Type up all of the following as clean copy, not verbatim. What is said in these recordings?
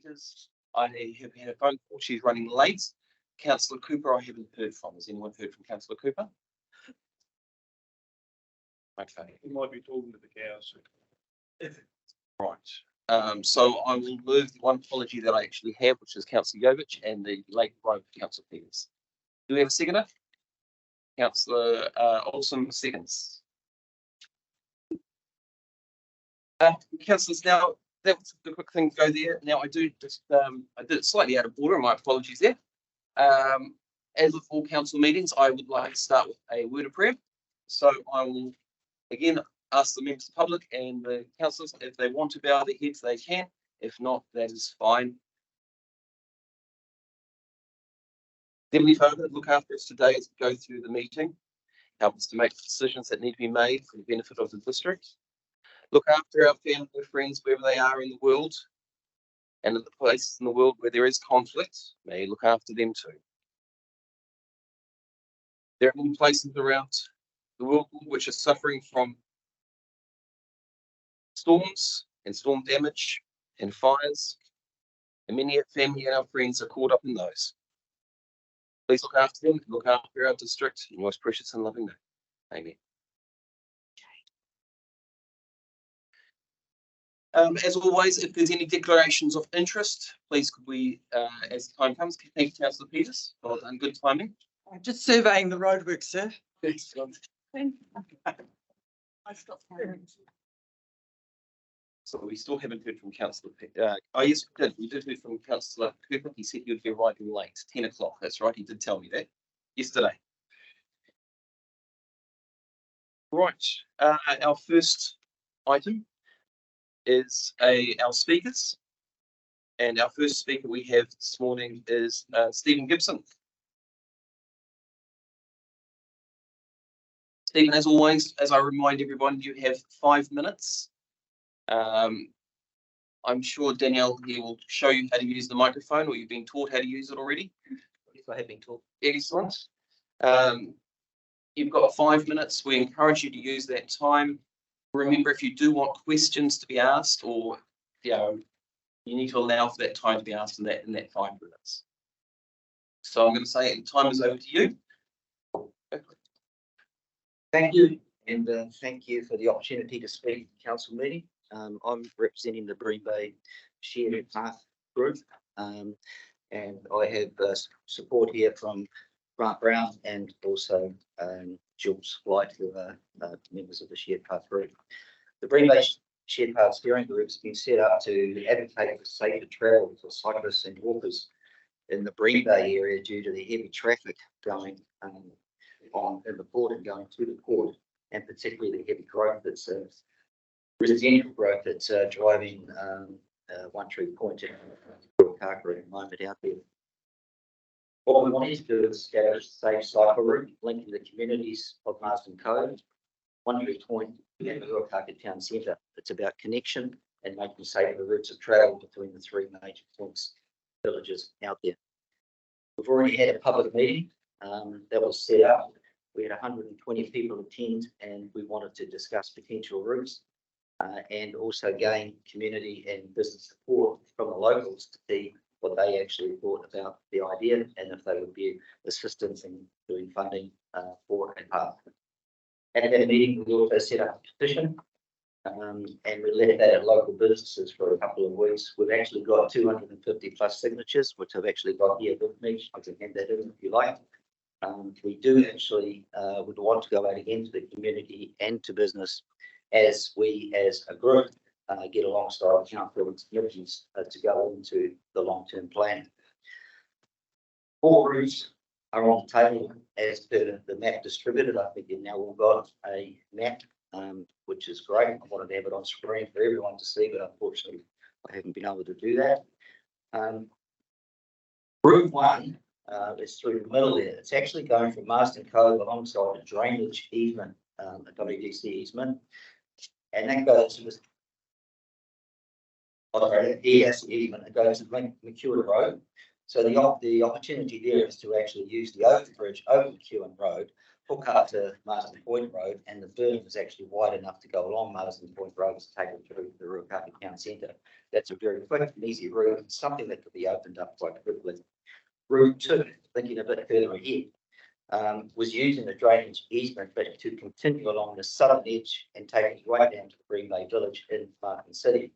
Peters, I have had a phone call. She's running late. Councillor Cooper, I haven't heard from. Has anyone heard from Councillor Cooper? Okay. You might be talking to the cows. Right. So I will move the one apology that I actually have, which is Councillor Jovich, and the late vote for Councillor Peters. Do we have a seconder? Councillor Olsen seconds. Councillors, now that was the quick thing to go there. Now I do just I did it slightly out of order. My apologies there. As with all council meetings, I would like to start with a word of prayer. So I will again ask the members of the public and the councillors if they want to bow their heads, they can. If not, that is fine. Heavenly Father, look after us today as we go through the meeting. Help us to make decisions that need to be made for the benefit of the district. Look after our family and friends wherever they are in the world, and in the places in the world where there is conflict, may you look after them too. There are many places around the world which are suffering from storms and storm damage and fires, and many family and our friends are caught up in those. Please look after them, look after our district in your most precious and loving name. Amen. As always, if there's any declarations of interest, please could we, as the time comes, thank you, Councillor Peters. Well done, good timing. I'm just surveying the roadworks, sir. Excellent. I stopped hearing. So we still haven't heard from Councillor. Oh yes, we did. We did hear from Councillor Cooper. He said he would be arriving late, 10 o'clock. That's right. He did tell me that yesterday. Right. Our first item is our speakers, and our first speaker we have this morning is Stephen Gibson. Stephen, as always, as I remind everyone, you have 5 minutes. I'm sure Danielle here will show you how to use the microphone, or you've been taught how to use it already. Yes, I have been taught. Excellent. You've got 5 minutes. We encourage you to use that time. Remember, if you do want questions to be asked, or you need to allow for that time to be asked in that 5 minutes. So I'm going to say the time is over to you. Thank you, and thank you for the opportunity to speak at the council meeting. I'm representing the Bream Bay Shared Path Group, and I have support here from Grant Brown and also Jules White, who are members of the Shared Path Group. The Bream Bay Shared Path Steering Group has been set up to advocate for safer travel for cyclists and walkers in the Bream Bay area due to the heavy traffic going on in the port and going to the port, and particularly the heavy growth that's residential growth that's driving One Tree Point and Ruakaka at the moment out there. What we wanted to do is establish a safe cycle route linking the communities of Marsden Cove, One Tree Point and the Ruakaka Town Centre. It's about connection and making safer the routes of travel between the 3 major points, villages out there. We've already had a public meeting that was set up. We had 120 people attend, and we wanted to discuss potential routes and also gain community and business support from the locals to see what they actually thought about the idea and if they would be assistance in doing funding for a path. At that meeting, we also set up a petition and we left that at local businesses for a couple of weeks. We've actually got 250 plus signatures, which I've actually got here with me. I can hand that in if you like. We do actually would want to go out again to the community and to business as we as a group get alongside council and communities to go into the long-term plan. 4 routes are on the table as per the map distributed. I think you've now all got a map, which is great. I wanted to have it on screen for everyone to see, but unfortunately I haven't been able to do that. Route 1 is through the middle there. It's actually going from Marsden Cove alongside a drainage easement, a WDC easement, and that goes to this. Easement. It goes to McEwen Road. So the opportunity there is to actually use the overbridge over McEwen Road hook up to Marsden Point Road, and the berm is actually wide enough to go along Marsden Point Road to take it through the Ruakaka Town Centre. That's a very quick and easy route, and something that could be opened up quite quickly. Route 2, thinking a bit further ahead, was using the drainage easement, but to continue along the southern edge and take it right down to the Green Bay Village in Martin City.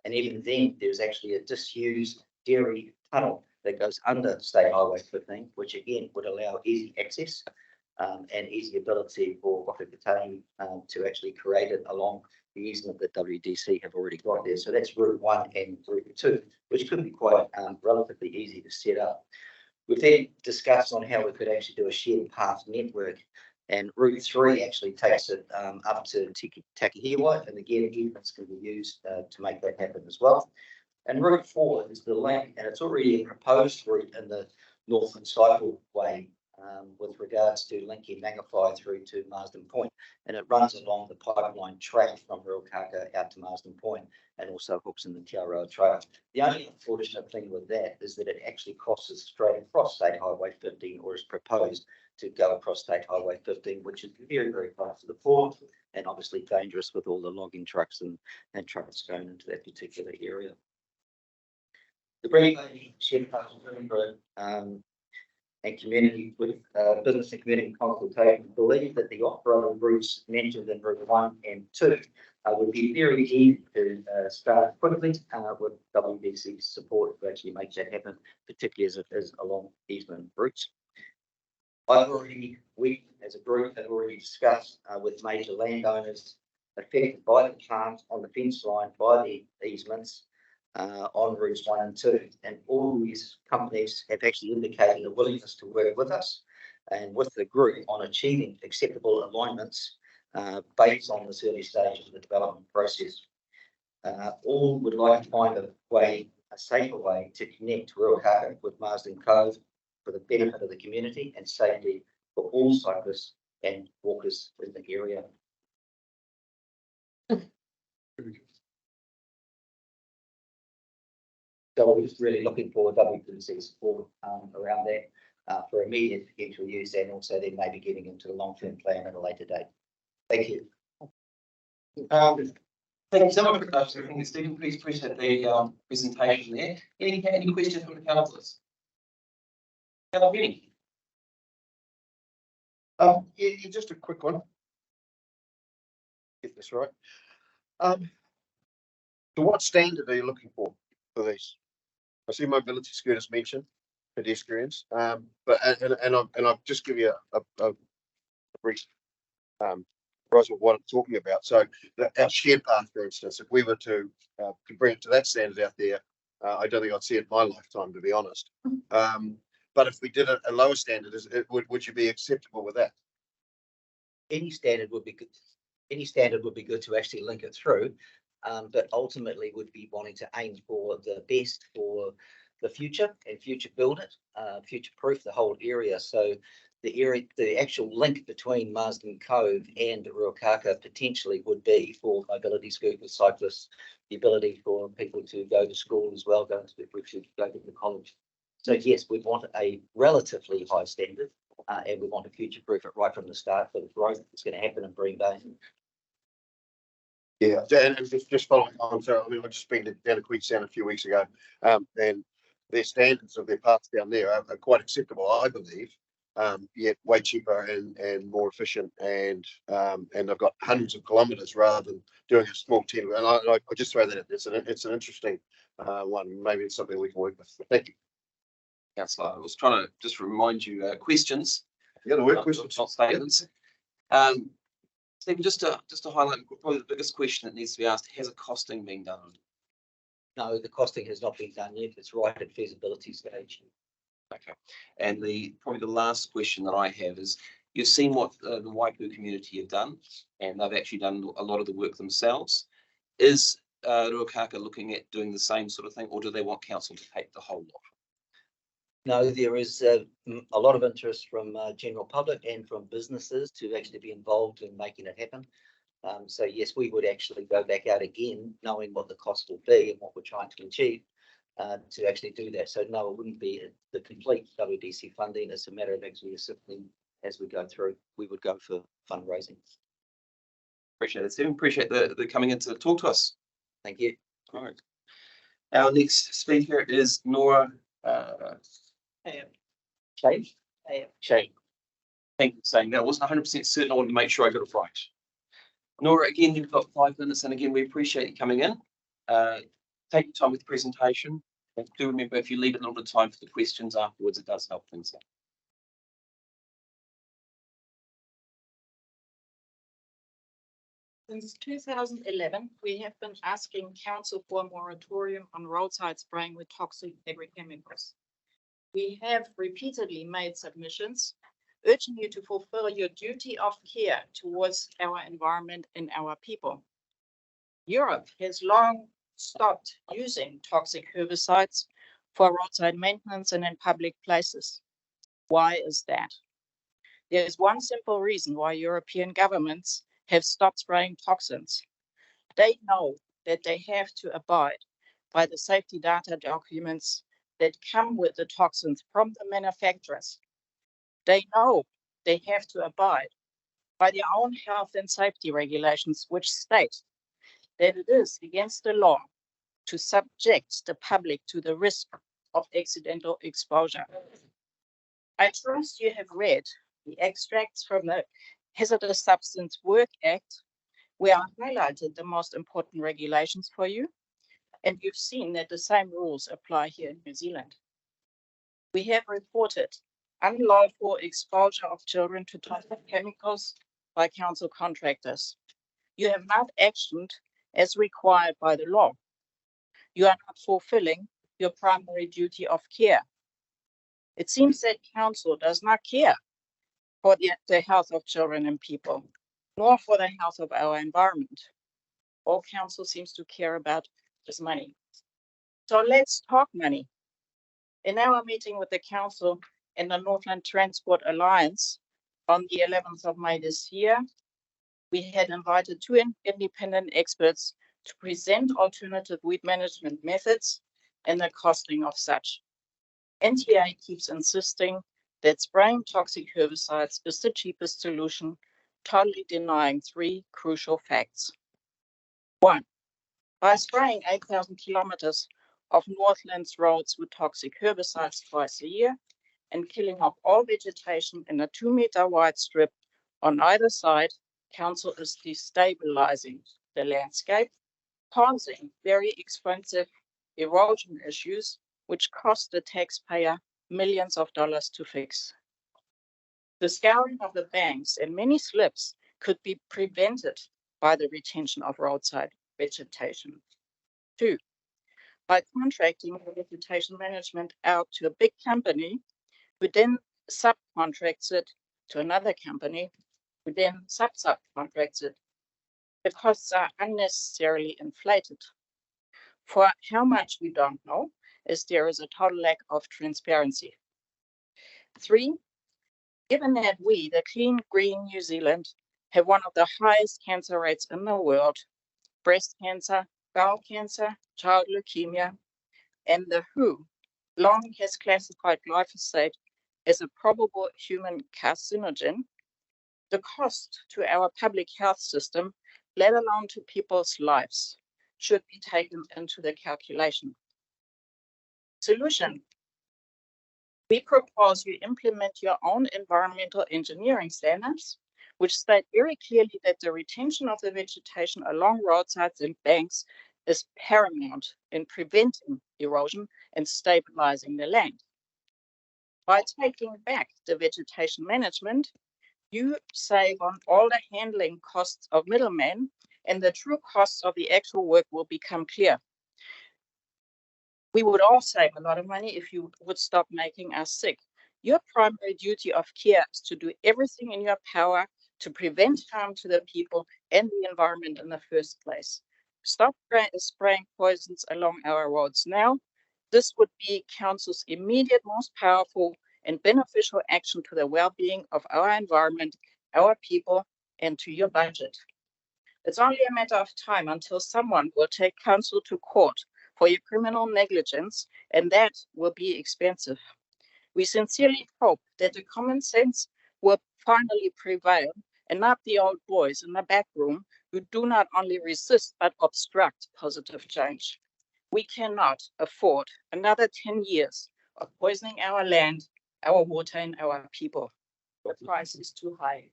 And even then, there's actually a disused dairy tunnel that goes under State Highway 15, which again would allow easy access and easy ability for Whakatane to actually create it along the easement that WDC have already got there. So that's Route 1 and Route 2, which could be quite relatively easy to set up. We've then discussed on how we could actually do a shared path network, and Route 3 actually takes it up to Takihiwa, and again, easements can be used to make that happen as well. And Route 4 is the link, and it's already a proposed route in the Northland Cycleway with regards to linking Mangawhai through to Marsden Point, and it runs along the pipeline track from Ruakaka out to Marsden Point, and also hooks in the Te Aroha Trail. The only unfortunate thing with that is that it actually crosses straight across State Highway 15, or is proposed to go across State Highway 15, which is very, very close to the port, and obviously dangerous with all the logging trucks and trucks going into that particular area. The Green Bay Shared Path Group and community with business and community consultation believe that the off-road routes mentioned in Route 1 and 2 would be very easy to start quickly with WDC's support to actually make that happen, particularly as it is along easement routes. We as a group have already discussed with major landowners affected by the plant on the fence line by the easements on routes 1 and 2, and all these companies have actually indicated a willingness to work with us and with the group on achieving acceptable alignments based on this early stage of the development process. All would like to find a safer way to connect Ruakaka with Marsden Cove for the benefit of the community and safety for all cyclists and walkers in the area. So we're just really looking for WDC support around that for immediate potential use, and also then maybe getting into the long-term plan at a later date. Thank you. Thank you so much for Stephen. Please appreciate the presentation there. Any questions from the councillors? Yeah, just a quick one. Get this right. So what standard are you looking for these? I see mobility scooters mentioned, pedestrians, but I'll just give you a brief rise of what I'm talking about. So our shared path, for instance, if we were to bring it to that standard out there, I don't think I'd see it in my lifetime, to be honest. But if we did a lower standard, would you be acceptable with that? Any standard would be good. Any standard would be good to actually link it through, but ultimately would be wanting to aim for the best for the future and future build it, future proof the whole area. So the actual link between Marsden Cove and Ruakaka potentially would be for mobility scooters, cyclists, the ability for people to go to school as well, go to the college. So yes, we want a relatively high standard, and we want to future-proof it right from the start for the growth that's going to happen in Green Bay. Yeah, and just following on, so I mean, I've just been down to Queenstown a few weeks ago, and their standards of their paths down there are quite acceptable, I believe. Yet way cheaper and more efficient, and I've got hundreds of kilometres rather than doing a small 10. And I just throw that out. It's an interesting one. Maybe it's something we can work with. Thank you. Councillor, I was trying to just remind you questions. Yeah, the word questions, not statements. Stephen, just to highlight probably the biggest question that needs to be asked: has a costing been done? No, the costing has not been done yet. It's right at feasibility stage. Okay, and probably the last question that I have is: you've seen what the Waipu community have done, and they've actually done a lot of the work themselves. Is Ruakaka looking at doing the same sort of thing, or do they want council to take the whole lot? No, there is a lot of interest from general public and from businesses to actually be involved in making it happen. So yes, we would actually go back out again, knowing what the cost will be and what we're trying to achieve to actually do that. So no, it wouldn't be the complete WDC funding. It's a matter of actually assisting as we go through, we would go for fundraising. Appreciate it, Stephen. Appreciate the coming in to talk to us. Thank you. All right. Our next speaker is Nora. Shane? Shane. Thank you for saying that. I wasn't 100% certain. I wanted to make sure I got it right. Nora, again, you've got 5 minutes, and again, we appreciate you coming in. Take your time with the presentation. And do remember, if you leave a little bit of time for the questions afterwards, it does help things out. Since 2011, we have been asking council for a moratorium on roadside spraying with toxic agrochemicals. We have repeatedly made submissions urging you to fulfill your duty of care towards our environment and our people. Europe has long stopped using toxic herbicides for roadside maintenance and in public places. Why is that? There is one simple reason why European governments have stopped spraying toxins. They know that they have to abide by the safety data documents that come with the toxins from the manufacturers. They know they have to abide by their own health and safety regulations, which state that it is against the law to subject the public to the risk of accidental exposure. I trust you have read the extracts from the Hazardous Substance Work Act, where I highlighted the most important regulations for you, and you've seen that the same rules apply here in New Zealand. We have reported unlawful exposure of children to toxic chemicals by council contractors. You have not actioned as required by the law. You are not fulfilling your primary duty of care. It seems that council does not care for the health of children and people, nor for the health of our environment. All council seems to care about is money. So let's talk money. In our meeting with the council and the Northland Transport Alliance on the 11th of May this year, we had invited 2 independent experts to present alternative weed management methods and the costing of such. NTA keeps insisting that spraying toxic herbicides is the cheapest solution, totally denying 3 crucial facts. 1, by spraying 8,000 kilometers of Northland's roads with toxic herbicides twice a year and killing off all vegetation in a 2-meter wide strip on either side, council is destabilizing the landscape, causing very expensive erosion issues, which cost the taxpayer millions of dollars to fix. The scouring of the banks and many slips could be prevented by the retention of roadside vegetation. 2, by contracting the vegetation management out to a big company, who then subcontracts it to another company, who then subcontracts it, the costs are unnecessarily inflated. For how much we don't know, as there is a total lack of transparency. 3, given that we, the Clean Green New Zealand, have one of the highest cancer rates in the world, breast cancer, bowel cancer, child leukemia, and the WHO long has classified glyphosate as a probable human carcinogen, the cost to our public health system, let alone to people's lives, should be taken into the calculation. Solution. We propose you implement your own environmental engineering standards, which state very clearly that the retention of the vegetation along roadsides and banks is paramount in preventing erosion and stabilizing the land. By taking back the vegetation management, you save on all the handling costs of middlemen, and the true costs of the actual work will become clear. We would all save a lot of money if you would stop making us sick. Your primary duty of care is to do everything in your power to prevent harm to the people and the environment in the first place. Stop spraying poisons along our roads now. This would be council's immediate, most powerful and beneficial action to the well-being of our environment, our people, and to your budget. It's only a matter of time until someone will take council to court for your criminal negligence, and that will be expensive. We sincerely hope that the common sense will finally prevail and not the old boys in the back room who do not only resist but obstruct positive change. We cannot afford another 10 years of poisoning our land, our water, and our people. The price is too high.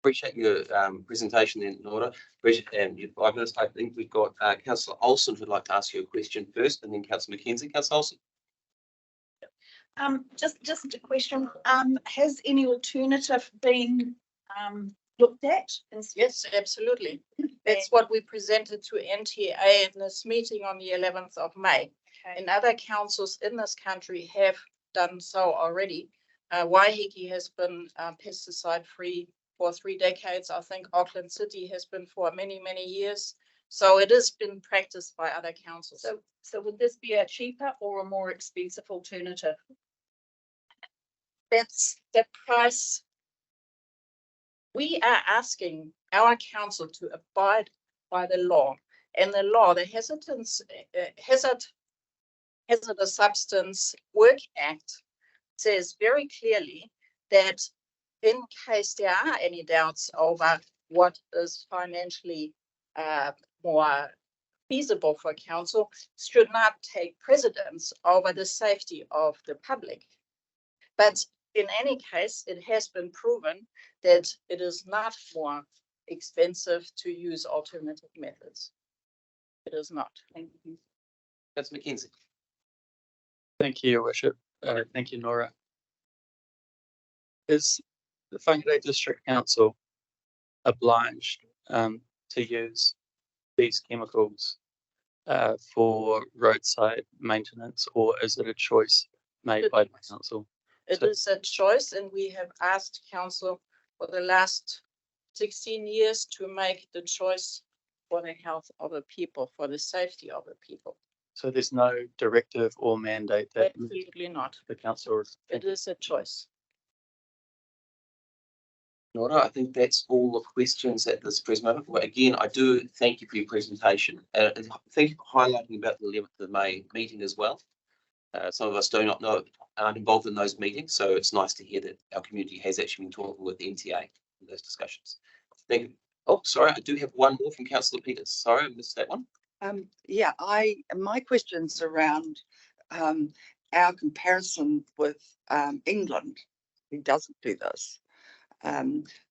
Appreciate your presentation then, Nora. Appreciate your 5 minutes. I think we've got Councillor Olsen who'd like to ask you a question first, and then Councillor Mackenzie. Councillor Olsen. Just a question. Has any alternative been looked at? Yes, absolutely. That's what we presented to NTA in this meeting on the 11th of May. Okay. And other councils in this country have done so already. Waiheke has been pesticide free for 3 decades. I think Auckland City has been for many, many years. So it has been practiced by other councils. So would this be a cheaper or a more expensive alternative? That's the price. We are asking our council to abide by the law, and the law, the Hazardous Substance Work Act says very clearly that in case there are any doubts over what is financially more feasible for council, should not take precedence over the safety of the public. But in any case, it has been proven that it is not more expensive to use alternative methods. It is not. Thank you. Councillor Mackenzie. Thank you, Your Worship. Thank you, Nora. Is the Whangarei District Council obliged to use these chemicals for roadside maintenance, or is it a choice made by the council? It is a choice, and we have asked council for the last 16 years to make the choice for the health of the people, for the safety of the people. So there's no directive or mandate that Absolutely not. the council is. It is a choice. Nora, I think that's all the questions at this present moment. Well, again, I do thank you for your presentation. And thank you for highlighting about the 11th of May meeting as well. Some of us do not know, aren't involved in those meetings, so it's nice to hear that our community has actually been talking with the NTA in those discussions. Thank you. Oh, sorry, I do have one more from Councillor Peters. Sorry, I missed that one. Yeah, my question's around our comparison with England, who doesn't do this.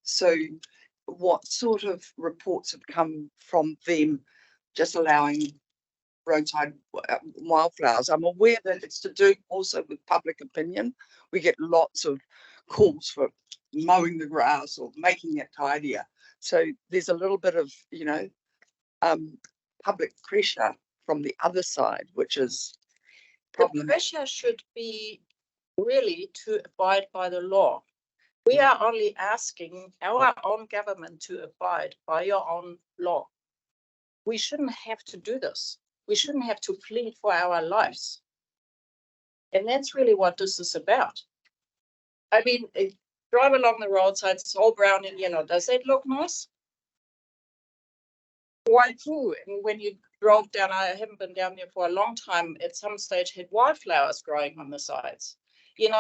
So what sort of reports have come from them just allowing roadside wildflowers? I'm aware that it's to do also with public opinion. We get lots of calls for mowing the grass or making it tidier. So there's a little bit of, public pressure from the other side, which is The problematic. pressure should be really to abide by the law. We are only asking our own government to abide by your own law. We shouldn't have to do this. We shouldn't have to plead for our lives. And that's really what this is about. I mean, drive along the roadside, it's all brown and yellow. Does that look nice? Why too? And when you drove down, I haven't been down there for a long time, at some stage had wildflowers growing on the sides.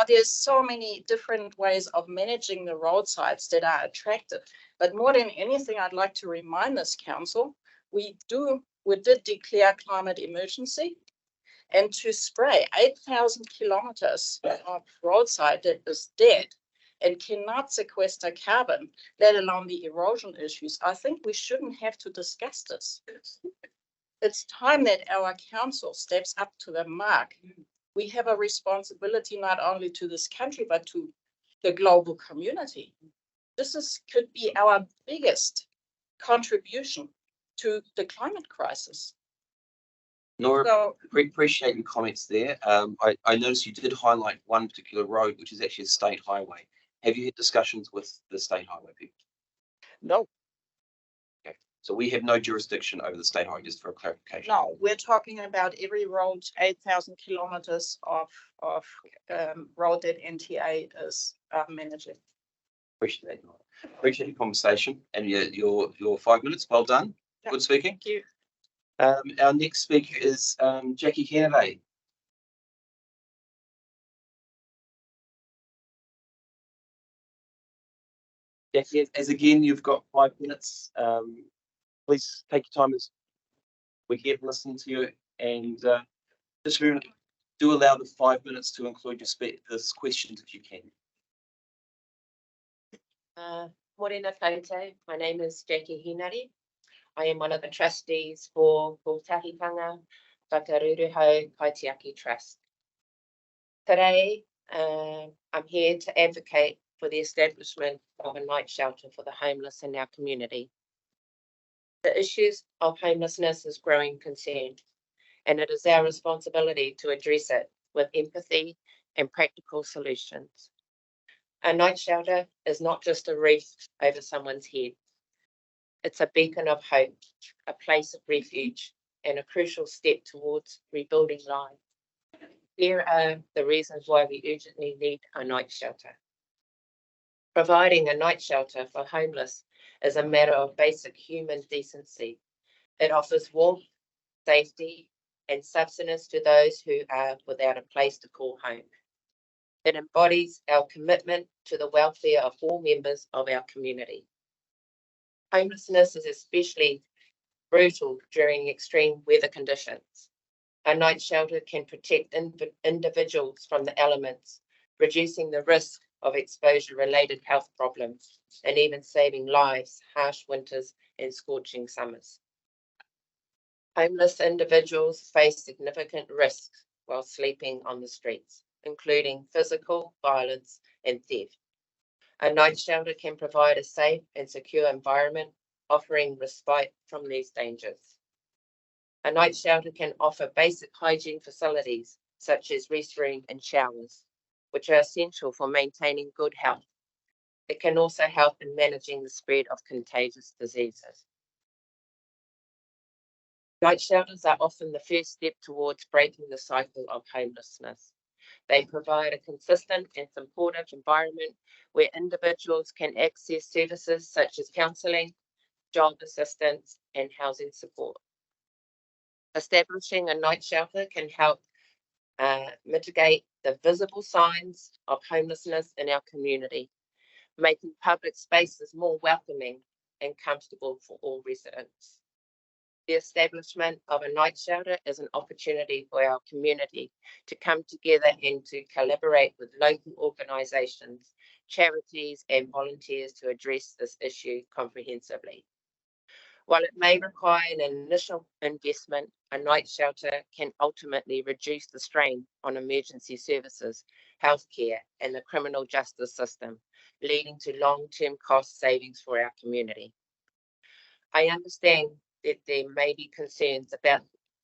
There's so many different ways of managing the roadsides that are attractive. But more than anything, I'd like to remind this council, we did declare climate emergency, and to spray 8,000 kilometers of roadside that is dead and cannot sequester carbon, let alone the erosion issues, I think we shouldn't have to discuss this. It's time that our council steps up to the mark. We have a responsibility not only to this country, but to the global community. This could be our biggest contribution to the climate crisis. Nora, So appreciate your comments there. I noticed you did highlight one particular road, which is actually a state highway. Have you had discussions with the state highway people? No, So we have no jurisdiction over the state highway, just for a clarification. no, we're talking about every road, 8,000 kilometers of road that NTA is managing. Appreciate that, Nora. Appreciate your conversation and your 5 minutes. Well done. Yeah. Good speaking. Thank you. Our next speaker is Jackie Kennedy. Jackie, as again, you've got 5 minutes. Please take your time as we get listening to you, and just do allow the 5 minutes to include this questions if you can. Morena koutou. My name is Jackie Hinari. I am one of the trustees for Kotahitanga Whakaruruhau Kaitiaki Trust. Today, I'm here to advocate for the establishment of a night shelter for the homeless in our community. The issues of homelessness is growing concern, and it is our responsibility to address it with empathy and practical solutions. A night shelter is not just a roof over someone's head. It's a beacon of hope, a place of refuge, and a crucial step towards rebuilding life. Here are the reasons why we urgently need a night shelter. Providing a night shelter for homeless is a matter of basic human decency. It offers warmth, safety, and sustenance to those who are without a place to call home. It embodies our commitment to the welfare of all members of our community. Homelessness is especially brutal during extreme weather conditions. A night shelter can protect individuals from the elements, reducing the risk of exposure-related health problems, and even saving lives, harsh winters and scorching summers. Homeless individuals face significant risks while sleeping on the streets, including physical violence and theft. A night shelter can provide a safe and secure environment, offering respite from these dangers. A night shelter can offer basic hygiene facilities, such as restroom and showers, which are essential for maintaining good health. It can also help in managing the spread of contagious diseases. Night shelters are often the first step towards breaking the cycle of homelessness. They provide a consistent and supportive environment where individuals can access services such as counselling, job assistance, and housing support. Establishing a night shelter can help mitigate the visible signs of homelessness in our community, making public spaces more welcoming and comfortable for all residents. The establishment of a night shelter is an opportunity for our community to come together and to collaborate with local organisations, charities and volunteers to address this issue comprehensively. While it may require an initial investment, a night shelter can ultimately reduce the strain on emergency services, healthcare and the criminal justice system, leading to long-term cost savings for our community. I understand that there may be concerns about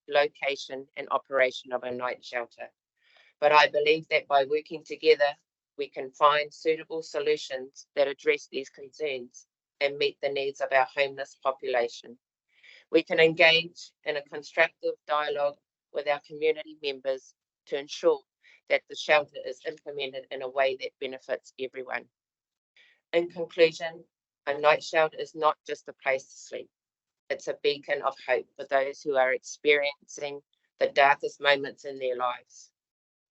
location and operation of a night shelter, but I believe that by working together, we can find suitable solutions that address these concerns and meet the needs of our homeless population. We can engage in a constructive dialogue with our community members to ensure that the shelter is implemented in a way that benefits everyone. In conclusion, a night shelter is not just a place to sleep. It's a beacon of hope for those who are experiencing the darkest moments in their lives.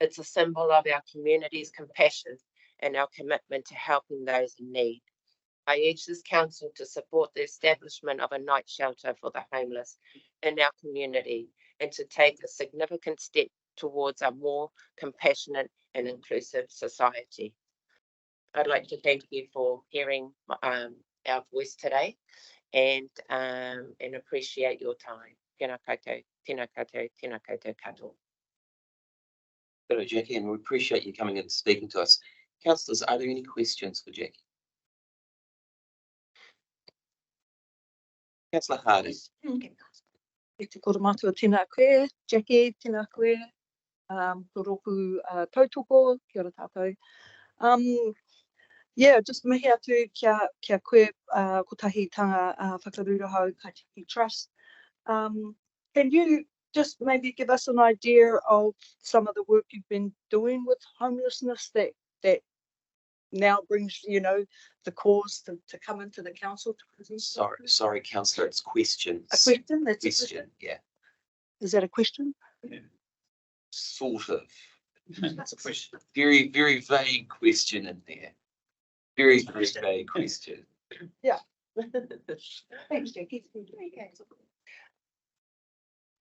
It's a symbol of our community's compassion and our commitment to helping those in need. I urge this council to support the establishment of a night shelter for the homeless in our community and to take a significant step towards a more compassionate and inclusive society. I'd like to thank you for hearing our voice today and appreciate your time. Tēnā koutou, tēnā koutou, tēnā koutou katoa. Hello, Jackie, and we appreciate you coming and speaking to us. Councillors, are there any questions for Jackie? Councillor Harding. E te kora mātua tēnā koe, Jackie, tēnā koe, ko roku tautoko, kia ora tātou. Yeah, just mihi atu kia koe Kotahitanga Whakaruruhau Kaitiaki Trust. Can you just maybe give us an idea of some of the work you've been doing with homelessness that now brings, you know, the cause to come into the council to present? Sorry, councillor, it's questions. A question? That's a Question, yeah. Is that a question? Yeah. Sort of. That's a question. Very, very vague question in there. Very, very vague question. Thanks, Jackie.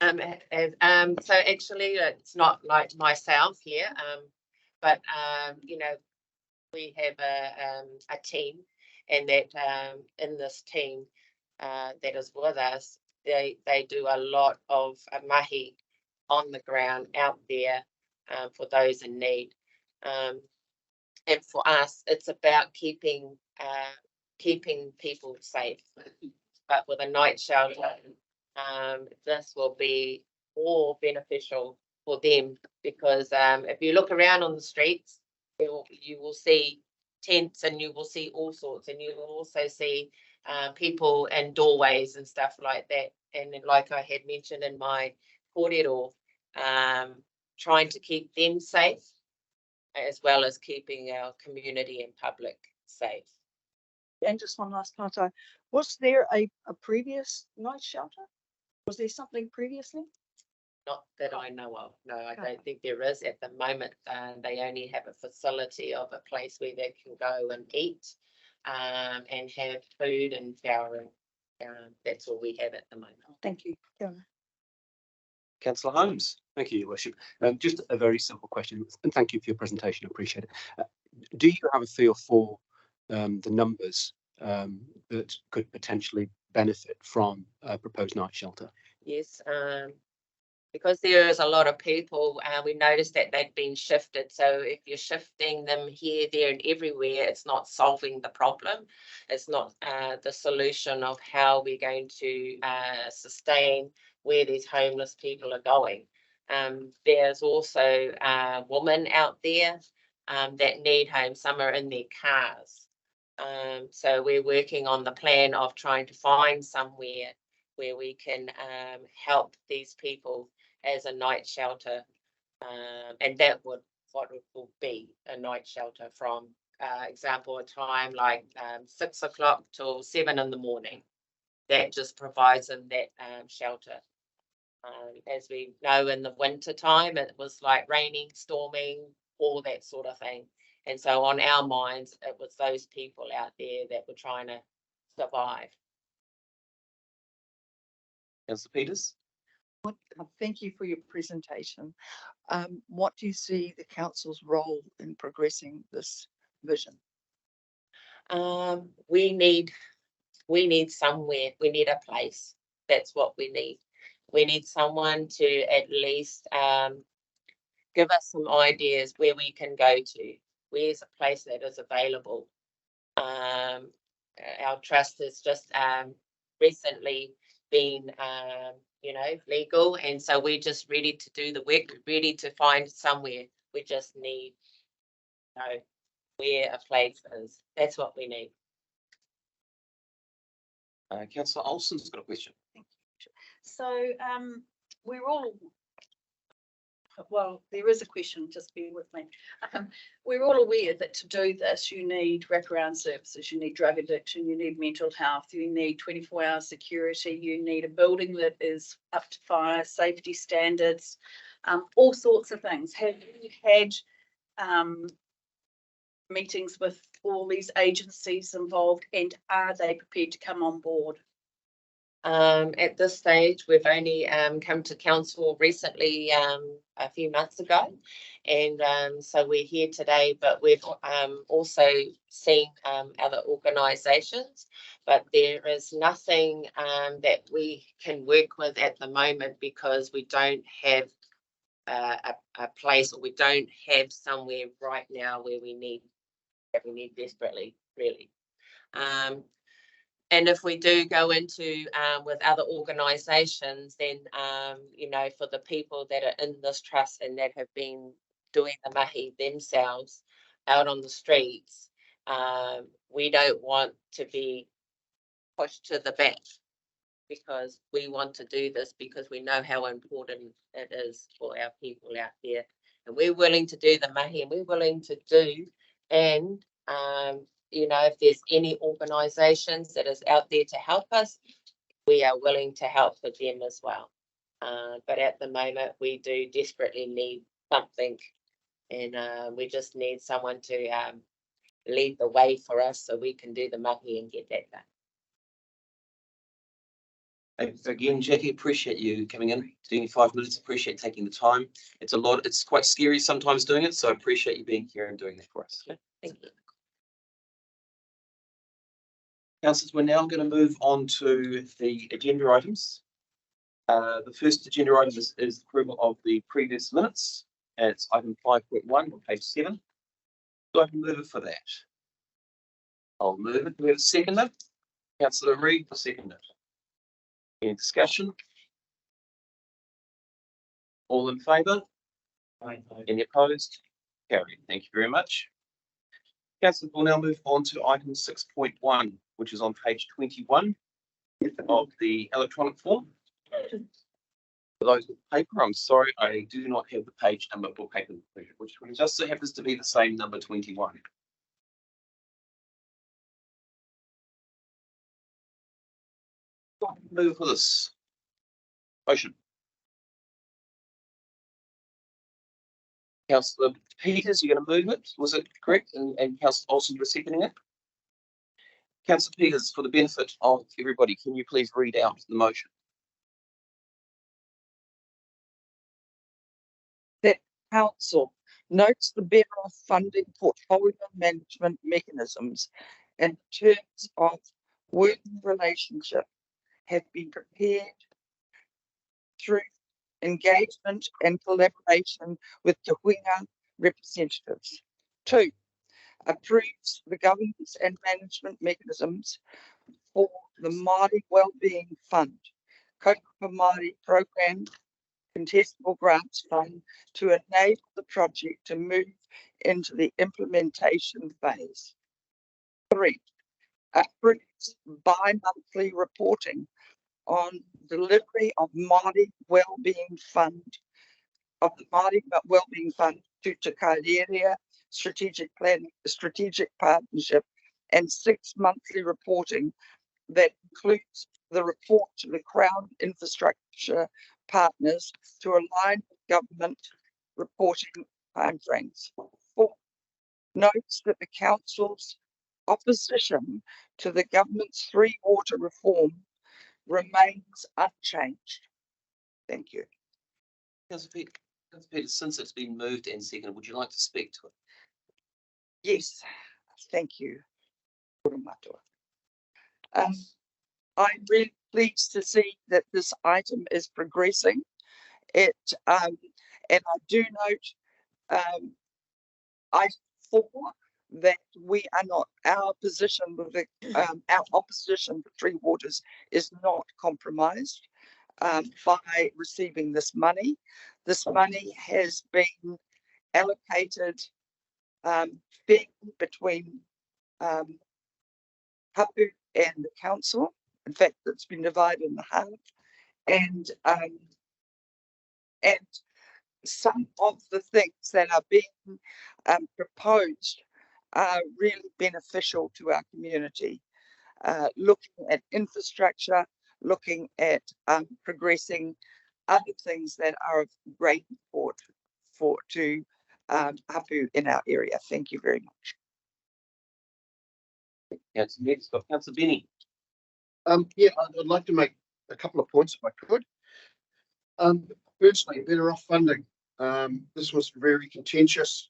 So actually, it's not like myself here, but you know, we have a team, and that in this team that is with us, they do a lot of mahi on the ground out there for those in need. And for us, it's about keeping people safe. But with a night shelter, this will be more beneficial for them, because if you look around on the streets, you will see tents, and you will see all sorts, and you will also see people in doorways and stuff like that. And then, like I had mentioned in my kōrero, trying to keep them safe, as well as keeping our community and public safe. And just one last part, was there a previous night shelter? Was there something previously? Not that I know of. No, I don't think there is at the moment. They only have a facility of a place where they can go and eat and have food and showering. That's all we have at the moment. Thank you. Kia ora. Councillor Holmes. Thank you, Your Worship. Just a very simple question, and thank you for your presentation. I appreciate it. Do you have a feel for the numbers that could potentially benefit from a proposed night shelter? Yes, because there is a lot of people, we noticed that they've been shifted. So if you're shifting them here, there, and everywhere, it's not solving the problem. It's not the solution of how we're going to sustain where these homeless people are going. There's also women out there that need homes. Some are in their cars. So we're working on the plan of trying to find somewhere where we can help these people as a night shelter. And that would what it will be, a night shelter from example, a time like 6 o'clock till 7 in the morning. That just provides them that shelter. As we know, in the winter time, it was like raining, storming, all that sort of thing. And so on our minds, it was those people out there that were trying to survive. Councillor Peters. Thank you for your presentation. What do you see the council's role in progressing this vision? We need somewhere, we need a place. That's what we need. We need someone to at least give us some ideas where we can go to. Where's a place that is available? Our trust has just recently been, legal, and so we're just ready to do the work, ready to find somewhere. We just need to know where a place is. That's what we need. Councillor Olsen's got a question. So we're all, well, there is a question, just bear with me. We're all aware that to do this, you need wraparound services, you need drug addiction, you need mental health, you need 24-hour security, you need a building that is up to fire safety standards, all sorts of things. Have you had meetings with all these agencies involved, and are they prepared to come on board? At this stage, we've only come to council recently a few months ago, and so we're here today, but we've also seen other organisations, but there is nothing that we can work with at the moment, because we don't have a place, or we don't have somewhere right now where we need desperately, really. And if we do go into with other organisations, then, for the people that are in this trust and that have been doing the mahi themselves out on the streets, we don't want to be pushed to the back, because we want to do this because we know how important it is for our people out there. And we're willing to do the mahi, and we're willing to do, and if there's any organisations that is out there to help us, we are willing to help with them as well. But at the moment, we do desperately need something, and we just need someone to lead the way for us so we can do the mahi and get that done. Again, Jackie, appreciate you coming in, doing 5 minutes. Appreciate taking the time. It's a lot. It's quite scary sometimes doing it, so I appreciate you being here and doing that for us. Thank you. Councillors, we're now going to move on to the agenda items. The first agenda item is approval of the previous minutes. And it's item 5.1 on page 7. Do I have a mover for that? I'll move it. Do we have a seconder? Councillor Reid, the seconder. Any discussion? All in favour? Any opposed? Carried. Thank you very much. Councillors, we'll now move on to item 6.1, which is on page 21 of the electronic form. For those with paper, I'm sorry, I do not have the page number for paper, which just so happens to be the same number 21. Move for this motion. Councillor Peters, you're going to move it, was it correct? And Councillor Olsen was seconding it. Councillor Peters, for the benefit of everybody, can you please read out the motion? That council notes the Better Off funding portfolio management mechanisms in terms of working relationship have been prepared through engagement and collaboration with Te Huinga representatives. 2, approves the governance and management mechanisms for the Māori Wellbeing Fund, Kaupapa Māori Program Contestable Grants Fund to enable the project to move into the implementation phase. 3, approves bi-monthly reporting on delivery of Māori Wellbeing Fund to Te Kaireria Strategic Partnership, and 6 monthly reporting that includes the report to the Crown Infrastructure Partners to align with government reporting timeframes. 4, notes that the council's opposition to the government's 3 water reform remains unchanged. Thank you. Councillor Peters, since it's been moved and seconded, would you like to speak to it? Yes, thank you. I'm really pleased to see that this item is progressing. And I do note item 4 that we are not, our position with the, our opposition to Three Waters is not compromised by receiving this money. This money has been allocated between Hapu and the council. In fact, it's been divided in half, and some of the things that are being proposed are really beneficial to our community. Looking at infrastructure, looking at progressing other things that are of great support to Hapu in our area. Thank you very much. Next, Councillor Benny. Yeah, I'd like to make a couple of points if I could. Firstly, Better Off funding. This was a very contentious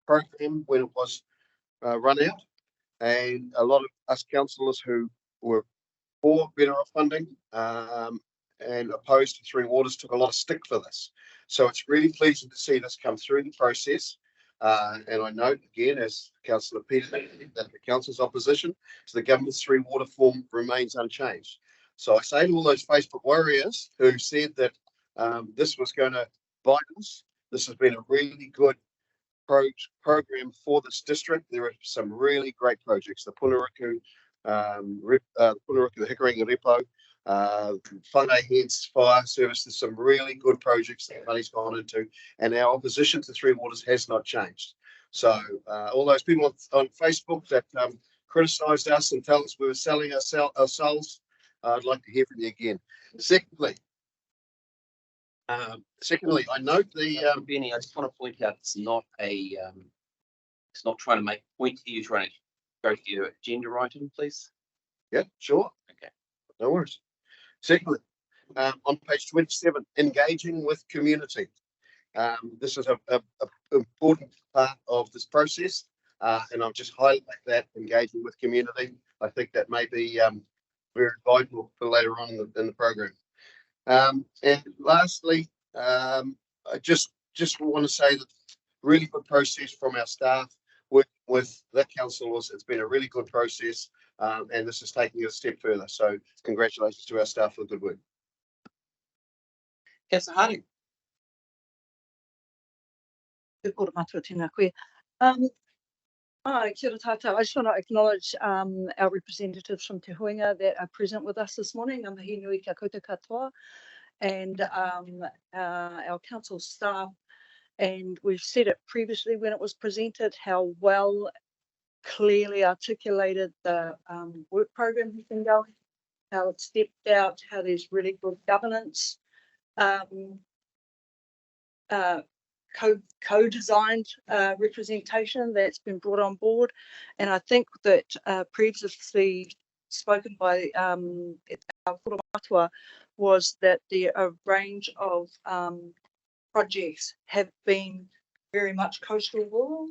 program when it was run out, and a lot of us councillors who were for Better Off funding and opposed to Three Waters took a lot of stick for this. So it's really pleasing to see this come through the process. And I note again, as Councillor Peters, that the council's opposition to the government's Three Water form remains unchanged. So I say to all those Facebook warriors who said that this was going to bite us, this has been a really good program for this district. There are some really great projects. The Punaraku, the Hickering Repo, Whānau Heads Fire Service. There's some really good projects that money's gone into, and our opposition to Three Waters has not changed. So all those people on Facebook that criticised us and tell us we were selling ourselves, I'd like to hear from you again. Secondly, I note the Benny, I just want to point out it's not a It's not trying to make a point here, you're trying to go to your agenda item, please. Yeah, sure. Okay. No worries. Secondly, on page 27, engaging with community. This is a important part of this process, and I'll just highlight that engaging with community. I think that may be very vital for later on in the program. And lastly, I just want to say that really good process from our staff working with the councillors. It's been a really good process, and this is taking it a step further. So congratulations to our staff for the good work. Councillor Harding. Kia ora mātua tēnā koe. Kia ora tātou. I just want to acknowledge our representatives from Te Huinga that are present with us this morning. I'm Mahi Nui kia koutou katoa, and our council staff. And we've said it previously when it was presented, how well clearly articulated the work program has been going, how it's stepped out, how there's really good governance, co-designed representation that's been brought on board. And I think that previously spoken by our Kura Matua was that a range of projects have been very much coastal rural,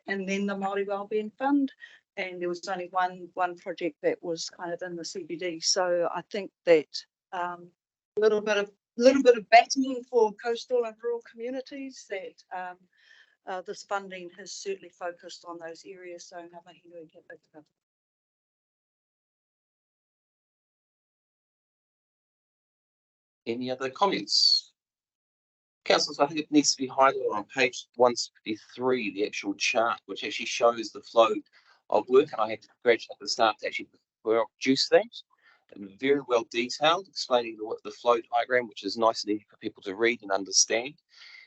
and then the Māori Wellbeing Fund, and there was only one project that was kind of in the CBD. So I think that a little bit of battling for coastal and rural communities, that this funding has certainly focused on those areas. So ngā mahi nui kia koutou. Any other comments? Councillors, I think it needs to be highlighted on page 163, the actual chart, which actually shows the flow of work. And I have to congratulate the staff to actually produce that. And very well detailed, explaining the flow diagram, which is nice and easy for people to read and understand.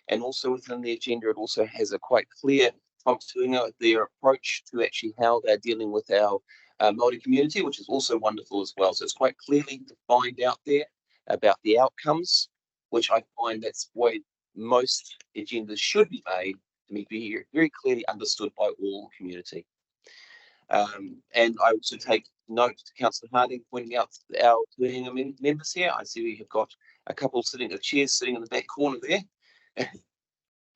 And also within the agenda, it also has a quite clear from Tuinga their approach to actually how they're dealing with our Māori community, which is also wonderful as well. So it's quite clearly defined out there about the outcomes, which I find that's why most agendas should be made to be very clearly understood by all community. And I also take note to Councillor Harding pointing out our Tuinga members here. I see we have got a couple sitting, chairs sitting in the back corner there.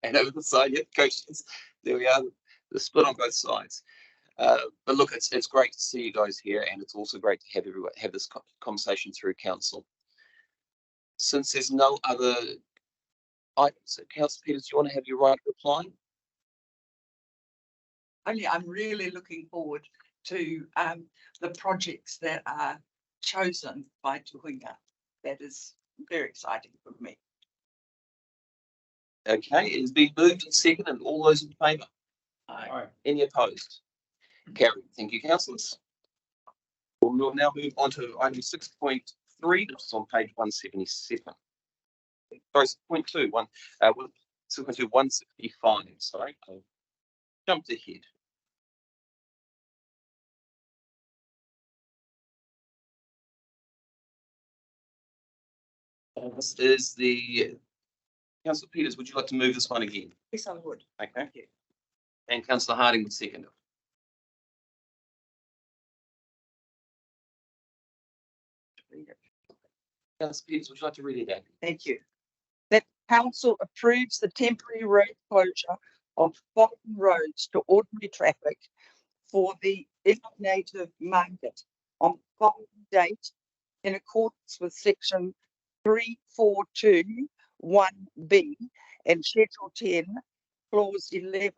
And over the side, yeah, coaches, there we are, the split on both sides. But look, it's great to see you guys here, and it's also great to have everyone have this conversation through council. Since there's no other items, Councillor Peters, do you want to have your right to reply? Only I'm really looking forward to the projects that are chosen by Te Huinga. That is very exciting for me. Okay, it has been moved and seconded. All those in favour? Aye. Any opposed? Carried. Thank you, councillors. We'll now move on to item 6.3, which is on page 177. Sorry, 6.2, 165. Sorry, I jumped ahead. This is the Councillor Peters. Would you like to move this one again? Yes, I would. Okay. Thank you. And Councillor Harding would second it. Councillor Peters, would you like to read it out? Thank you. That council approves the temporary road closure of Fulton roads to ordinary traffic for the native market on Fulton date in accordance with section 3421B and schedule 10 clause 11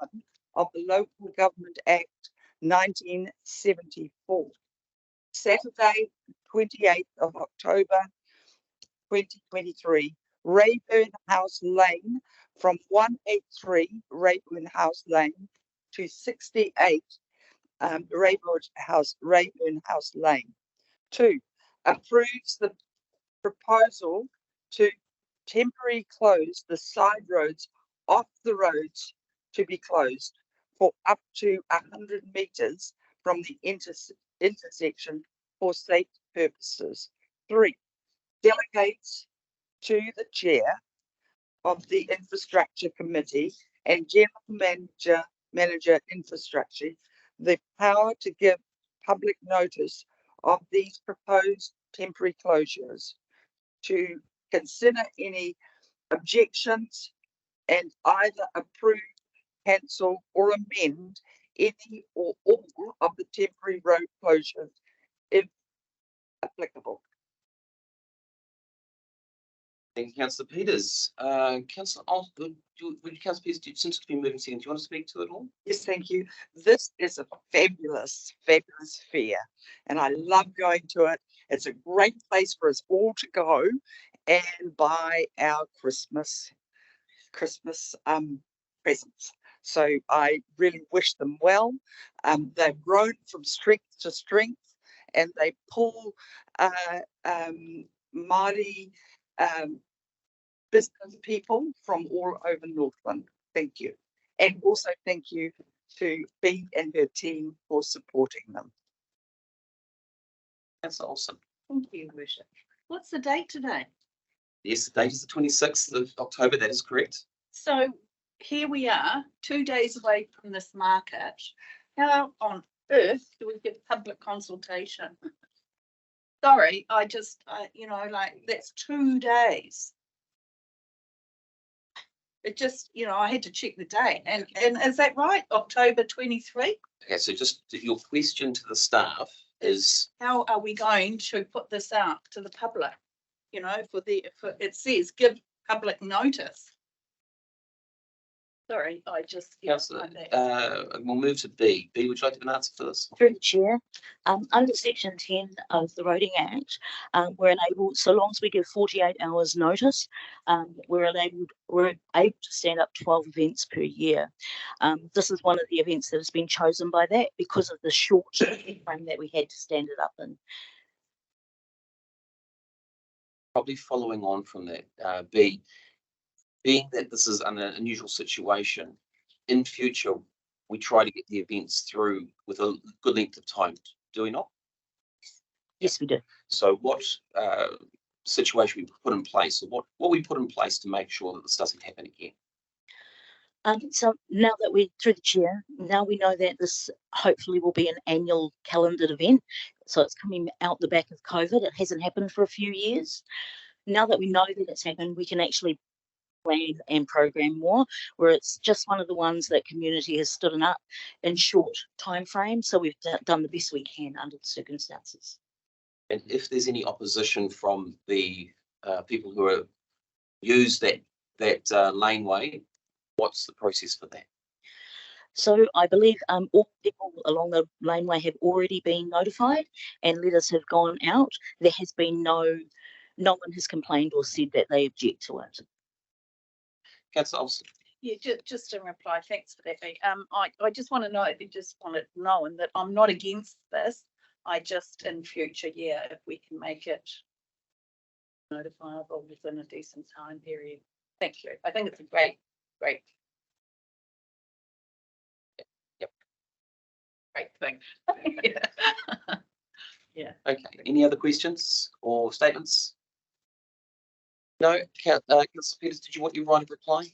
of the Local Government Act 1974. Saturday, 28th of October 2023, Rayburn House Lane from 183 Rayburn House Lane to 68 Rayburn House Lane. 2. Approves the proposal to temporarily close the side roads off the roads to be closed for up to 100 metres from the intersection for safety purposes. 3. Delegates to the chair of the Infrastructure Committee and General Manager Manager Infrastructure the power to give public notice of these proposed temporary closures, to consider any objections and either approve, cancel or amend any or all of the temporary road closures if applicable. Thank you, Councillor Peters. Councillor, Councillor Peters, since it's been moving second, do you want to speak to it all? Yes, thank you. This is a fabulous, fabulous fair, and I love going to it. It's a great place for us all to go and buy our Christmas presents. So I really wish them well. They've grown from strength to strength, and they pull Māori business people from all over Northland. Thank you. And also thank you to Bea and her team for supporting them. That's awesome. Thank you, Worship. What's the date today? Yes, the date is the 26th of October. That is correct. So here we are, 2 days away from this market. How on earth do we get public consultation? Sorry, that's 2 days. It just, I had to check the date. And is that right? October 23? Okay, so just your question to the staff is, how are we going to put this out to the public? It says give public notice. Sorry, I just. Councillor, we'll move to B. B, would you like to have an answer for this? Through the chair, under section 10 of the Roading Act, we're able, so long as we give 48 hours notice, we're able to stand up 12 events per year. This is one of the events that has been chosen by that because of the short frame that we had to stand it up in. Probably following on from that, B, being that this is an unusual situation, in future, we try to get the events through with a good length of time, do we not? Yes, we do. So what situation we put in place, or what we put in place to make sure that this doesn't happen again? So now that we're through the chair, now we know that this hopefully will be an annual calendared event. So it's coming out the back of COVID. It hasn't happened for a few years. Now that we know that it's happened, we can actually plan and program more, where it's just one of the ones that community has stood up in short time frame. So we've done the best we can under the circumstances. And if there's any opposition from the people who use that laneway, what's the process for that? So I believe all people along the laneway have already been notified and letters have gone out. There has been no one has complained or said that they object to it. Councillor Olsen. Yeah, just in reply, thanks for that. I just want to know, known that I'm not against this. I just, in future, if we can make it notifiable within a decent time period. Thank you. I think it's a great. Yep. Great thing. Yeah. Okay. Any other questions or statements? No. Councillor Peters, did you want your right of reply?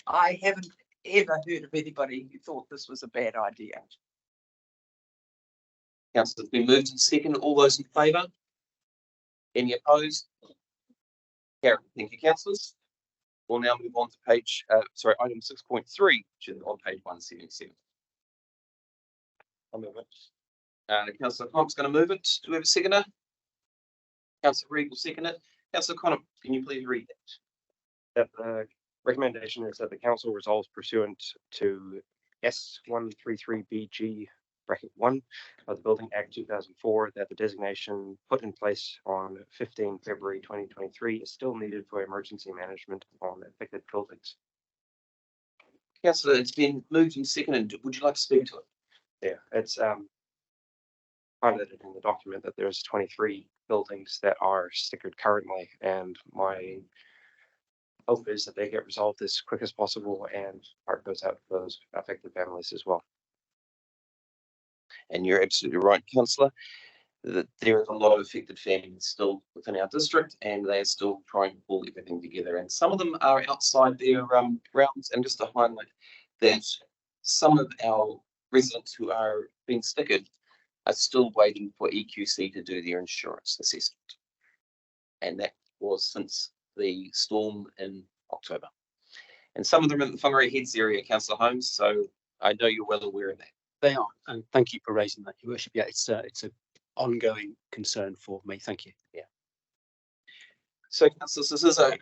I haven't ever heard of anybody who thought this was a bad idea. Councillor, it's been moved and second. All those in favour? Any opposed? Carried. Thank you, councillors. We'll now move on to item 6.3, which is on page 177. I'll move it. Councillor Comp's going to move it. Do we have a seconder? Councillor Reid will second it. Councillor Connor, can you please read that? The recommendation is that the council resolves pursuant to S133BG (1) of the Building Act 2004 that the designation put in place on 15 February 2023 is still needed for emergency management on affected buildings. Councillor, it's been moved and seconded. Would you like to speak to it? Yeah, it's highlighted in the document that there's 23 buildings that are stickered currently, and my hope is that they get resolved as quick as possible and heart goes out to those affected families as well. And you're absolutely right, councillor. that there is a lot of affected families still within our district, and they are still trying to pull everything together. And some of them are outside their realms. And just to highlight that, some of our residents who are being stickered are still waiting for EQC to do their insurance assessment, and that was since the storm in October. And some of them are in the Whangarei Heads area, Councillor Holmes. So I know you're well aware of that. They are, and thank you for raising that, Your Worship. Yeah, it's a ongoing concern for me. Thank you. Yeah. So, councillors, this is a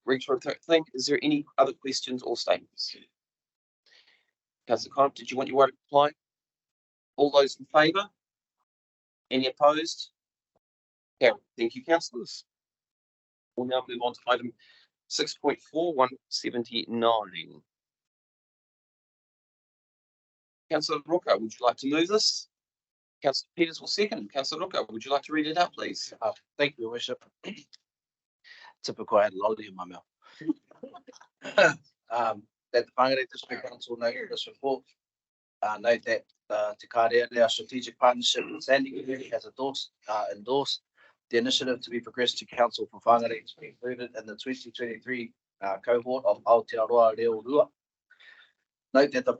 regulatory thing. Is there any other questions or statements? Councillor Connor, did you want your word to apply? All those in favour? Any opposed? Yeah, thank you, councillors. We'll now move on to item 6.4179. Councillor Rooker, would you like to move this? Councillor Peters will second. Councillor Rooker, would you like to read it out, please? Thank you, Your Worship. Typical, I had lolly in my mouth. That the Whangarei District Council note this report. Note that Te Kārea Reo Strategic Partnership with Standing Committee has endorsed the initiative to be progressed to Council for Whangarei to be included in the 2023 cohort of Aotearoa Reo Rua. Note that the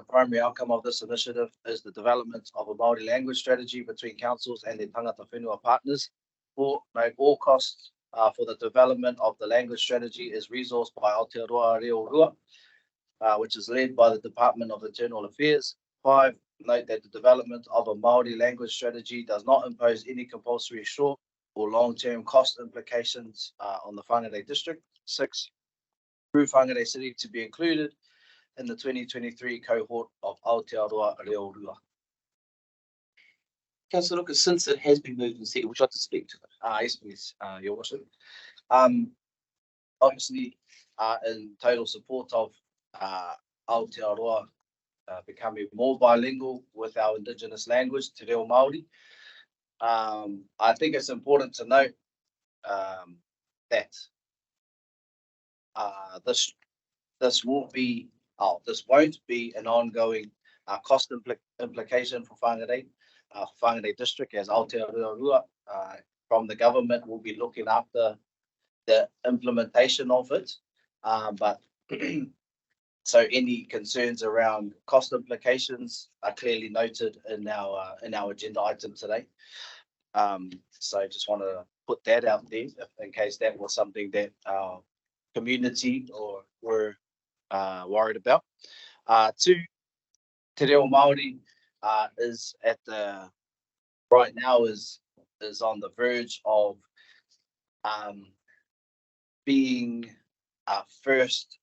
primary outcome of this initiative is the development of a Māori language strategy between councils and their tangata whenua partners. Note all costs for the development of the language strategy is resourced by Aotearoa Reo Rua, which is led by the Department of Internal Affairs. 5. Note that the development of a Māori language strategy does not impose any compulsory short or long-term cost implications on the Whangarei District. 6. Through Whangarei City to be included in the 2023 cohort of Aotearoa Reo Rua. Councillor Lucas, since it has been moved and seconded, would you like to speak to it? Yes, please, Your Worship. Obviously, in total support of Aotearoa becoming more bilingual with our Indigenous language, Te Reo Māori. I think it's important to note that this won't be an ongoing cost implication for Whangarei District, as Aotearoa Rua from the government will be looking after the implementation of it. But so any concerns around cost implications are clearly noted in our agenda item today. So I just want to put that out there in case that was something that our community were worried about. Te Reo Māori is right now is on the verge of being our first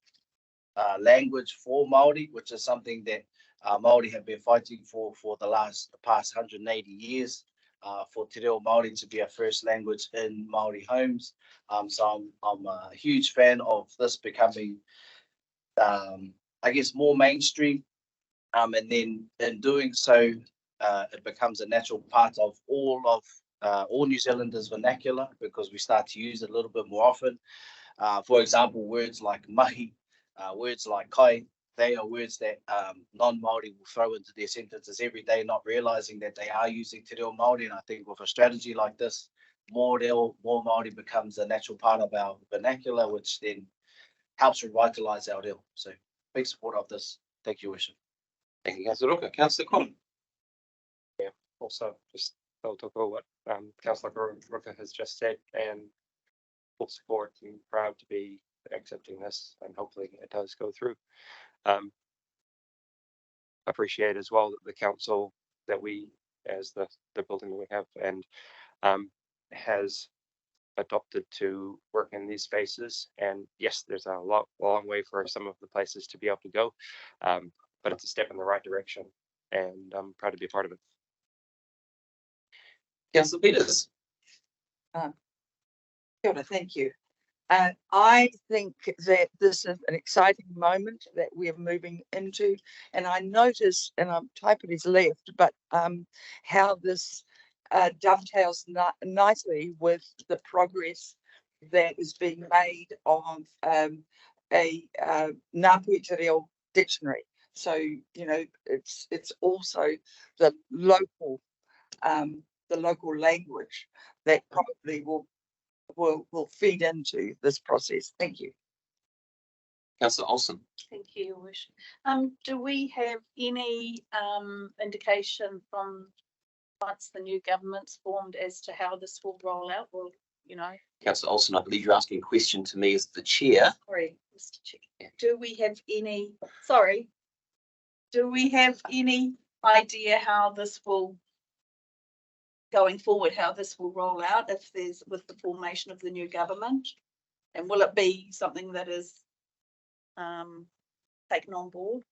language for Māori, which is something that Māori have been fighting for the past 180 years. For Te Reo Māori to be our first language in Māori homes. So I'm a huge fan of this becoming, I guess, more mainstream. And then in doing so, it becomes a natural part of all New Zealanders' vernacular, because we start to use it a little bit more often. For example, words like mahi, words like kai, they are words that non-Māori will throw into their sentences every day, not realizing that they are using Te Reo Māori. And I think with a strategy like this, more Māori becomes a natural part of our vernacular, which then helps revitalize our reo. So big support of this. Thank you, Worship. Thank you, Councillor Rooker. Councillor Collin. Yeah, also just I'll talk about what Councillor Rooker has just said, and full support and proud to be accepting this, and hopefully it does go through. Appreciate as well that the council that we, as the building that we have, and has adopted to work in these spaces. And yes, there's a long way for some of the places to be able to go, but it's a step in the right direction, and I'm proud to be a part of it. Councillor Peters. Kia ora, thank you. I think that this is an exciting moment that we're moving into, and I noticed, and I'm typing his left, but how this dovetails nicely with the progress that is being made of a Ngāpuhi Te Reo dictionary. So, you know, it's also the local language that probably will feed into this process. Thank you. Councillor Olsen. Thank you, Your Worship. Do we have any indication from once the new government's formed as to how this will roll out? Well, you know. Councillor Olsen, I believe you're asking a question to me as the chair. Sorry, Mr. Chair. Do we have any idea how this will, going forward, how this will roll out if there's with the formation of the new government? And will it be something that is taken on board?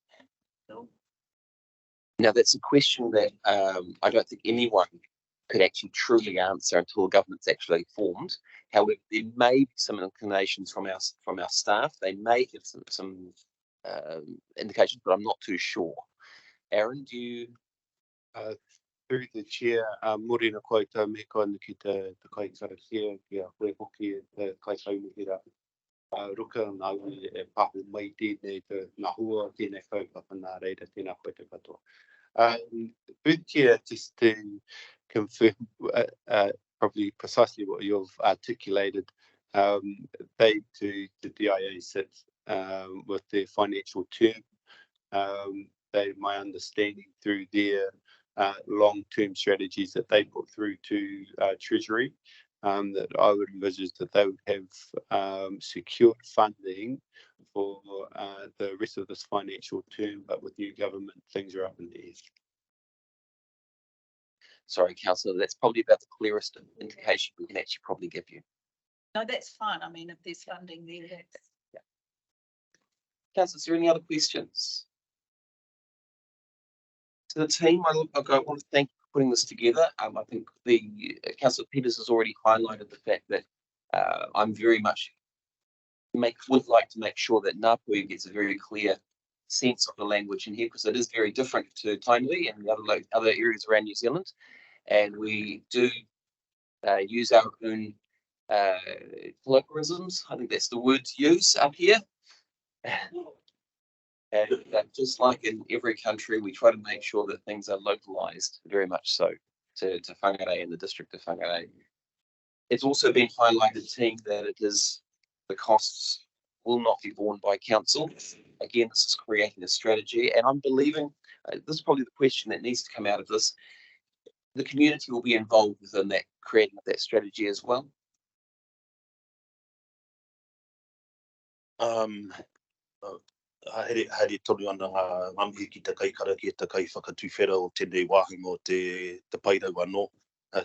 Now, that's a question that I don't think anyone could actually truly answer until the government's actually formed. However, there may be some inclinations from our staff. They may have some indications, but I'm not too sure. Aaron, do you? Through the chair, Morena koutou me koina ki te kaitarakia kia koe hoki te kaitaumihira. Ruka ngā ui e pahu mai tēnei te nahua tēnei kaupapa nā reira tēnā koe te katoa. Through the chair, just to confirm probably precisely what you've articulated, they to the DIA sit with their financial term. My understanding through their long-term strategies that they put through to Treasury, that I would envisage that they would have secured funding for the rest of this financial term, but with new government, things are up in the air. Sorry, Councillor, that's probably about the clearest indication we can actually probably give you. No, that's fine. I mean, if there's funding there, that's. Yeah. Councillor, is there any other questions? To the team, I want to thank you for putting this together. I think the Councillor Peters has already highlighted the fact that I'm very much would like to make sure that Ngāpuhi gets a very clear sense of the language in here, because it is very different to Tainui and the other areas around New Zealand, and we do use our own colloquialisms. I think that's the word to use up here. And just like in every country, we try to make sure that things are localised, very much so, to Whangarei and the district of Whangarei. It's also been highlighted, team, that the costs will not be borne by council. Again, this is creating a strategy, and I'm believing, this is probably the question that needs to come out of this, the community will be involved within that, creating that strategy as well. Haere tonu ana ngā mamihi ki te kaikara ki te kai whakatuwhera o tēnei wāhi mō te pairau anō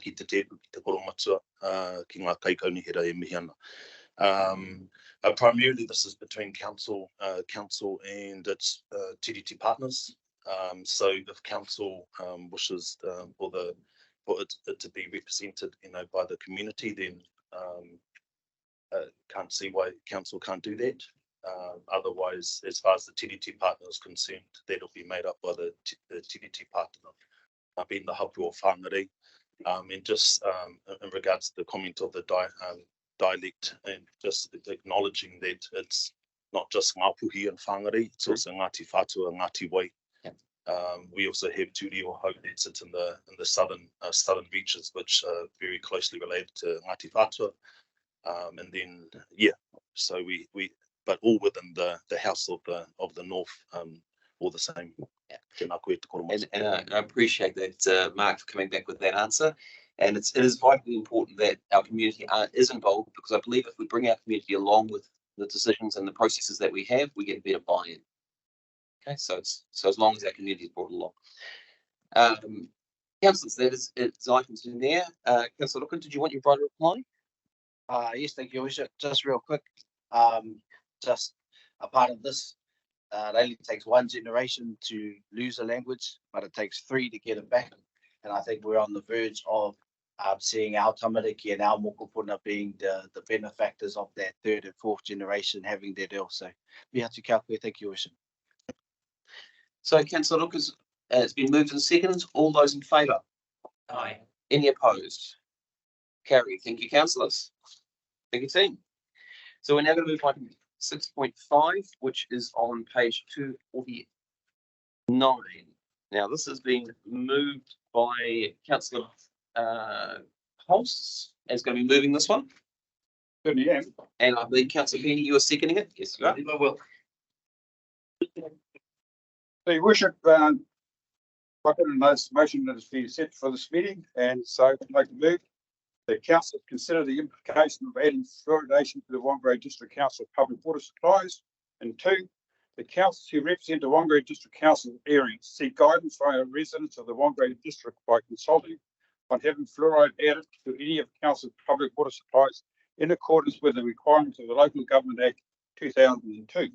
ki te tēpu, ki te koromatua, ki ngā kaikaunihira e mihi ana. Primarily, this is between council and its TDT partners. So if council wishes for it to be represented, by the community, then can't see why council can't do that. Otherwise, as far as the TDT partner is concerned, that'll be made up by the TDT partner, being the Hapu of Whangarei. And just in regards to the comment of the dialect, and just acknowledging that it's not just Ngāpuhi and Whangarei, it's also Ngāti Whātua and Ngāti Wai. We also have Te Reo Hau that sits in the southern reaches, which are very closely related to Ngāti Whātua. And then, so we but all within the house of the north, all the same. And I appreciate that, Mark, for coming back with that answer. And it is vitally important that our community is involved, because I believe if we bring our community along with the decisions and the processes that we have, we get better buy-in. Okay, so as long as our community is brought along. Councillors, that is items in there. Councillor Lucan, did you want your brother to reply? Yes, thank you. Just real quick, just a part of this, it only takes one generation to lose a language, but it takes 3 to get it back. And I think we're on the verge of seeing our tamariki and our mokopuna being the benefactors of that 3rd and 4th generation having that also. Miatu kia koe, thank you, Worship. So, Councillor Lucas, it's been moved and seconded. All those in favour? Aye. Any opposed? Carry. Thank you, councillors. Thank you, team. So we're now going to move on to 6.5, which is on page 248. 9. Now, this has been moved by Councillor Hulse. Is going to be moving this one. Certainly am. And I believe Councillor Penny, you are seconding it. Yes, you are. I will. So, Your Worship, I put in a motion that has been set for this meeting, and so I'd like to move the council consider the implication of adding fluoridation to the Whangarei District Council Public Water Supplies. And 2, the councils who represent the Whangarei District Council areas seek guidance from our residents of the Whangarei District by consulting on having fluoride added to any of council's public water supplies in accordance with the requirements of the Local Government Act 2002.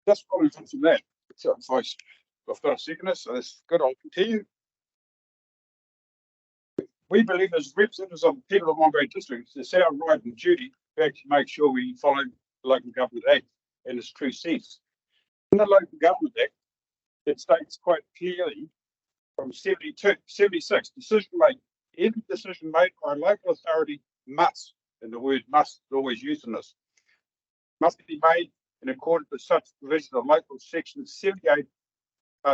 Just following on from that, so I've got a seconder, so that's good. I'll continue. We believe as representatives of the people of Whangarei District, it's our right and duty to actually make sure we follow the Local Government Act in its true sense. In the Local Government Act, it states quite clearly from 76, decision making. Every decision made by a local authority must, and the word must is always used in this, must be made in accordance with such provisions of local sections 78,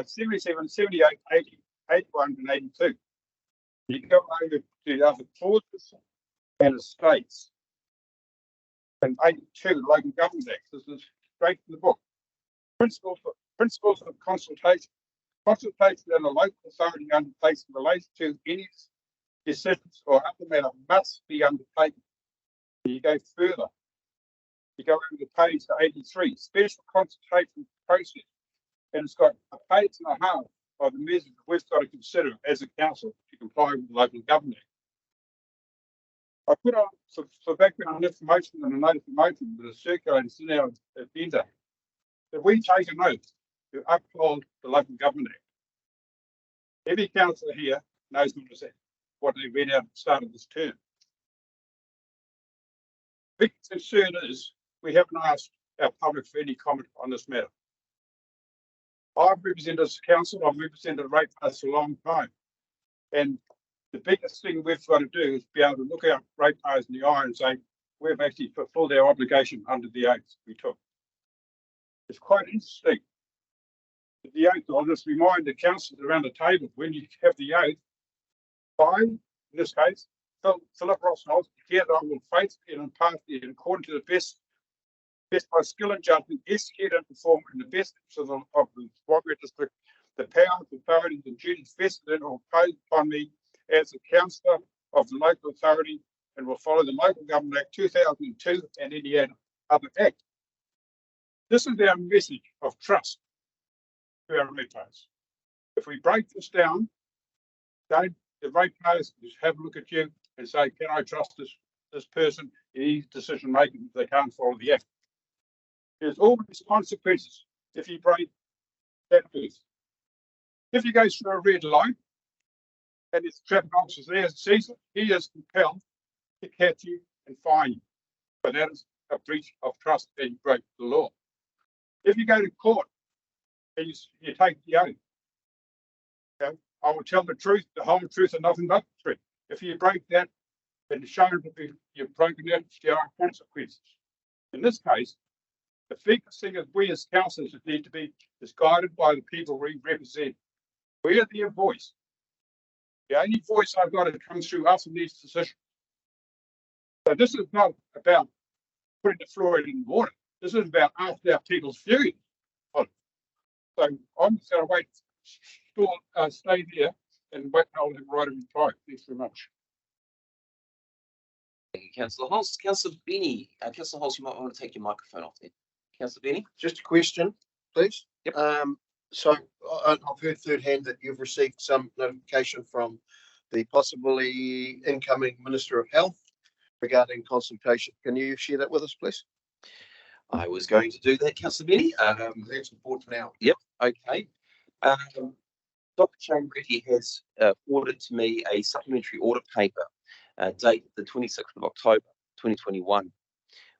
77, 78, 80, 81 and 82. You go over to the other clauses and it states in 82, the Local Government Act, this is straight from the book. Principles of consultation. Consultation that a local authority undertakes in relation to any decisions or other matter must be undertaken. You go further. You go over to page 83, special consultation process. And it's got a page and a half of the measures we've got to consider as a council to comply with the Local Government Act. I put on for background information and a note of motion that is circulated in our agenda that we take an oath to uphold the Local Government Act. Every councillor here knows what they read out at the start of this term. The big concern is we haven't asked our public for any comment on this matter. I've represented this council, I've represented ratepayers for a long time. And the biggest thing we've got to do is be able to look our ratepayers in the eye and say, we've actually fulfilled our obligation under the oath we took. It's quite interesting. The oath, I'll just remind the councillors around the table, when you have the oath, I, in this case, Philip Rossholt, declare that I will faithfully and impartially, according to the best by skill and judgment, execute and perform in the best interest of the Whangarei District, the powers, authorities and duties vested in or imposed upon me as a councillor of the local authority, and will follow the Local Government Act 2002 and any other act. This is our message of trust to our ratepayers. If we break this down, the ratepayers just have a look at you and say, can I trust this person in his decision making if they can't follow the act? There's always consequences if you break that oath. If you go through a red light and it's traffic officers there and sees it, he is compelled to catch you and fine you. But that is a breach of trust and you break the law. If you go to court and you take the oath, okay, I will tell the truth, the whole truth, and nothing but the truth. If you break that and it's shown to be you've broken that, there are consequences. In this case, the biggest thing is we as councillors need to be is guided by the people we represent. We are their voice. The only voice I've got that comes through us in these decisions. So this is not about putting the fluoride in the water. This is about asking our people's views on it. So I'm just going to wait, stay there and wait till the right of reply. Thanks very much. Thank you, Councillor Hulse. Councillor Benny, Councillor Hulse, you might want to take your microphone off there. Councillor Benny? Just a question, please. Yep. So I've heard third hand that you've received some notification from the possibly incoming Minister of Health regarding consultation. Can you share that with us, please? I was going to do that, Councillor Benny. That's important now. Yep, okay. Dr. Shane Reddy has forwarded to me a supplementary audit paper dated the 26th of October 2021,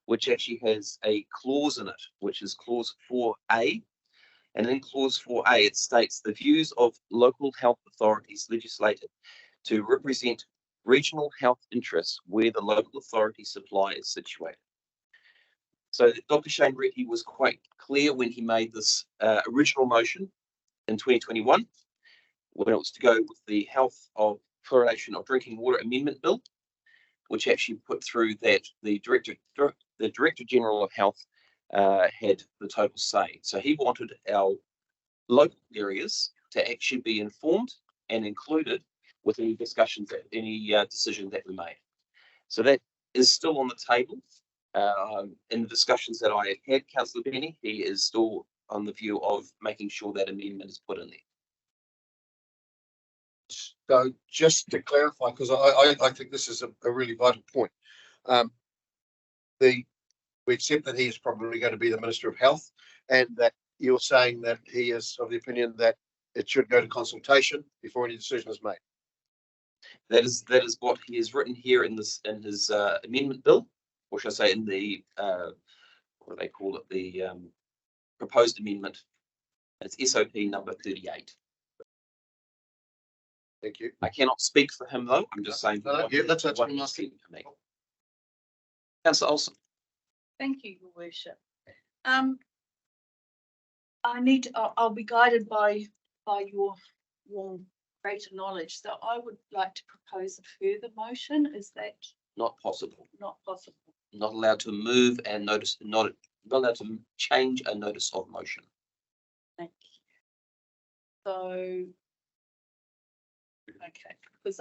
which actually has a clause in it, which is clause 4A. And in clause 4A, it states the views of local health authorities legislated to represent regional health interests where the local authority supply is situated. So Dr. Shane Retty was quite clear when he made this original motion in 2021, when it was to go with the health of fluoridation of drinking water amendment bill, which actually put through that the Director General of Health had the total say. So he wanted our local areas to actually be informed and included with any discussions, any decisions that we made. So that is still on the table. In the discussions that I had, Councillor Benny, he is still on the view of making sure that amendment is put in there. So just to clarify, because I think this is a really vital point. We accept that he is probably going to be the Minister of Health, and that you're saying that he is of the opinion that it should go to consultation before any decision is made. That is what he has written here in his amendment bill, or should I say in the what do they call it, the proposed amendment. It's SOP number 38. Thank you. I cannot speak for him though. I'm just saying. Yeah, that's what he said to me. Councillor Olsen. Thank you, Your Worship. I'll be guided by your greater knowledge. So I would like to propose a further motion. Is that Not possible. not possible? Not allowed to move and notice, not allowed to change a notice of motion. Thank you. So, okay, because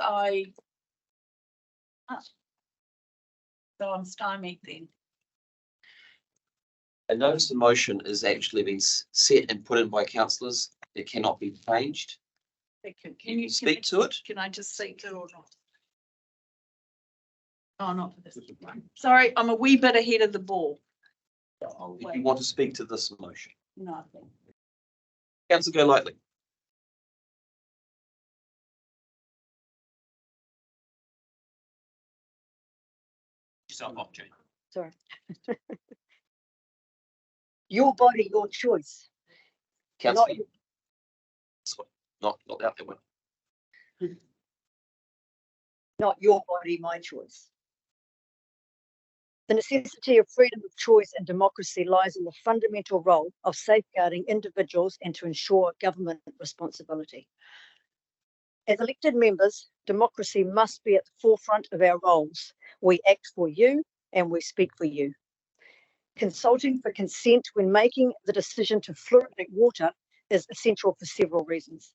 so I'm stymied then. A notice of motion is actually been set and put in by councillors. It cannot be changed. Can you speak to it? Can I just speak to it or not? Oh, not for this one. Sorry, I'm a wee bit ahead of the ball. So I'll If wait. you want to speak to this motion. Nothing. Councillor Golightly. Sorry. Your body, your choice. Councillor. Not- Not out there one. Not your body, my choice. The necessity of freedom of choice and democracy lies in the fundamental role of safeguarding individuals and to ensure government responsibility. As elected members, democracy must be at the forefront of our roles. We act for you and we speak for you. Consulting for consent when making the decision to fluoridate water is essential for several reasons.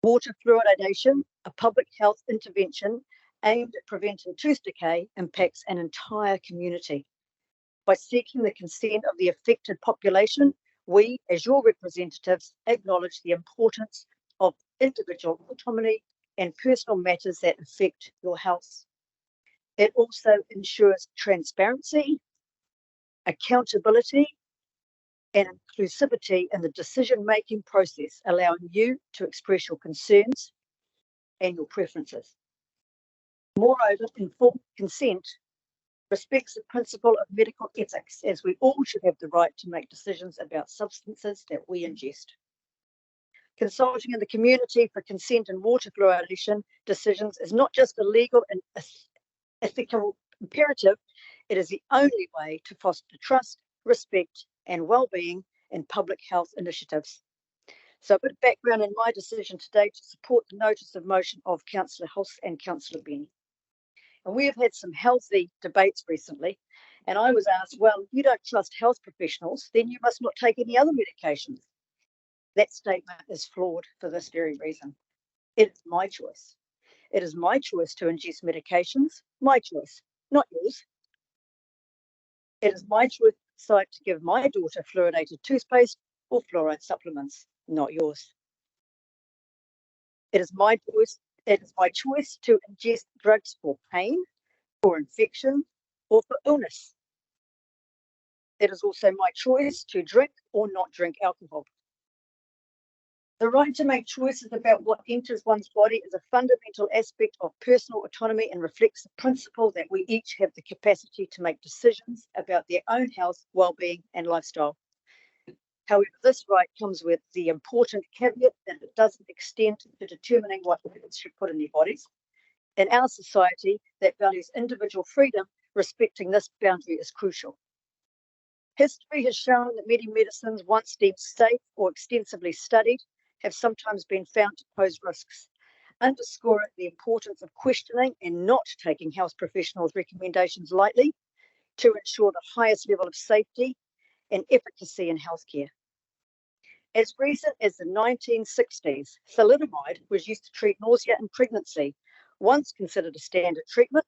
Water fluoridation, a public health intervention aimed at preventing tooth decay, impacts an entire community. By seeking the consent of the affected population, we, as your representatives, acknowledge the importance of individual autonomy and personal matters that affect your health. It also ensures transparency, accountability, and inclusivity in the decision-making process, allowing you to express your concerns and your preferences. Moreover, informed consent respects the principle of medical ethics, as we all should have the right to make decisions about substances that we ingest. Consulting in the community for consent and water fluoridation decisions is not just a legal and ethical imperative, it is the only way to foster trust, respect, and well-being in public health initiatives. So a bit of background in my decision today to support the notice of motion of Councillor Hulse and Councillor Benny. And we have had some healthy debates recently, and I was asked, well, if you don't trust health professionals, then you must not take any other medications. That statement is flawed for this very reason. It is my choice. It is my choice to ingest medications, my choice, not yours. It is my choice to decide to give my daughter fluoridated toothpaste or fluoride supplements, not yours. It is my choice. It is my choice to ingest drugs for pain, for infection, or for illness. It is also my choice to drink or not drink alcohol. The right to make choices about what enters one's body is a fundamental aspect of personal autonomy and reflects the principle that we each have the capacity to make decisions about their own health, well-being, and lifestyle. However, this right comes with the important caveat that it doesn't extend to determining what people should put in their bodies. In our society that values individual freedom, respecting this boundary is crucial. History has shown that many medicines once deemed safe or extensively studied have sometimes been found to pose risks, underscoring the importance of questioning and not taking health professionals' recommendations lightly to ensure the highest level of safety and efficacy in healthcare. As recent as the 1960s, thalidomide was used to treat nausea in pregnancy, once considered a standard treatment,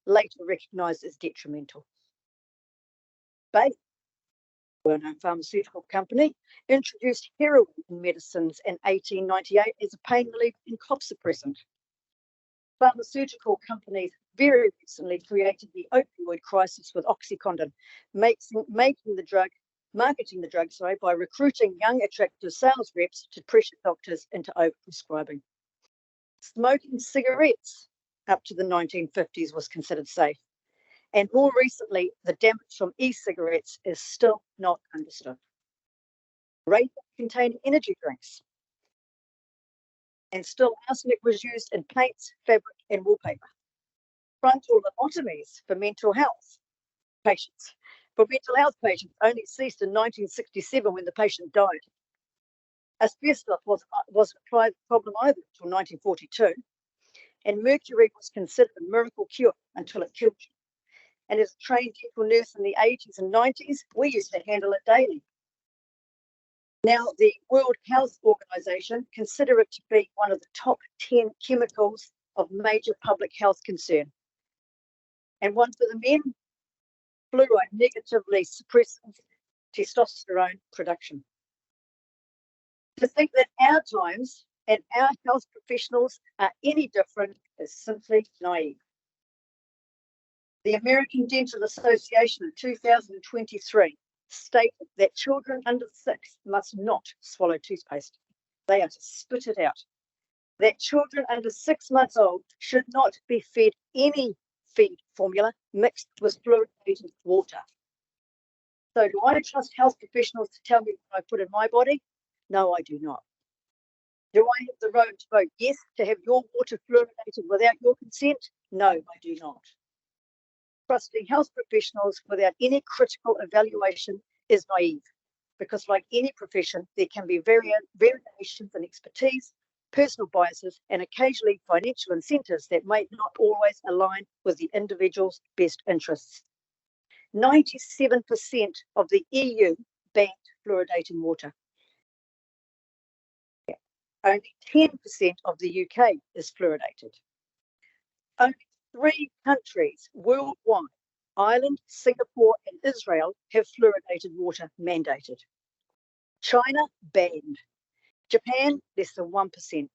later recognised as detrimental. Bayer, well-known pharmaceutical company, introduced heroin in medicines in 1898 as a pain reliever and cough suppressant. Pharmaceutical companies very recently created the opioid crisis with OxyContin, marketing the drug by recruiting young, attractive sales reps to pressure doctors into overprescribing. Smoking cigarettes up to the 1950s was considered safe. And more recently, the damage from e-cigarettes is still not understood. Raven-containing energy drinks. And still arsenic was used in paints, fabric, and wallpaper. Frontal lobotomies for mental health patients. For mental health patients only ceased in 1967 when the patient died. Asbestos wasn't a private problem either until 1942. And mercury was considered a miracle cure until it killed you. And as a trained dental nurse in the 80s and 90s, we used to handle it daily. Now, the World Health Organization consider it to be one of the top 10 chemicals of major public health concern. And one for the men, fluoride negatively suppresses testosterone production. To think that our times and our health professionals are any different is simply naive. The American Dental Association in 2023 stated that children under 6 must not swallow toothpaste. They are to spit it out. That children under 6 months old should not be fed any feed formula mixed with fluoridated water. So do I trust health professionals to tell me what I put in my body? No, I do not. Do I have the right to vote yes to have your water fluoridated without your consent? No, I do not. Trusting health professionals without any critical evaluation is naive, because like any profession, there can be variations in expertise, personal biases, and occasionally financial incentives that may not always align with the individual's best interests. 97% of the EU banned fluoridating water. Only 10% of the UK is fluoridated. Only 3 countries worldwide, Ireland, Singapore, and Israel, have fluoridated water mandated. China banned. Japan, less than 1%.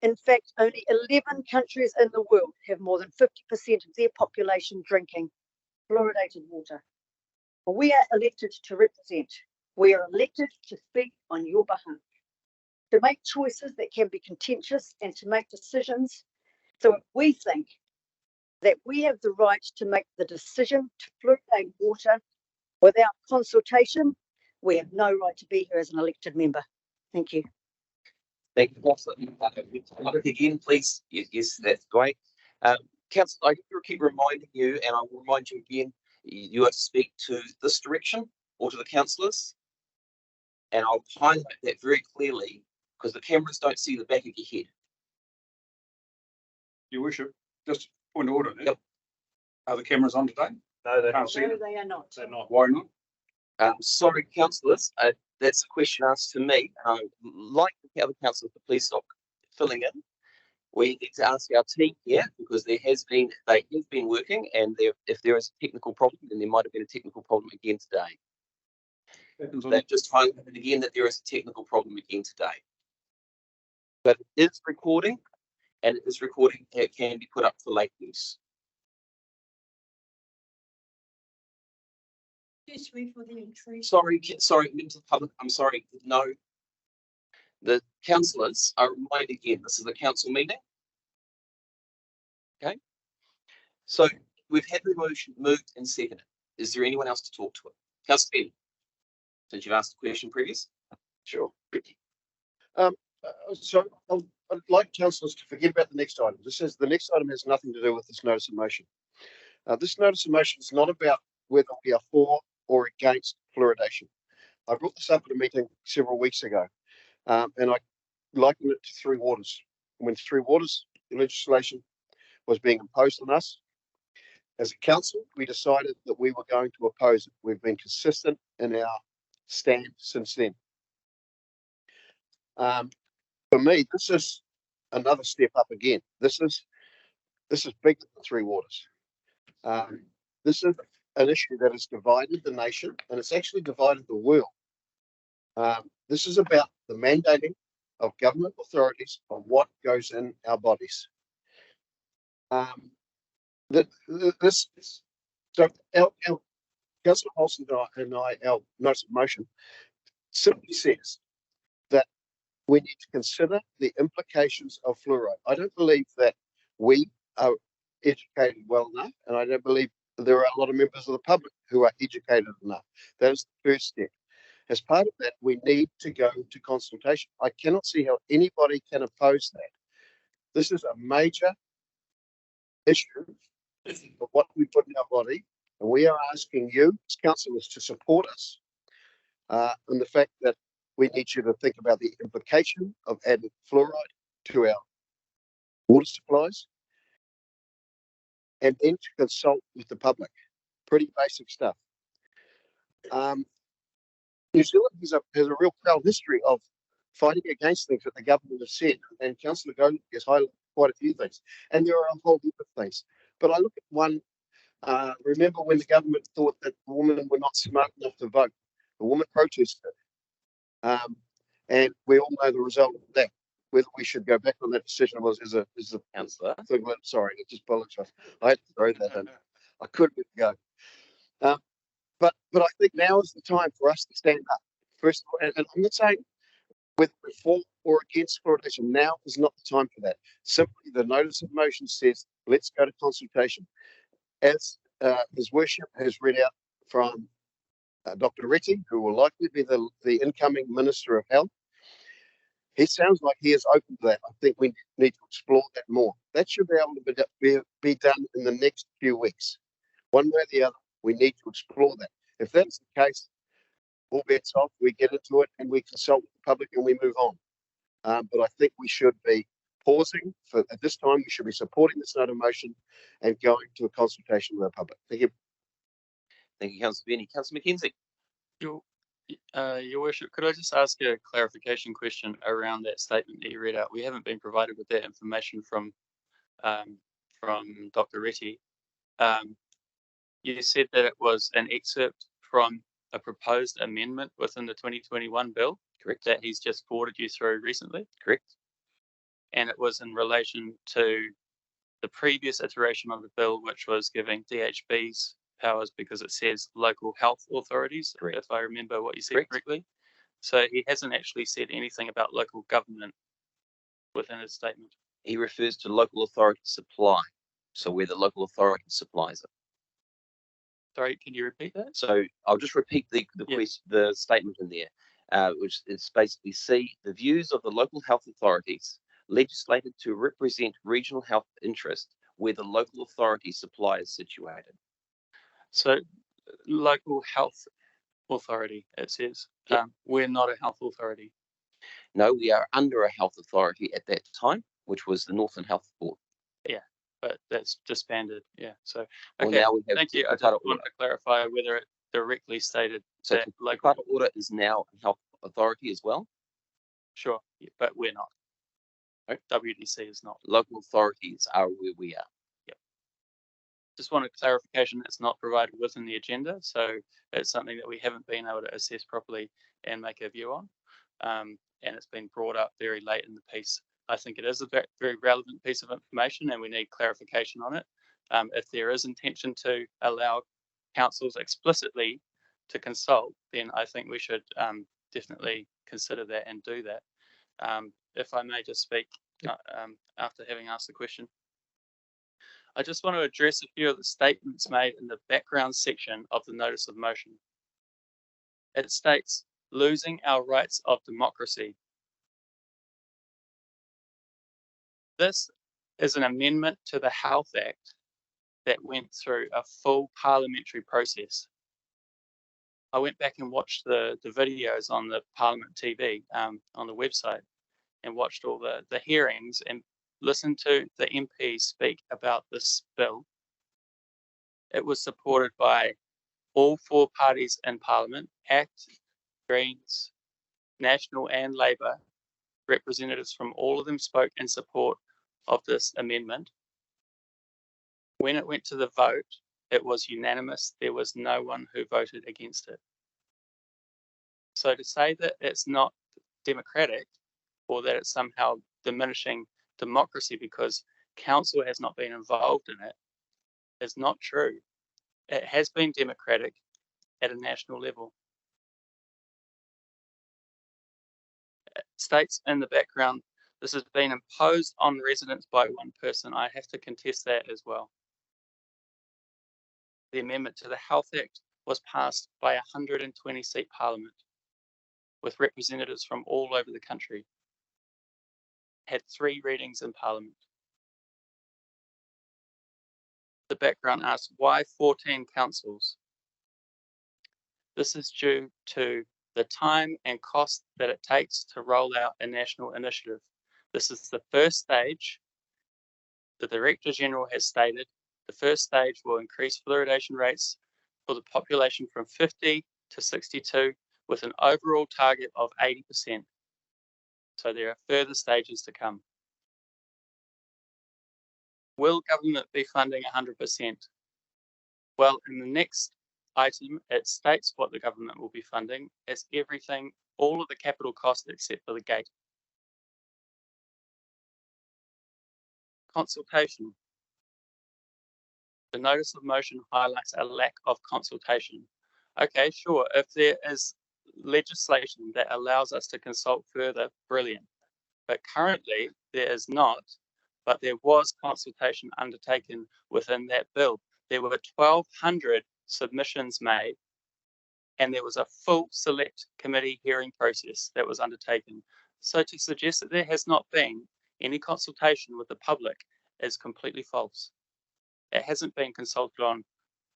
In fact, only 11 countries in the world have more than 50% of their population drinking fluoridated water. We are elected to represent. We are elected to speak on your behalf, to make choices that can be contentious and to make decisions. So if we think that we have the right to make the decision to fluoridate water without consultation, we have no right to be here as an elected member. Thank you. Thank you, Councillor. Again, please. Yes, that's great. Councillor, I keep reminding you, and I will remind you again, you are to speak to this direction or to the councillors. And I'll highlight that very clearly because the cameras don't see the back of your head. Your Worship, just point of order there. Yep. Are the cameras on today? No, they Can't see No, them. they are not. They're not. Why not? Sorry, councillors, that's a question asked to me. Like the other councillors, please stop filling in. We need to ask our team here because they have been working, and if there is a technical problem, then there might have been a technical problem again today. They've just highlighted again that there is a technical problem again today. But it is recording, and it is recording. It can be put up for late use. For the entry. Sorry, into the public. I'm sorry. No, the councillors are reminded again. This is a council meeting. Okay. So we've had the motion moved and seconded. Is there anyone else to talk to it? Councillor Penny, since you've asked the question previous. Sure. So I'd like councillors to forget about the next item. The next item has nothing to do with this notice of motion. This notice of motion is not about whether we are for or against fluoridation. I brought this up at a meeting several weeks ago, and I likened it to Three Waters. When Three Waters legislation was being imposed on us, as a council, we decided that we were going to oppose it. We've been consistent in our stand since then. For me, this is another step up again. This is bigger than Three Waters. This is an issue that has divided the nation, and it's actually divided the world. This is about the mandating of government authorities on what goes in our bodies. So our Councillor Holson and I, our notice of motion simply says that we need to consider the implications of fluoride. I don't believe that we are educated well enough, and I don't believe there are a lot of members of the public who are educated enough. That is the first step. As part of that, we need to go to consultation. I cannot see how anybody can oppose that. This is a major issue of what we put in our body, and we are asking you as councillors to support us in the fact that we need you to think about the implication of adding fluoride to our water supplies, and then to consult with the public. Pretty basic stuff. New Zealand has a real proud history of fighting against things that the government has said, and Councillor Goldie has highlighted quite a few things, and there are a whole heap of things. But I look at one, remember when the government thought that women were not smart enough to vote? The woman protested, and we all know the result of that. Whether we should go back on that decision is a Councillor. Sorry, I just apologise. I had to throw that in. I couldn't go. But I think now is the time for us to stand up. First of all, and I'm not saying whether we're for or against fluoridation. Now is not the time for that. Simply, the notice of motion says, let's go to consultation. As His Worship has read out from Dr. Reti, who will likely be the incoming Minister of Health, he sounds like he is open to that. I think we need to explore that more. That should be able to be done in the next few weeks. One way or the other, we need to explore that. If that's the case, all bets off, we get into it and we consult with the public and we move on. But I think we should be pausing at this time. We should be supporting this note of motion and going to a consultation with the public. Thank you. Thank you, Councillor Benny. Councillor McKenzie. Your Worship, could I just ask a clarification question around that statement that you read out? We haven't been provided with that information from Dr. Reti. You said that it was an excerpt from a proposed amendment within the 2021 bill. Correct. That he's just forwarded you through recently. Correct. And it was in relation to the previous iteration of the bill, which was giving DHBs powers because it says local health authorities, Correct. if I remember what you said correctly. So he hasn't actually said anything about local government within his statement. He refers to local authority supply. So where the local authority supplies it. Sorry, can you repeat that? So I'll just repeat the statement in there, which is basically C, the views of the local health authorities legislated to represent regional health interests where the local authority supply is situated. So local health authority, it says. Yep. We're not a health authority. No, we are under a health authority at that time, which was the Northern Health Board. Yeah, but that's disbanded. Yeah. So Well, okay, now we have thank you. I just wanted to clarify whether it directly stated So that local. Takata Ora is now a health authority as well. Sure, yeah, but we're not. Right. WDC is not. Local authorities are where we are. Just wanted clarification that's not provided within the agenda, so it's something that we haven't been able to assess properly and make a view on. And it's been brought up very late in the piece. I think it is a very relevant piece of information and we need clarification on it. If there is intention to allow councils explicitly to consult, then I think we should definitely consider that and do that. If I may just speak after having asked the question. I just want to address a few of the statements made in the background section of the notice of motion. It states, losing our rights of democracy. This is an amendment to the Health Act that went through a full parliamentary process. I went back and watched the videos on the Parliament TV on the website and watched all the hearings and listened to the MPs speak about this bill. It was supported by all four parties in Parliament, ACT, Greens, National and Labour. Representatives from all of them spoke in support of this amendment. When it went to the vote, it was unanimous. There was no one who voted against it. So to say that it's not democratic or that it's somehow diminishing democracy because council has not been involved in it is not true. It has been democratic at a national level. It states in the background, this has been imposed on residents by one person. I have to contest that as well. The amendment to the Health Act was passed by a 120-seat parliament with representatives from all over the country. Had 3 readings in parliament. The background asks, why 14 councils? This is due to the time and cost that it takes to roll out a national initiative. This is the first stage. The Director General has stated the first stage will increase fluoridation rates for the population from 50 to 62 with an overall target of 80%. So there are further stages to come. Will government be funding 100%? Well, in the next item, it states what the government will be funding. It's everything, all of the capital costs except for the gate. Consultation. The notice of motion highlights a lack of consultation. Okay, sure, if there is legislation that allows us to consult further, brilliant. But currently there is not, but there was consultation undertaken within that bill. There were 1,200 submissions made and there was a full select committee hearing process that was undertaken. So to suggest that there has not been any consultation with the public is completely false. It hasn't been consulted on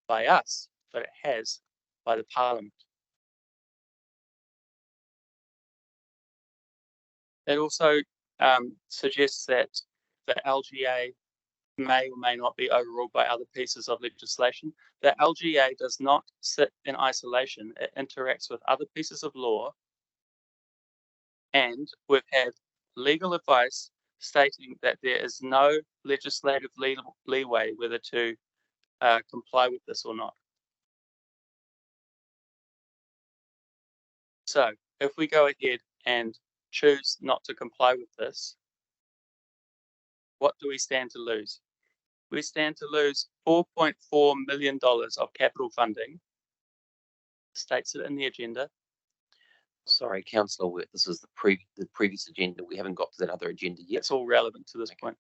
by us, but it has by the Parliament. It also suggests that the LGA may or may not be overruled by other pieces of legislation. The LGA does not sit in isolation. It interacts with other pieces of law. And we've had legal advice stating that there is no legislative leeway whether to comply with this or not. So if we go ahead and choose not to comply with this, what do we stand to lose? We stand to lose $4.4 million of capital funding. States it in the agenda. Sorry, Councillor, this is the previous agenda. We haven't got to that other agenda yet. It's all relevant to this point.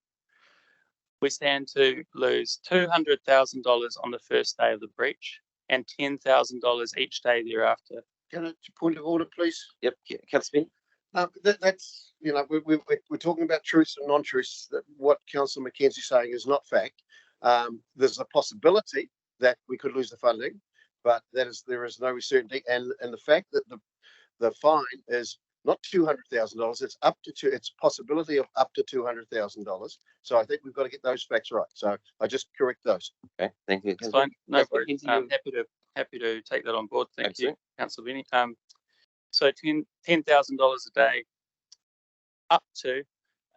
We stand to lose $200,000 on the first day of the breach and $10,000 each day thereafter. Can I point of order, please? Yep, Councillor That's, you know, we're talking about truths and non-truths. That what Councillor Mackenzie's saying is not fact. There's a possibility that we could lose the funding, but there is no certainty. And the fact that the fine is not $200,000, it's possibility of up to $200,000. So I think we've got to get those facts right. So I just correct those. Okay, thank you. It's fine. No worries. I'm happy to take that on board. Thank you, Councillor Benny. So $10,000 a day, up to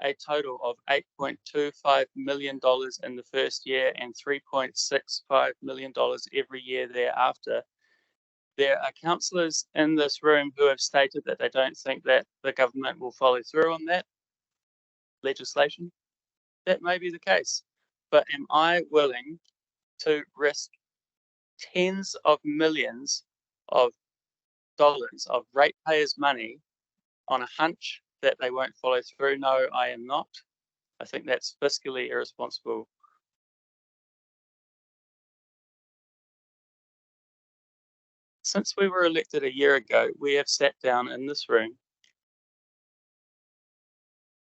a total of $8.25 million in the first year and $3.65 million every year thereafter. There are councillors in this room who have stated that they don't think that the government will follow through on that legislation. That may be the case, but am I willing to risk tens of millions of dollars of ratepayers' money on a hunch that they won't follow through? No, I am not. I think that's fiscally irresponsible. Since we were elected a year ago, we have sat down in this room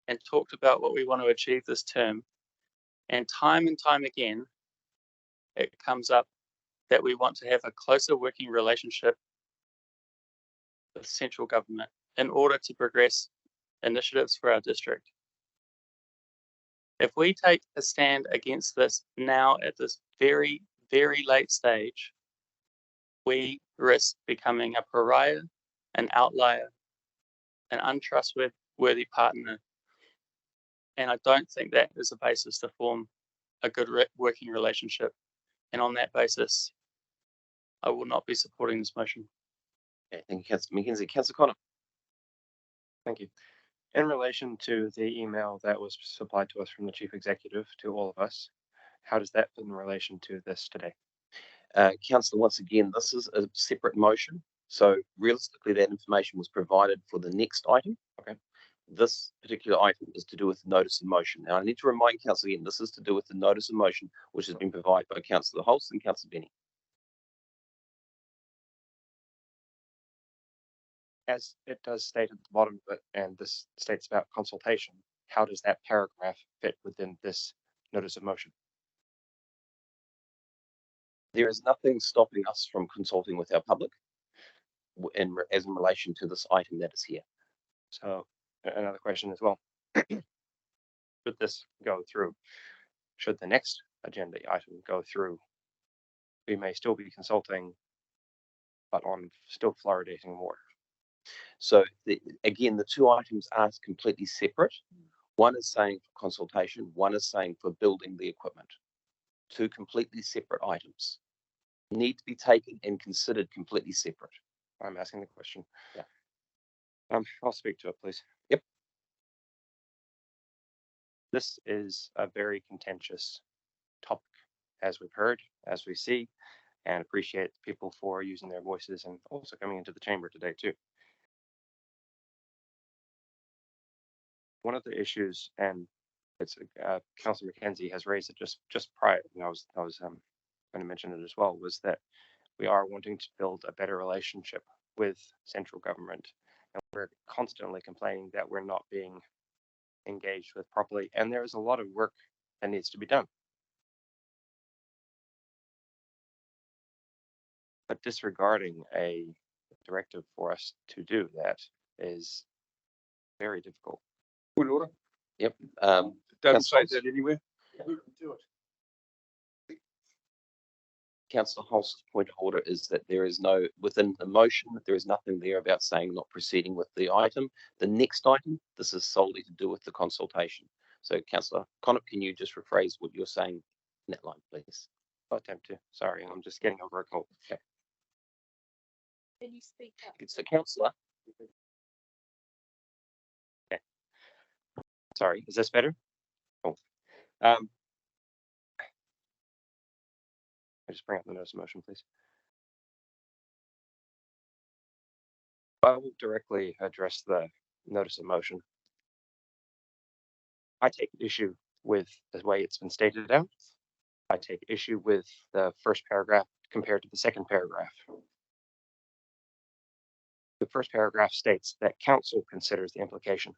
and talked about what we want to achieve this term. And time again, it comes up that we want to have a closer working relationship with central government in order to progress initiatives for our district. If we take a stand against this now at this very, very late stage, we risk becoming a pariah, an outlier, an untrustworthy partner. And I don't think that is a basis to form a good working relationship. And on that basis, I will not be supporting this motion. Okay, thank you, Councillor Mackenzie. Councillor Connor. Thank you. In relation to the email that was supplied to us from the Chief Executive to all of us, how does that fit in relation to this today? Councillor, once again, this is a separate motion. So realistically, that information was provided for the next item. Okay. This particular item is to do with the notice of motion. Now, I need to remind Councillor again, this is to do with the notice of motion, which has been provided by Councillor Holst and Councillor Benny. As it does state at the bottom of it, and this states about consultation, how does that paragraph fit within this notice of motion? There is nothing stopping us from consulting with our public as in relation to this item that is here. So another question as well. Should this go through? Should the next agenda item go through? We may still be consulting, but on still fluoridating more. So again, the two items are completely separate. One is saying for consultation, one is saying for building the equipment. Two completely separate items need to be taken and considered completely separate. I'm asking the question. Yeah. I'll speak to it, please. Yep. This is a very contentious topic, as we've heard, as we see, and appreciate people for using their voices and also coming into the chamber today too. One of the issues, and it's Councillor Mackenzie has raised it just prior, and I was going to mention it as well, was that we are wanting to build a better relationship with central government, and we're constantly complaining that we're not being engaged with properly, and there is a lot of work that needs to be done. But disregarding a directive for us to do that is very difficult. Point of order. Yep. It doesn't say that anywhere. Councillor Holst's point of order is that there is no, within the motion, there is nothing there about saying not proceeding with the item. The next item, this is solely to do with the consultation. So Councillor Connor, can you just rephrase what you're saying in that line, please? I'll attempt to. Sorry, I'm just getting over a cold. Okay. Can you speak up? It's the councillor. Okay. Sorry, is this better? Oh. I just bring up the notice of motion, please. I will directly address the notice of motion. I take issue with the way it's been stated out. I take issue with the first paragraph compared to the second paragraph. The first paragraph states that council considers the implication,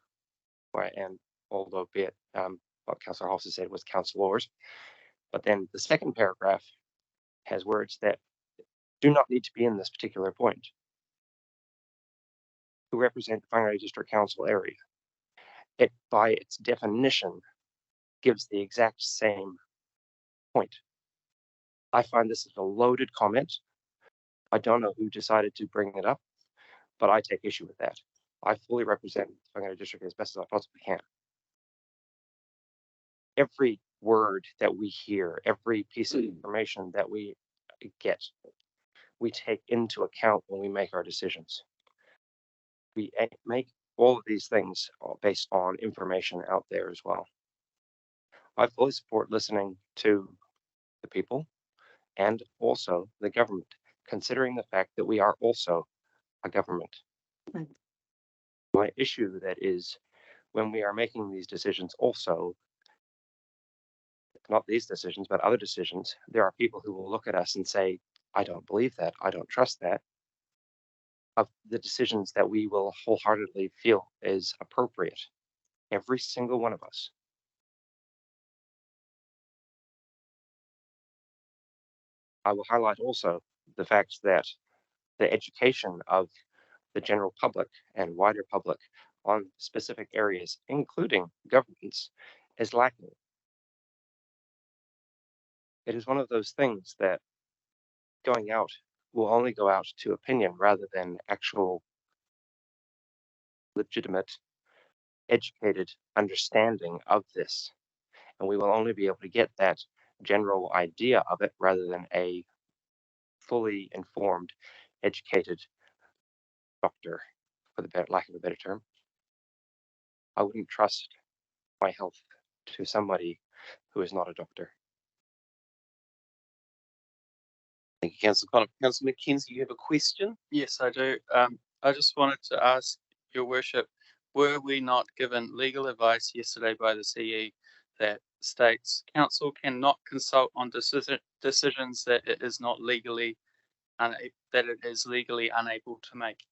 right? And although be it what Councillor Holst said was councillors, but then the second paragraph has words that do not need to be in this particular point. Who represent the Whangarei District Council area. It, by its definition, gives the exact same point. I find this is a loaded comment. I don't know who decided to bring it up, but I take issue with that. I fully represent the Whangarei District as best as I possibly can. Every word that we hear, every piece of information that we get, we take into account when we make our decisions. We make all of these things based on information out there as well. I fully support listening to the people and also the government, considering the fact that we are also a government. My issue that is when we are making these decisions also, not these decisions, but other decisions, there are people who will look at us and say, I don't believe that, I don't trust that, of the decisions that we will wholeheartedly feel is appropriate. Every single one of us. I will highlight also the fact that the education of the general public and wider public on specific areas, including governance, is lacking. It is one of those things that going out will only go out to opinion rather than actual legitimate, educated understanding of this. And we will only be able to get that general idea of it rather than a fully informed, educated doctor, for the lack of a better term. I wouldn't trust my health to somebody who is not a doctor. Thank you, Councillor Connor. Councillor Mackenzie, you have a question? Yes, I do. I just wanted to ask your worship, were we not given legal advice yesterday by the CE that states council cannot consult on decisions that it is not legally that it is legally unable to make?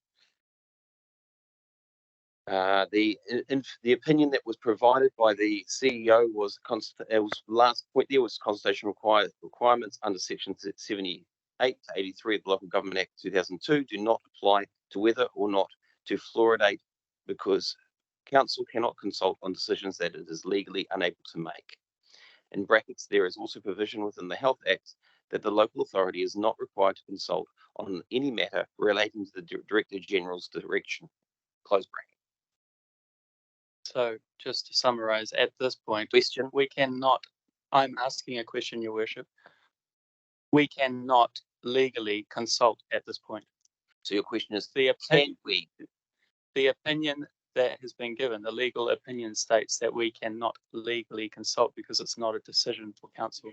The opinion that was provided by the CEO was last point there was consultation requirements under section 78 to 83 of the Local Government Act 2002 do not apply to whether or not to fluoridate, because council cannot consult on decisions that it is legally unable to make. In brackets, there is also provision within the Health Act that the local authority is not required to consult on any matter relating to the Director General's direction. Close bracket. So just to summarize, at this point, Question. we cannot, I'm asking a question, your worship. We cannot legally consult at this point. So your question is, The can we? The opinion that has been given, the legal opinion states that we cannot legally consult because it's not a decision for council.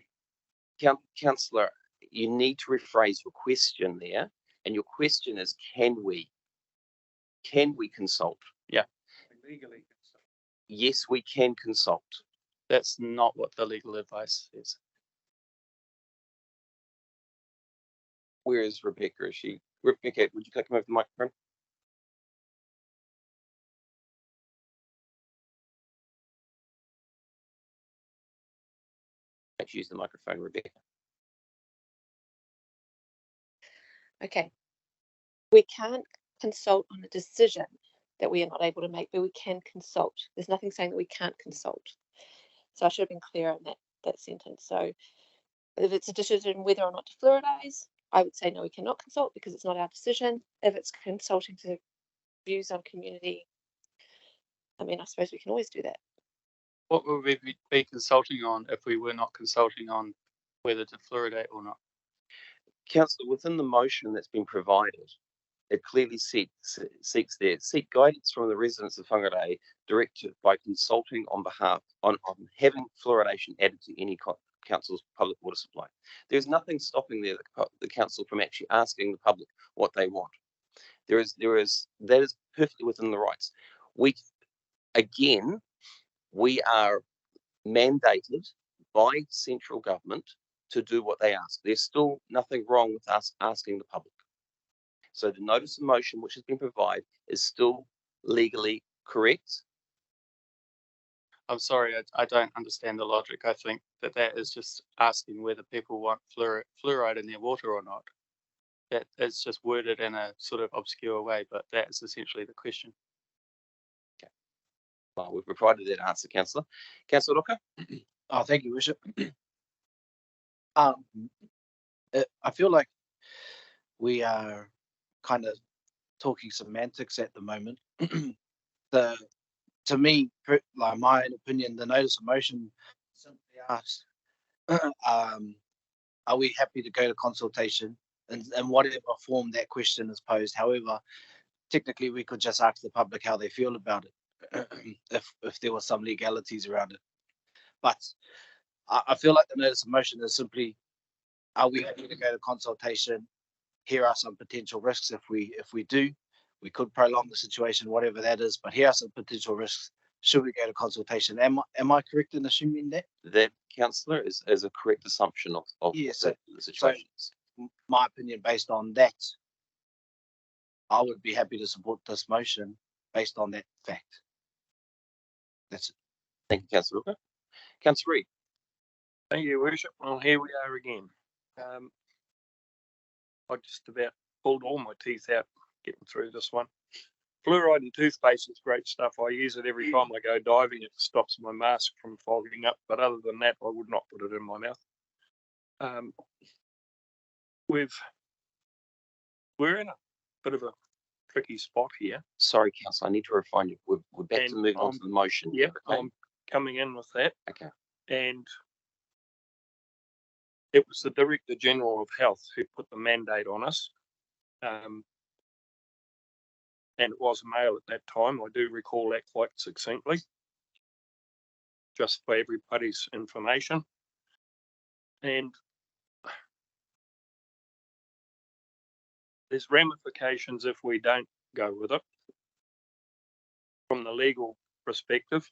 Councillor, you need to rephrase your question there. And your question is, can we? Can we consult? Yeah. Legally. Yes, we can consult. That's not what the legal advice is. Where is Rebecca? Is she? Rebecca, would you click him over the microphone? Let's use the microphone, Rebecca. Okay. We can't consult on a decision that we are not able to make, but we can consult. There's nothing saying that we can't consult. So I should have been clear on that sentence. So if it's a decision whether or not to fluoridize, I would say no, we cannot consult because it's not our decision. If it's consulting to views on community, I mean, I suppose we can always do that. What would we be consulting on if we were not consulting on whether to fluoridate or not? Councillor, within the motion that's been provided, it clearly seeks guidance from the residents of Whangarei directed by consulting on having fluoridation added to any council's public water supply. There's nothing stopping the council from actually asking the public what they want. That is perfectly within the rights. We are mandated by central government to do what they ask. There's still nothing wrong with us asking the public. So the notice of motion which has been provided is still legally correct. I'm sorry, I don't understand the logic. I think that is just asking whether people want fluoride in their water or not. That is just worded in a sort of obscure way, but that is essentially the question. Okay. Well, we've provided that answer, Councillor. Councillor Roka? Oh, thank you, Worship. I feel like we are kind of talking semantics at the moment. To me, like my opinion, the notice of motion simply asks, are we happy to go to consultation? And whatever form that question is posed. However, technically we could just ask the public how they feel about it, if there was some legalities around it. But I feel like the notice of motion is simply, are we happy to go to consultation? Here are some potential risks if we do. We could prolong the situation, whatever that is, but here are some potential risks. Should we go to consultation? Am I correct in assuming that? That, Councillor, is a correct assumption of Yes, the situation. So my opinion, based on that, I would be happy to support this motion based on that fact. That's it. Thank you, Councillor Roka. Councillor Reid. Thank you, Worship. Well, here we are again. I just about pulled all my teeth out getting through this one. Fluoride in toothpaste is great stuff. I use it every time I go diving. It stops my mask from fogging up. But other than that, I would not put it in my mouth. We're in a bit of a tricky spot here. Sorry, Councillor, I need to refine you. We're back to move on to the motion. Yep, Okay. I'm coming in with that. Okay. And it was the Director General of Health who put the mandate on us. And it was a male at that time. I do recall that quite succinctly, just for everybody's information. And there's ramifications if we don't go with it from the legal perspective.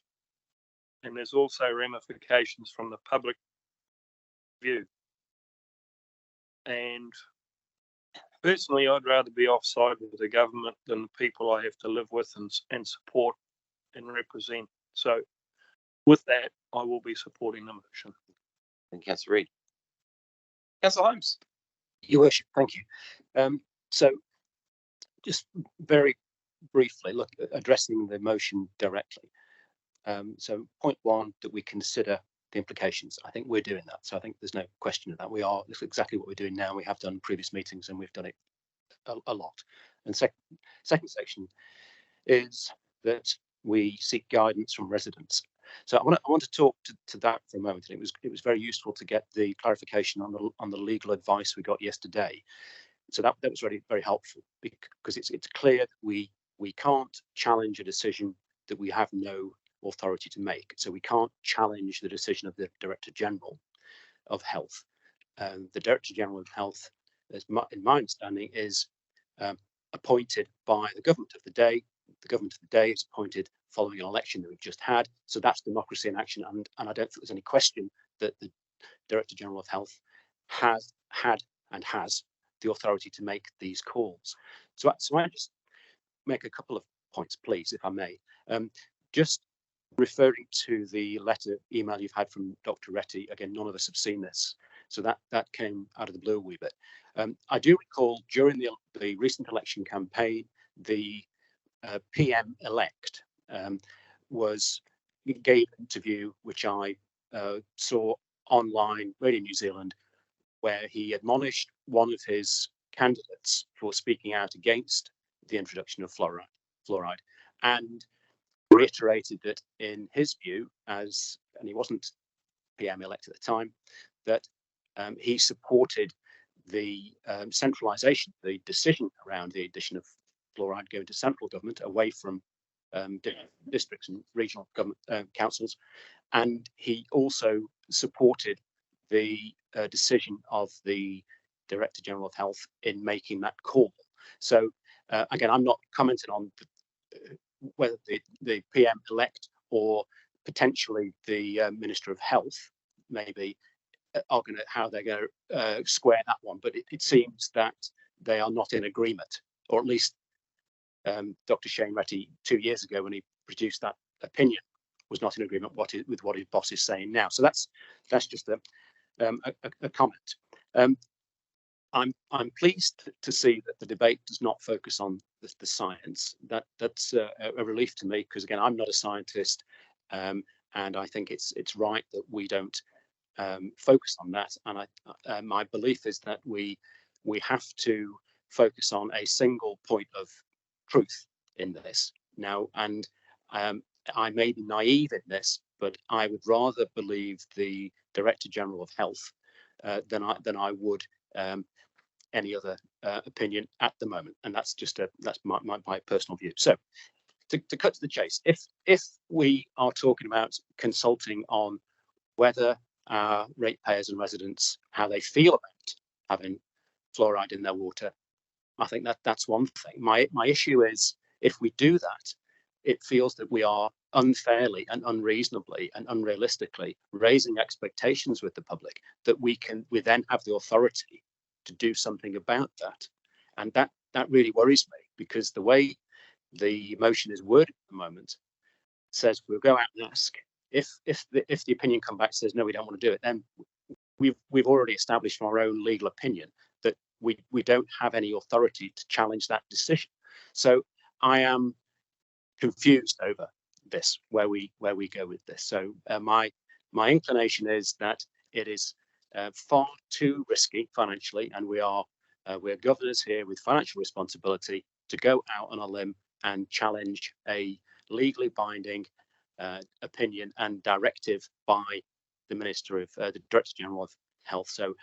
And there's also ramifications from the public view. And personally, I'd rather be offside with the government than the people I have to live with and support and represent. So with that, I will be supporting the motion. And Councillor Reid. Councillor Holmes. Your Worship, thank you. So just very briefly, look, addressing the motion directly. So point one, that we consider the implications. I think we're doing that. So I think there's no question of that. This is exactly what we're doing now. We have done previous meetings and we've done it a lot. And second section is that we seek guidance from residents. So I want to talk to that for a moment. And it was very useful to get the clarification on the legal advice we got yesterday. So that was really very helpful, because it's clear that we can't challenge a decision that we have no authority to make. So we can't challenge the decision of the Director General of Health. The Director General of Health, in my understanding, is appointed by the government of the day. The government of the day is appointed following an election that we've just had. So that's democracy in action. And I don't think there's any question that the Director General of Health has had and has the authority to make these calls. So I just make a couple of points, please, if I may. Just referring to the email you've had from Dr. Retty, again, none of us have seen this, so that came out of the blue a wee bit. I do recall during the recent election campaign, the PM-elect gave an interview which I saw online, Radio New Zealand, where he admonished one of his candidates for speaking out against the introduction of fluoride, and reiterated that in his view, and he wasn't PM-elect at the time, that he supported the centralisation, the decision around the addition of fluoride going to central government away from districts and regional government councils, and he also supported the decision of the Director General of Health in making that call. So again, I'm not commenting on whether the PM-elect or potentially the Minister of Health maybe how they're going to square that one, but it seems that they are not in agreement, or at least Dr. Shane Retty 2 years ago, when he produced that opinion, was not in agreement with what his boss is saying now. So that's just a comment. I'm pleased to see that the debate does not focus on the science. That's a relief to me, because again, I'm not a scientist, and I think it's right that we don't focus on that. And my belief is that we have to focus on a single point of truth in this now. And I may be naive in this, but I would rather believe the Director General of Health than I would any other opinion at the moment. And that's my personal view. So to cut to the chase, if we are talking about consulting on whether our ratepayers and residents, how they feel about having fluoride in their water, I think that's one thing. My issue is, if we do that, it feels that we are unfairly and unreasonably and unrealistically raising expectations with the public, that we then have the authority to do something about that. And that really worries me, because the way the motion is worded at the moment says we'll go out and ask. If the opinion comes back and says no, we don't want to do it, then we've already established from our own legal opinion that we don't have any authority to challenge that decision. So I am confused over this, where we go with this. So my inclination is that it is far too risky financially, and we're governors here with financial responsibility to go out on a limb and challenge a legally binding opinion and directive by the Minister of the Director General of Health. So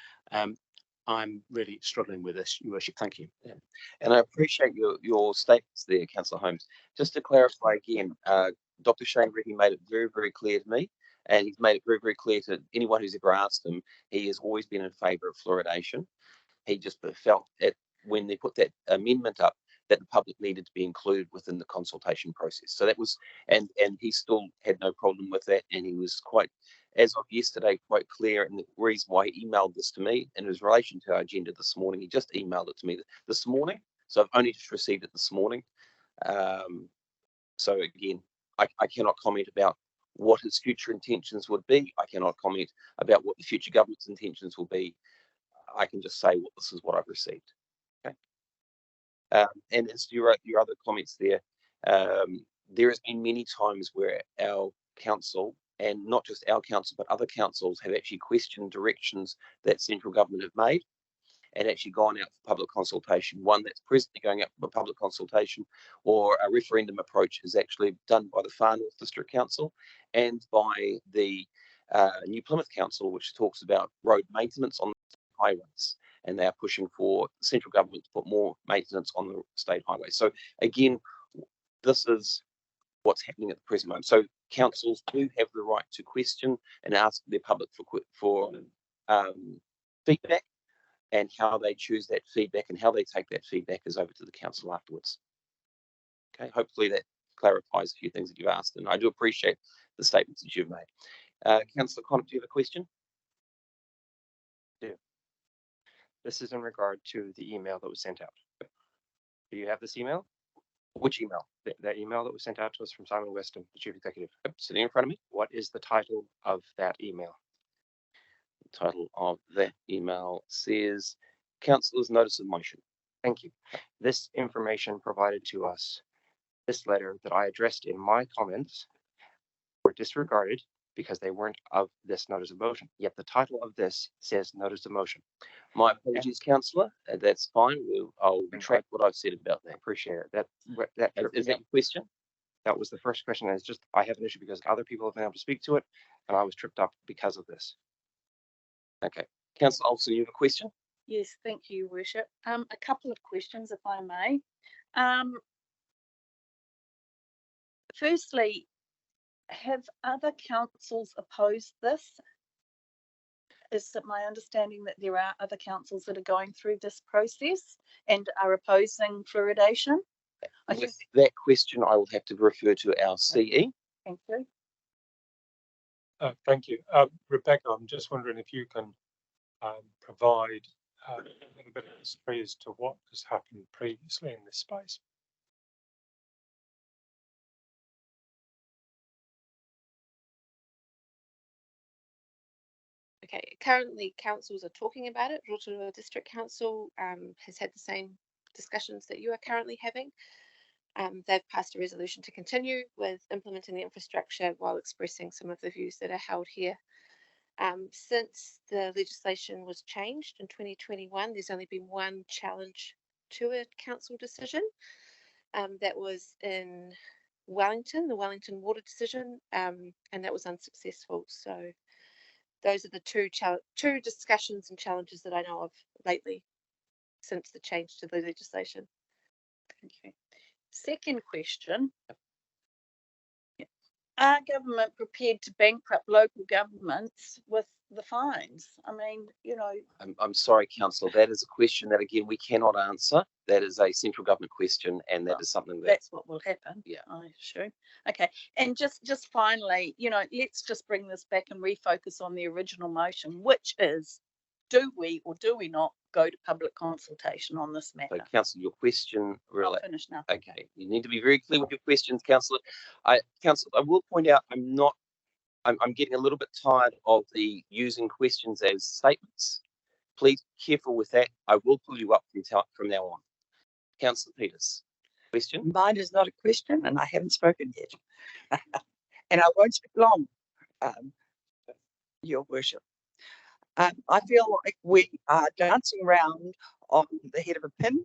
I'm really struggling with this, Your Worship. Thank you. Yeah. And I appreciate your statements there, Councillor Holmes. Just to clarify again, Dr. Shane Reedy made it very, very clear to me, and he's made it very, very clear to anyone who's ever asked him, he has always been in favour of fluoridation. He just felt that when they put that amendment up, that the public needed to be included within the consultation process. So that was, and he still had no problem with that, and he was quite, as of yesterday, quite clear. And the reason why he emailed this to me, and it was in relation to our agenda this morning, he just emailed it to me this morning. So I've only just received it this morning. So again, I cannot comment about what his future intentions would be. I cannot comment about what the future government's intentions will be. I can just say this is what I've received. Okay. And as your other comments there, there has been many times where our council, and not just our council, but other councils, have actually questioned directions that central government have made and actually gone out for public consultation. One that's presently going out for public consultation or a referendum approach is actually done by the Far North District Council and by the New Plymouth Council, which talks about road maintenance on highways. And they are pushing for the central government to put more maintenance on the state highways. So again, this is what's happening at the present moment. So councils do have the right to question and ask their public for feedback, and how they choose that feedback and how they take that feedback is over to the council afterwards. Okay, hopefully that clarifies a few things that you've asked, and I do appreciate the statements that you've made. Councillor Connick, do you have a question? This is in regard to the email that was sent out. Do you have this email? Which email? That email that was sent out to us from Simon Weston, the Chief Executive. Yep, sitting in front of me. What is the title of that email? The title of that email says Councillor's Notice of Motion. Thank you. This information provided to us, this letter that I addressed in my comments, were disregarded because they weren't of this notice of motion. Yet the title of this says notice of motion. My apologies, Councillor. That's fine. I'll retract what I've said about that. Appreciate it. Is that your question? That was the first question. It's just I have an issue because other people have been able to speak to it, and I was tripped up because of this. Okay, Councillor Olsen, you have a question? Yes, thank you, Worship. A couple of questions, if I may. Firstly, have other councils opposed this? Is it my understanding that there are other councils that are going through this process and are opposing fluoridation? With that question, I will have to refer to our CE. Thank you. Thank you. Rebecca, I'm just wondering if you can provide a little bit of history as to what has happened previously in this space. Okay, currently councils are talking about it. Rotorua District Council has had the same discussions that you are currently having. They've passed a resolution to continue with implementing the infrastructure while expressing some of the views that are held here. Since the legislation was changed in 2021, there's only been one challenge to a council decision. That was in Wellington, the Wellington water decision, and that was unsuccessful. So those are the two discussions and challenges that I know of lately since the change to the legislation. Okay. Second question. Are government prepared to bankrupt local governments with the fines? I mean, you know. I'm sorry, Councillor, that is a question that, again, we cannot answer. That is a central government question, and that is something that... That's what will happen. Yeah. I assume. Okay. And just finally, you know, let's just bring this back and refocus on the original motion, which is, do we or do we not go to public consultation on this matter? So, Councillor, your question really... I'll finish now. Okay, you need to be very clear with your questions, Councillor. Councillor, I will point out I'm getting a little bit tired of the using questions as statements. Please be careful with that. I will pull you up from now on. Councillor Peters. Question? Mine is not a question and I haven't spoken yet. And I won't speak long, Your Worship. I feel like we are dancing around on the head of a pin.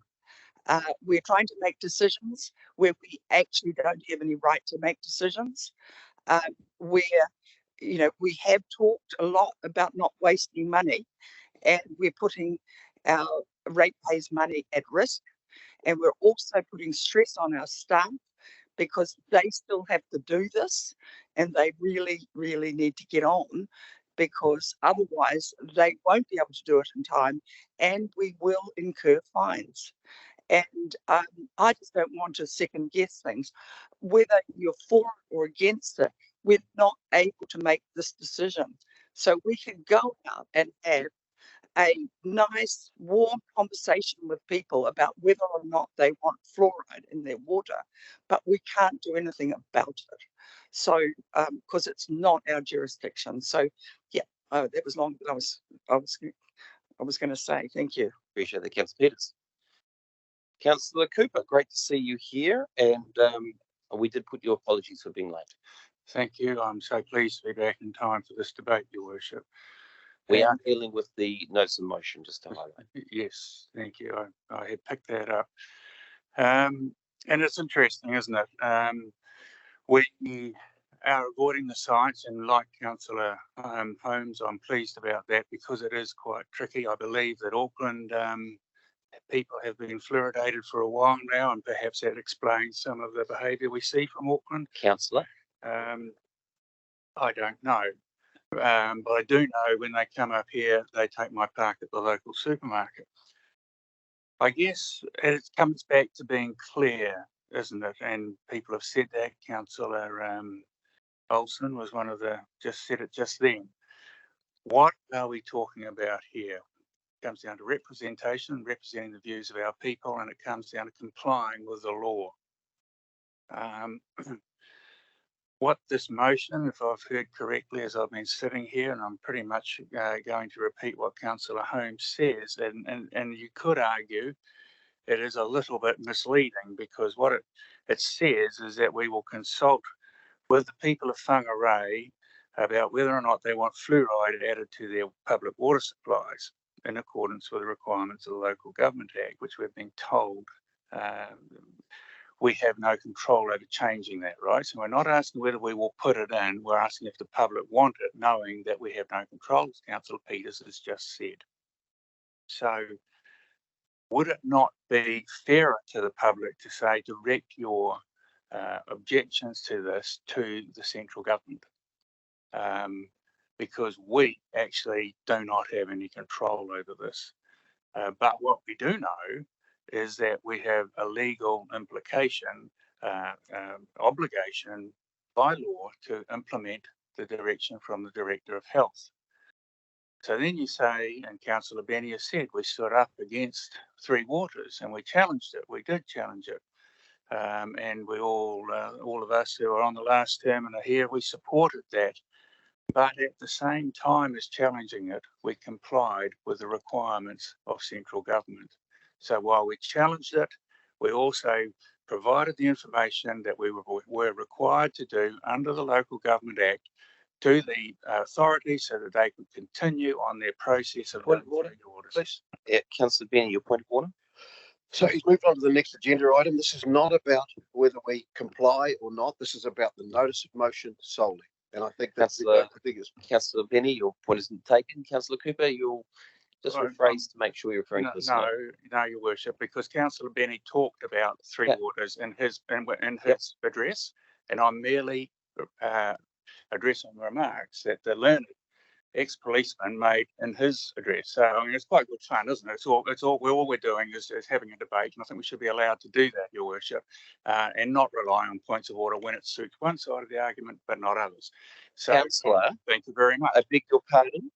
We're trying to make decisions where we actually don't have any right to make decisions. Where, we have talked a lot about not wasting money, and we're putting our ratepayers' money at risk. And we're also putting stress on our staff because they still have to do this and they really, really need to get on, because otherwise they won't be able to do it in time and we will incur fines. And I just don't want to second guess things. Whether you're for or against it, we're not able to make this decision. So we can go out and have a nice, warm conversation with people about whether or not they want fluoride in their water, but we can't do anything about it. So, because it's not our jurisdiction. So, yeah, that was long, but I was going to say thank you. Appreciate that, Councillor Peters. Councillor Cooper, great to see you here, and we did put your apologies for being late. Thank you. I'm so pleased to be back in time for this debate, Your Worship. We are dealing with the notice of motion, just to highlight. Yes, thank you. I had picked that up. And it's interesting, isn't it? We are avoiding the sites, and like Councillor Holmes, I'm pleased about that because it is quite tricky. I believe that Auckland people have been fluoridated for a while now, and perhaps that explains some of the behaviour we see from Auckland. Councillor? I don't know. But I do know when they come up here, they take my park at the local supermarket. I guess it comes back to being clear, isn't it? And people have said that. Councillor Olsen was one of just said it just then. What are we talking about here? It comes down to representation, representing the views of our people, and it comes down to complying with the law. What this motion, if I've heard correctly, as I've been sitting here, and I'm pretty much going to repeat what Councillor Holmes says, and you could argue it is a little bit misleading, because what it says is that we will consult with the people of Whangarei about whether or not they want fluoride added to their public water supplies in accordance with the requirements of the Local Government Act, which we've been told we have no control over changing that, right? So we're not asking whether we will put it in, we're asking if the public want it, knowing that we have no control, as Councillor Peters has just said. So would it not be fairer to the public to say, direct your objections to this to the central government? Because we actually do not have any control over this. But what we do know is that we have a legal implication, obligation by law to implement the direction from the Director of Health. So then you say, and Councillor Benny has said, we stood up against Three Waters and we challenged it. We did challenge it. And we all of us who are on the last term and are here, we supported that. But at the same time as challenging it, we complied with the requirements of central government. So while we challenged it, we also provided the information that we were required to do under the Local Government Act to the authorities so that they could continue on their process of Point of order, please. Yeah, Councillor Benny, your point of order. So he's moved on to the next agenda item. This is not about whether we comply or not. This is about the notice of motion solely. And I think that's Councillor Benny, your point isn't taken. Councillor Cooper, you'll just rephrase to make sure you're referring to this. No, Your Worship, because Councillor Benny talked about Three Waters in his address, and I'm merely addressing remarks that the learned ex-policeman made in his address. So I mean, it's quite good fun, isn't it? All we're doing is having a debate, and I think we should be allowed to do that, Your Worship, and not rely on points of order when it suits one side of the argument, but not others. So, Councillor, thank you very much. I beg your pardon.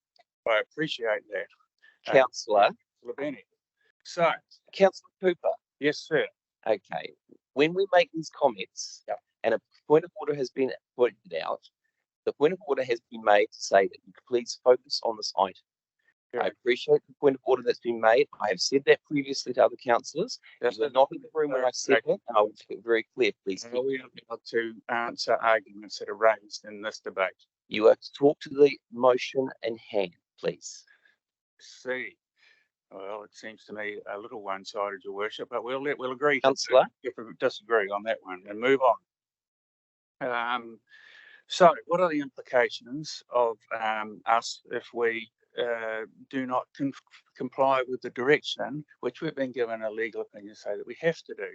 I appreciate that, Councillor Benny. So, Councillor Cooper. Yes, sir. Okay. When we make these comments, and a point of order has been pointed out, the point of order has been made to say that you please focus on this item. I appreciate the point of order that's been made. I have said that previously to other councillors. You were not in the room when I said that, and I will make it very clear, please. Are we allowed to answer arguments that are raised in this debate? You are to talk to the motion in hand, please. See, well, it seems to me a little one-sided, Your Worship, but we'll agree. Councillor, if we disagree on that one and move on. So, what are the implications of us if we do not comply with the direction which we've been given a legal opinion say that we have to do,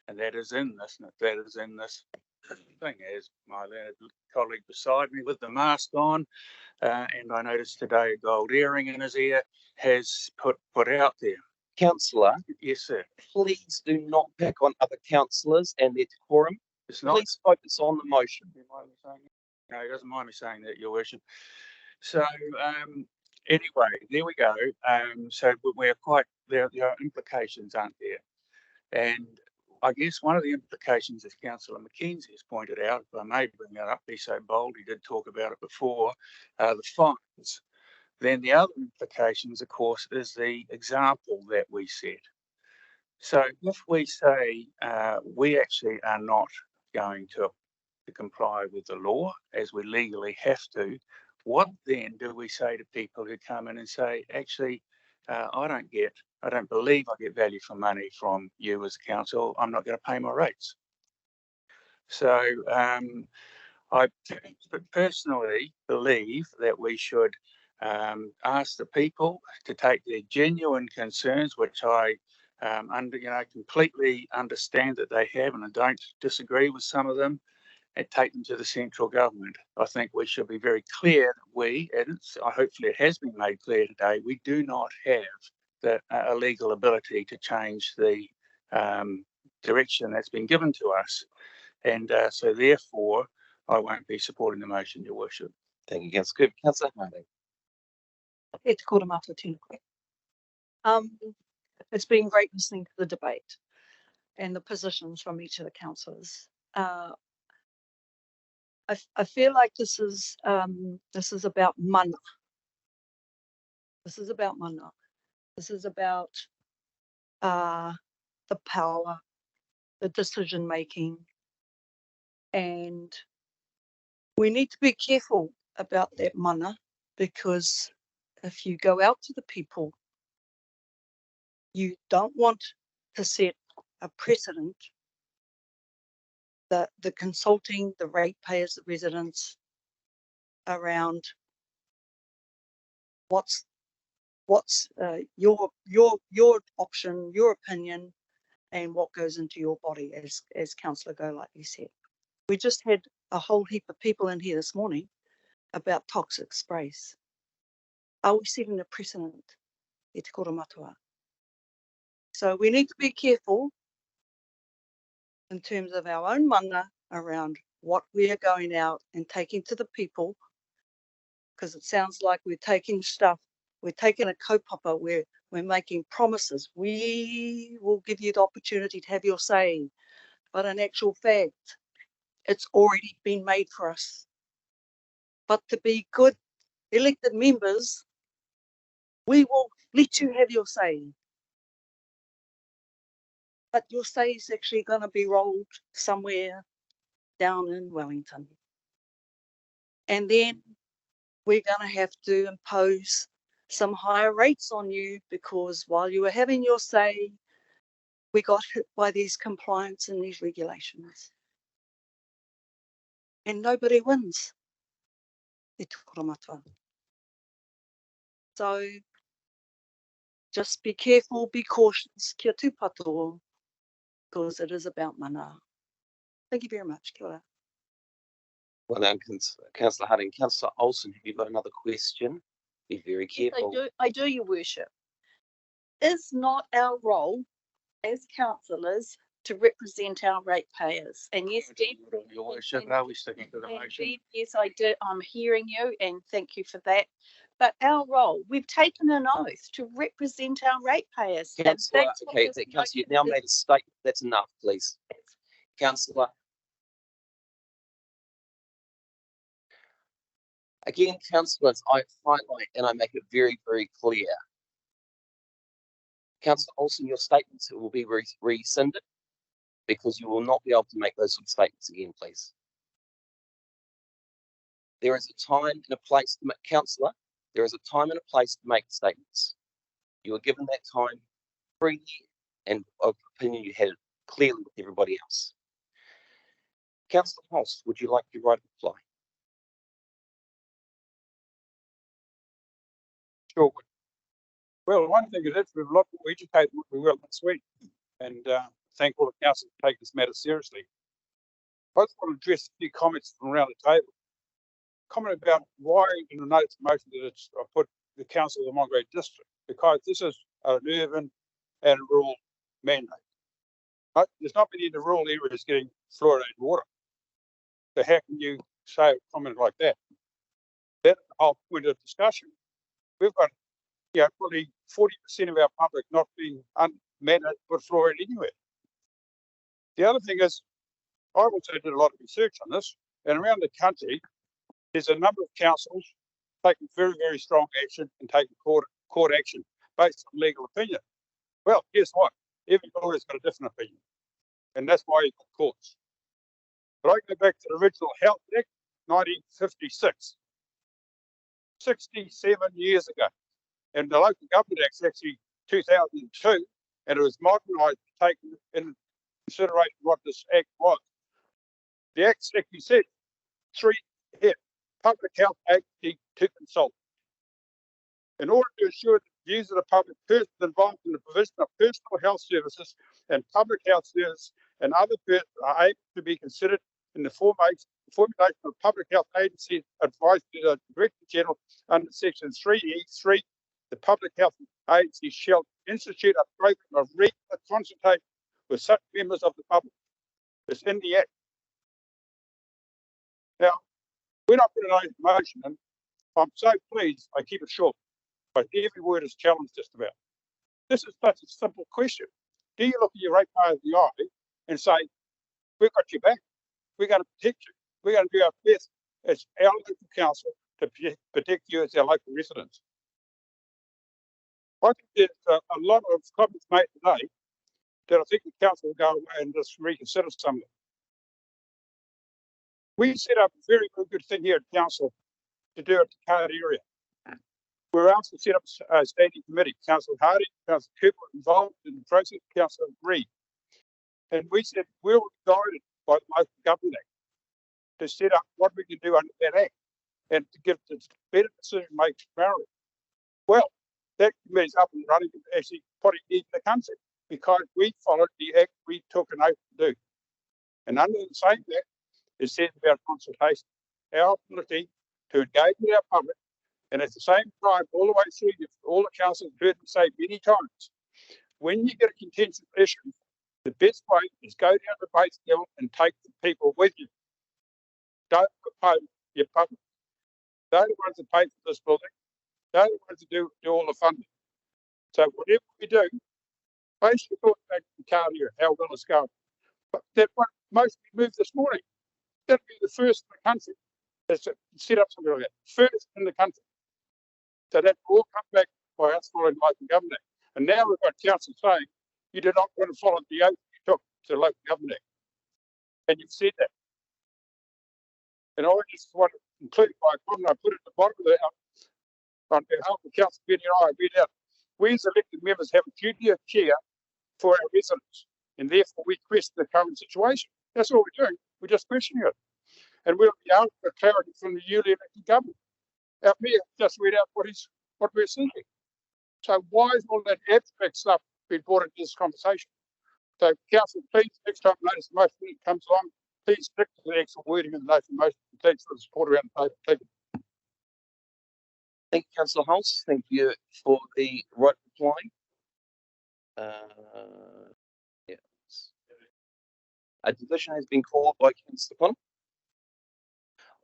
and that is in this thing, as my learned colleague beside me with the mask on, and I noticed today a gold earring in his ear has put out there. Councillor. Yes, sir. Please do not pick on other councillors and their decorum. It's not. Please focus on the motion. No, he doesn't mind me saying that, Your Worship. So anyway, there we go. So we're quite there are implications, aren't there? And I guess one of the implications, as Councillor Mackenzie has pointed out, if I may bring that up, he's so bold, he did talk about it before, the fines. Then the other implications, of course, is the example that we set. So if we say we actually are not going to comply with the law as we legally have to, what then do we say to people who come in and say, actually, I don't believe I get value for money from you as a council, I'm not going to pay my rates. So I personally believe that we should ask the people to take their genuine concerns, which I completely understand that they have, and I don't disagree with some of them, and take them to the central government. I think we should be very clear that hopefully it has been made clear today, we do not have a legal ability to change the direction that's been given to us. And so therefore, I won't be supporting the motion, Your Worship. Thank you, Councillor Cooper. Councillor Harding. It's been great listening to the debate and the positions from each of the councillors. I feel like this is about mana. This is about mana. This is about the power, the decision making, and we need to be careful about that mana, because if you go out to the people, you don't want to set a precedent that the consulting, the ratepayers, the residents around what's your option, your opinion, and what goes into your body, as Councillor Golightly said. We just had a whole heap of people in here this morning about toxic sprays. Are we setting a precedent e te koramatua? So we need to be careful in terms of our own mana around what we are going out and taking to the people, because it sounds like we're taking a kaupapa where we're making promises. We will give you the opportunity to have your say, but in actual fact, it's already been made for us. But to be good elected members, we will let you have your say. But your say is actually going to be rolled somewhere down in Wellington. And then we're going to have to impose some higher rates on you, because while you were having your say, we got hit by these compliance and these regulations. And nobody wins. So just be careful, be cautious, kia tūpato, because it is about mana. Thank you very much. Kia ora. Well done, Councillor Harding. Councillor Olsen, have you got another question? Be very careful. I do, Your Worship. Is not our role as councillors to represent our ratepayers? And yes, Your Worship, are we sticking to the motion? yes, I did. I'm hearing you, and thank you for that. But our role, we've taken an oath to represent our ratepayers. Councillor, okay, Councillor, you've now made a statement. That's enough, please. Councillor. Again, councillors, I highlight and I make it very, very clear. Councillor Olsen, your statements will be rescinded because you will not be able to make those sort of statements again, please. There is a time and a place to make, councillor, there is a time and a place to make statements. You are given that time freely and of opinion you had it clearly with everybody else. Councillor Hulse, would you like your right to reply? Sure. Well, one thing is that we've a lot more educated than we were last week, and thank all the council for taking this matter seriously. I just want to address a few comments from around the table. Comment about why in the notice of motion that I put the council of the Mongrel district, because this is an urban and rural mandate. Right? There's not many in the rural areas getting fluoridated water. So how can you say a comment like that? That's the whole point of discussion. We've got, probably 40% of our public not being mandated to put fluoride anywhere. The other thing is, I also did a lot of research on this, and around the country, there's a number of councils taking very, very strong action and taking court action based on legal opinion. Well, guess what? Every lawyer's got a different opinion, and that's why you've got courts. But I go back to the original Health Act, 1956, 67 years ago. And the Local Government Act is actually 2002, and it was modernised to take in consideration what this Act was. The Act actually said, Public Health Agency to consult. In order to ensure the views of the public, persons involved in the provision of personal health services and public health services and other persons are able to be considered in the formulation of public health agency advice to the Director General under Section 3E3. The Public Health Agency shall institute a program of regular consultation with such members of the public. It's in the Act. Now, we're not putting a motion in. I'm so pleased I keep it short, but every word is challenged just about. This is such a simple question. Do you look at your ratepayer in the eye and say, we've got your back, we're going to protect you, we're going to do our best as our local council to protect you as our local residents? I think there's a lot of comments made today that I think the council will go away and just reconsider some of them. We set up a very, very good thing here at council to do at the Card area. We're asked to set up a standing committee. Councillor Hardy, Councillor Cooper involved in the process, Councillor Reid. And we said we were guided by the Local Government Act to set up what we can do under that Act and to give the better decision making power. Well, that committee's up and running and actually putting it in the country because we followed the Act we took an oath to do. And under the same Act, it says about consultation, our ability to engage with our public, and at the same time, all the way through, all the councils have heard me say many times, when you get a contentious issue, the best way is go down to base level and take the people with you. Don't oppose your public. They're the ones that pay for this building. They're the ones that do all the funding. So whatever we do, basically thought back to the Card area, how well it's going. But that one mostly moved this morning. That'd be the first in the country that's set up something like that. First in the country. So that will all come back by us following local government. And now we've got council saying you do not want to follow the oath you took to the Local Government Act. And you've said that. And I just want to conclude by a comment I put at the bottom of the on behalf of Councillor Benny and I read out. We as elected members have a duty of care for our residents, and therefore we question the current situation. That's all we're doing. We're just questioning it. And we'll be out for clarity from the newly elected government. Our mayor just read out what we're seeking. So why is all that abstract stuff being brought into this conversation? So council, please, next time notice the motion comes along, please stick to the actual wording of the notice of motion. Thanks for the support around the table. Thank you. Thank you, Councillor Hulse. Thank you for the right reply. Yes. A division has been called by Councillor Connor.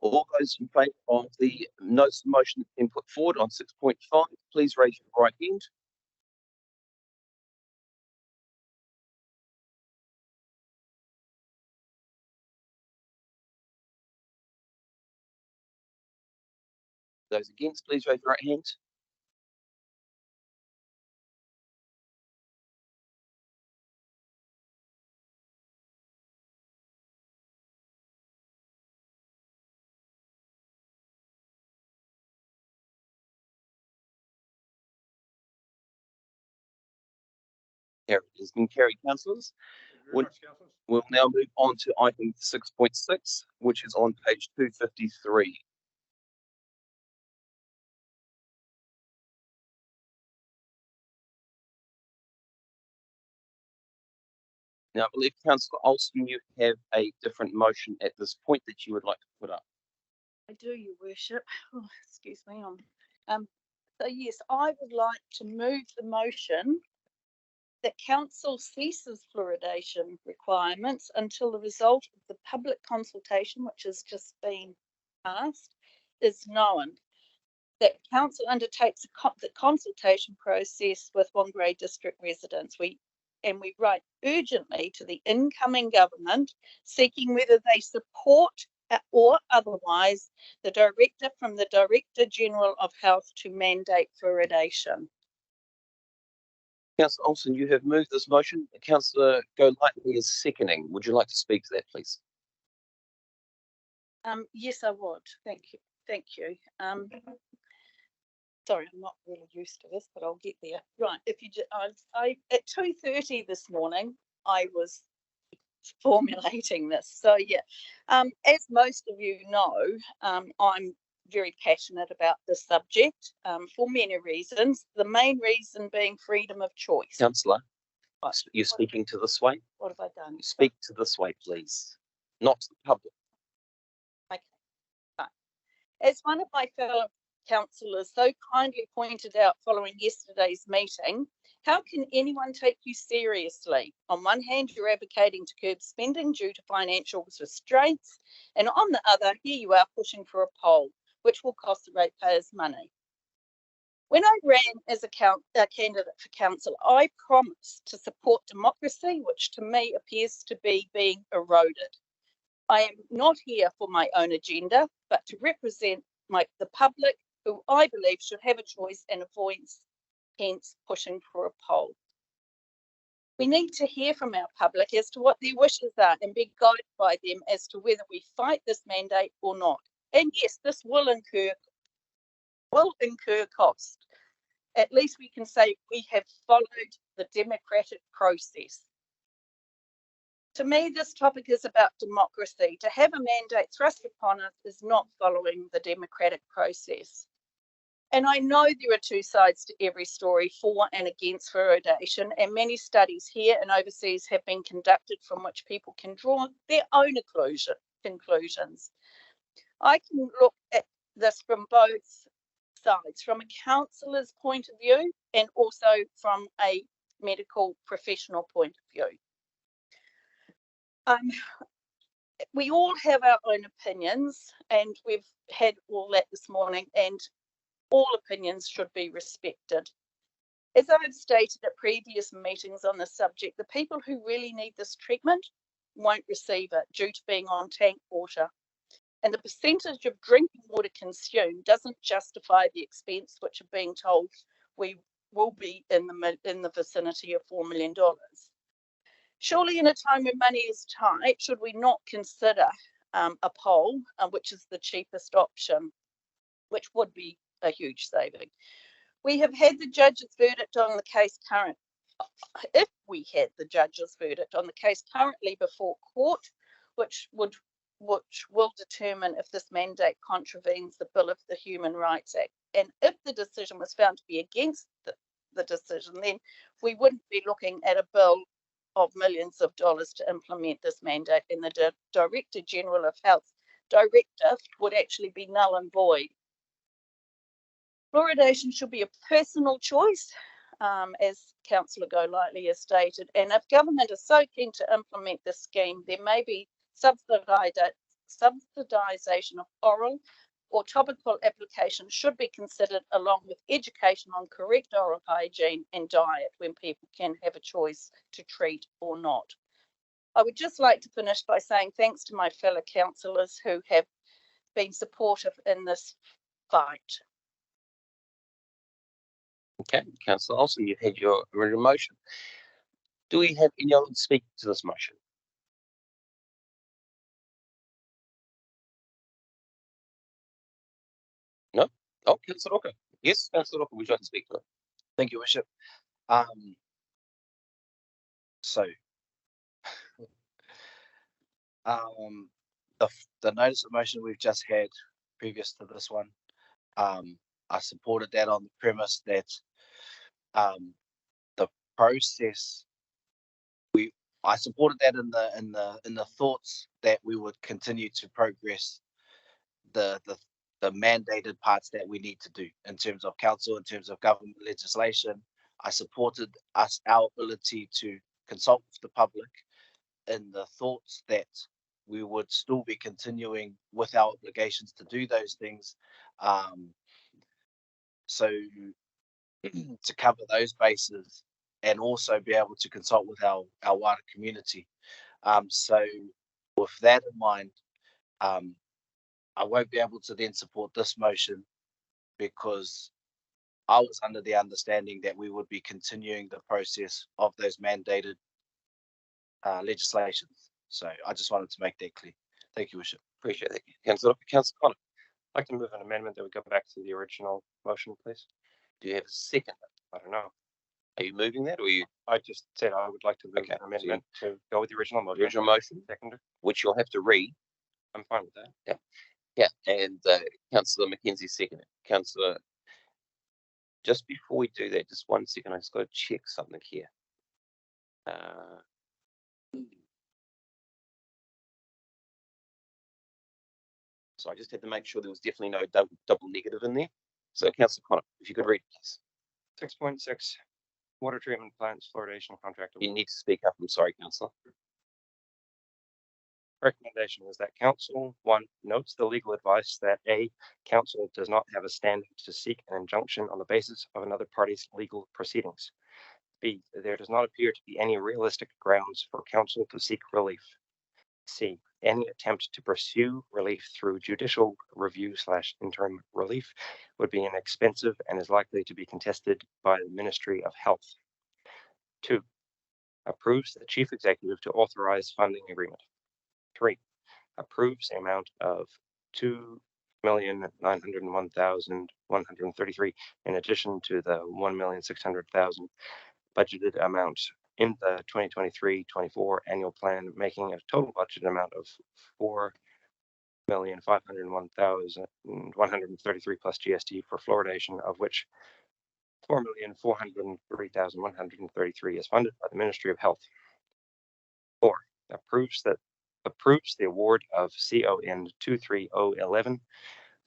All those in favour of the notice of motion that's been put forward on 6.5, please raise your right hand. Those against, please raise your right hand. Carried. It has been carried, councillors. We'll now move on to item 6.6, which is on page 253. Now, I believe Councillor Olsen, you have a different motion at this point that you would like to put up. I do, Your Worship. Oh, excuse me. So yes, I would like to move the motion that council ceases fluoridation requirements until the result of the public consultation, which has just been passed, is known. That council undertakes the consultation process with Whangarei district residents. We write urgently to the incoming government seeking whether they support or otherwise the directive from the Director General of Health to mandate fluoridation. Councillor Olsen, you have moved this motion. Councillor Golightly is seconding. Would you like to speak to that, please? Yes, I would. Thank you. Thank you. Sorry, I'm not really used to this, but I'll get there. Right. If you at 2:30 this morning, I was formulating this. So yeah, as most of you know, I'm very passionate about this subject for many reasons. The main reason being freedom of choice. Councillor, you're speaking to this way. What have I done? Speak to this way, please, not to the public. Okay. Right. As one of my fellow councillors so kindly pointed out following yesterday's meeting, how can anyone take you seriously? On one hand, you're advocating to curb spending due to financial restraints, and on the other, here you are pushing for a poll, which will cost the ratepayers money. When I ran as a candidate for council, I promised to support democracy, which to me appears to be being eroded. I am not here for my own agenda, but to represent the public, who I believe should have a choice and a voice, hence pushing for a poll. We need to hear from our public as to what their wishes are and be guided by them as to whether we fight this mandate or not. And yes, this will incur cost. At least we can say we have followed the democratic process. To me, this topic is about democracy. To have a mandate thrust upon us is not following the democratic process. And I know there are two sides to every story, for and against fluoridation, and many studies here and overseas have been conducted from which people can draw their own conclusions. I can look at this from both sides, from a counsellor's point of view and also from a medical professional point of view. We all have our own opinions, and we've had all that this morning, and all opinions should be respected. As I've stated at previous meetings on the subject, the people who really need this treatment won't receive it due to being on tank water. And the percentage of drinking water consumed doesn't justify the expense, which are being told we will be in the vicinity of $4 million. Surely in a time when money is tight, should we not consider a poll, which is the cheapest option, which would be a huge saving? We have had the judge's verdict on the case if we had the judge's verdict on the case currently before court, which will determine if this mandate contravenes the Bill of the Human Rights Act. And if the decision was found to be against the decision, then we wouldn't be looking at a bill of millions of dollars to implement this mandate, and the Director General of Health directive would actually be null and void. Fluoridation should be a personal choice, as Councillor Golightly has stated, and if government is so keen to implement this scheme, there may be subsidisation of oral or topical application should be considered, along with education on correct oral hygiene and diet when people can have a choice to treat or not. I would just like to finish by saying thanks to my fellow councillors who have been supportive in this fight. Okay, Councillor Olsen, you've had your written motion. Do we have anyone speak to this motion? No? Oh, Councillor Roka. Yes, Councillor Roka, would you like to speak to it? Thank you, Bishop. So, the notice of motion we've just had previous to this one, I supported that on the premise that the process I supported that in the thoughts that we would continue to progress the mandated parts that we need to do in terms of council, in terms of government legislation. I supported our ability to consult with the public in the thoughts that we would still be continuing with our obligations to do those things. So to cover those bases and also be able to consult with our wider community. So with that in mind, I won't be able to then support this motion because I was under the understanding that we would be continuing the process of those mandated legislations. So I just wanted to make that clear. Thank you, Bishop. Appreciate that. Councillor Connor, I'd like to move an amendment that we go back to the original motion, please. do you have a second? I don't know. Are you moving that or are you? I just said I would like to move Okay, an amendment to go with the original motion. Original motion, Seconder. which you'll have to read. I'm fine with that. Yeah, and Councillor Mackenzie seconded. Councillor, just before we do that, just 1 second, I just got to check something here. So I just had to make sure there was definitely no double negative in there. So Councillor Connor, if you could read, please. 6.6, water treatment plants fluoridation contract. You need to speak up. I'm sorry, Councillor. Recommendation is that council, 1, notes the legal advice that A, council does not have a standing to seek an injunction on the basis of another party's legal proceedings. B, there does not appear to be any realistic grounds for council to seek relief. C, any attempt to pursue relief through judicial review / interim relief would be inexpensive and is likely to be contested by the Ministry of Health. 2, approves the chief executive to authorize funding agreement. 3, approves the amount of 2,901,133 in addition to the 1,600,000 budgeted amount in the 2023-24 annual plan, making a total budget amount of 4,501,133 plus GST for fluoridation, of which 4,403,133 is funded by the Ministry of Health. 4, approves the award of CON 23011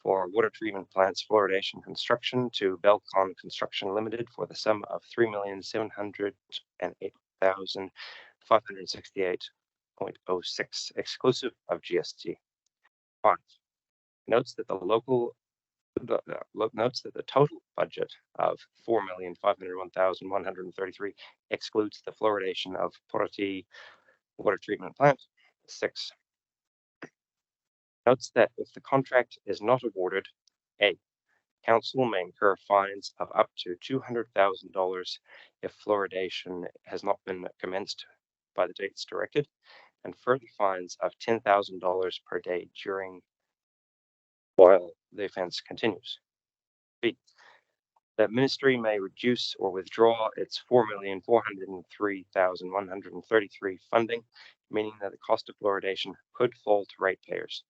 for water treatment plants fluoridation construction to Belcon Construction Limited for the sum of 3,708,568.06 exclusive of GST. 5, notes that the total budget of 4,501,133 excludes the fluoridation of Poroti water treatment plant. 6, notes that if the contract is not awarded, A, council may incur fines of up to $200,000 if fluoridation has not been commenced by the dates directed, and further fines of $10,000 per day while the offence continues. B, the ministry may reduce or withdraw its 4,403,133 funding, meaning that the cost of fluoridation could fall to ratepayers.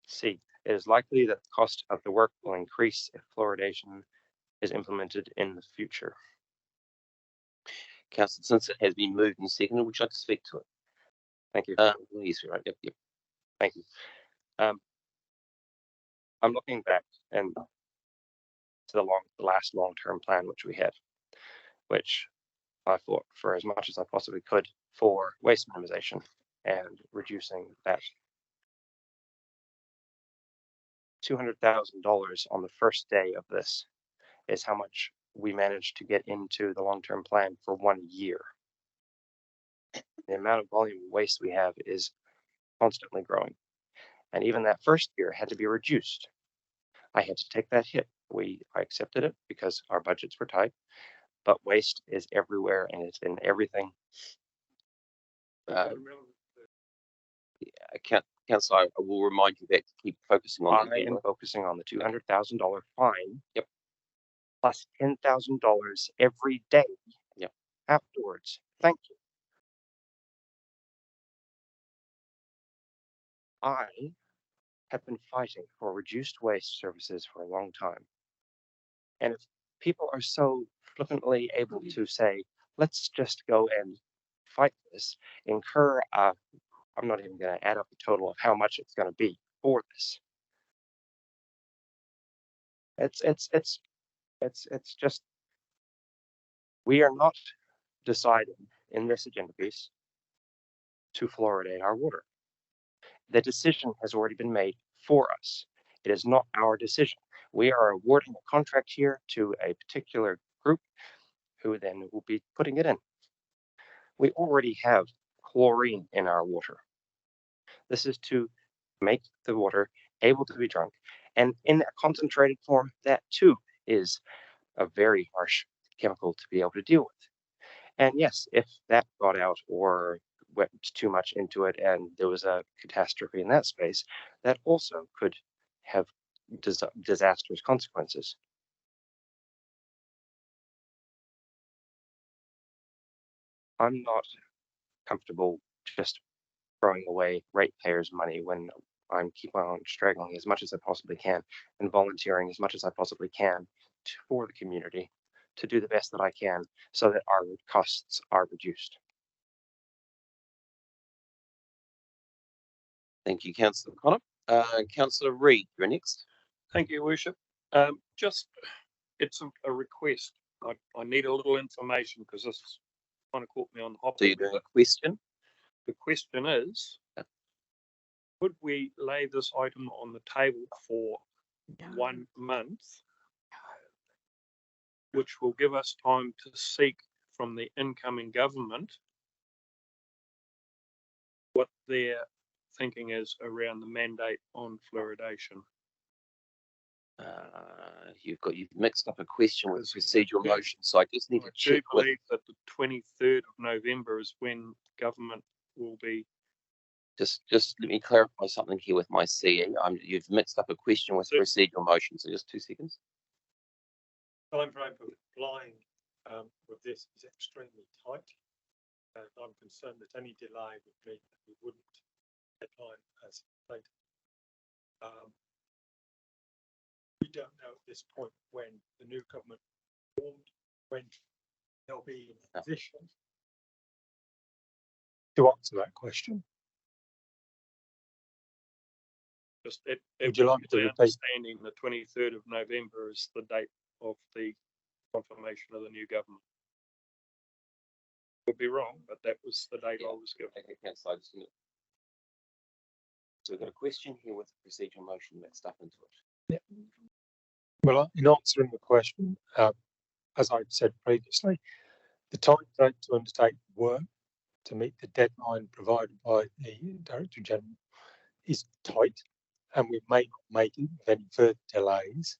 C, it is likely that the cost of the work will increase if fluoridation is implemented in the future. Councillor, since it has been moved and seconded, would you like to speak to it? Thank you. Yes, right. Yep. Thank you. I'm looking back and to the last long-term plan which we had, which I fought for as much as I possibly could for waste minimization and reducing that. $200,000 on the first day of this is how much we managed to get into the long-term plan for 1 year. The amount of volume of waste we have is constantly growing. And even that first year had to be reduced. I had to take that hit. I accepted it because our budgets were tight, but waste is everywhere and it's in everything. Councillor, I will remind you that to keep focusing on the I am agenda. focusing on the $200,000 fine. Yep. Plus $10,000 every day. Yep. Afterwards. Thank you. I have been fighting for reduced waste services for a long time. And if people are so flippantly able to say, let's just go and fight this, incur I'm not even going to add up the total of how much it's going to be for this. It's just, we are not deciding in this agenda piece to fluoridate our water. The decision has already been made for us. It is not our decision. We are awarding a contract here to a particular group who then will be putting it in. We already have chlorine in our water. This is to make the water able to be drunk. And in a concentrated form, that too is a very harsh chemical to be able to deal with. And yes, if that got out or went too much into it and there was a catastrophe in that space, that also could have disastrous consequences. I'm not comfortable just throwing away ratepayers' money when I'm keeping on straggling as much as I possibly can and volunteering as much as I possibly can for the community to do the best that I can so that our costs are reduced. Thank you, Councillor Connor. Councillor Reid, you're next. Thank you, Worship. Just, it's a request. I need a little information because this kind of caught me on the hop. So you're doing a question? The question is, could we lay this item on the table for 1 month, which will give us time to seek from the incoming government what their thinking is around the mandate on fluoridation? You've mixed up a question with procedural motion, so I just need to check I believe that the 23rd of November is when government will be. Just let me clarify something here with my CE. You've mixed up a question with procedural motion, so just 2 seconds. Time frame for applying with this is extremely tight. I'm concerned that any delay would mean that we wouldn't deadline as later. We don't know at this point when the new government formed, when they'll be in a position to answer that question. Just it Would you like me to repeat? Understanding the 23rd of November is the date of the confirmation of the new government. Could be wrong, but that was the date I was given. Okay, so we've got a question here with the procedural motion mixed up into it. Yeah. Well, in answering the question, as I said previously, the time frame to undertake work to meet the deadline provided by the Director General is tight, and we may not make it with any further delays.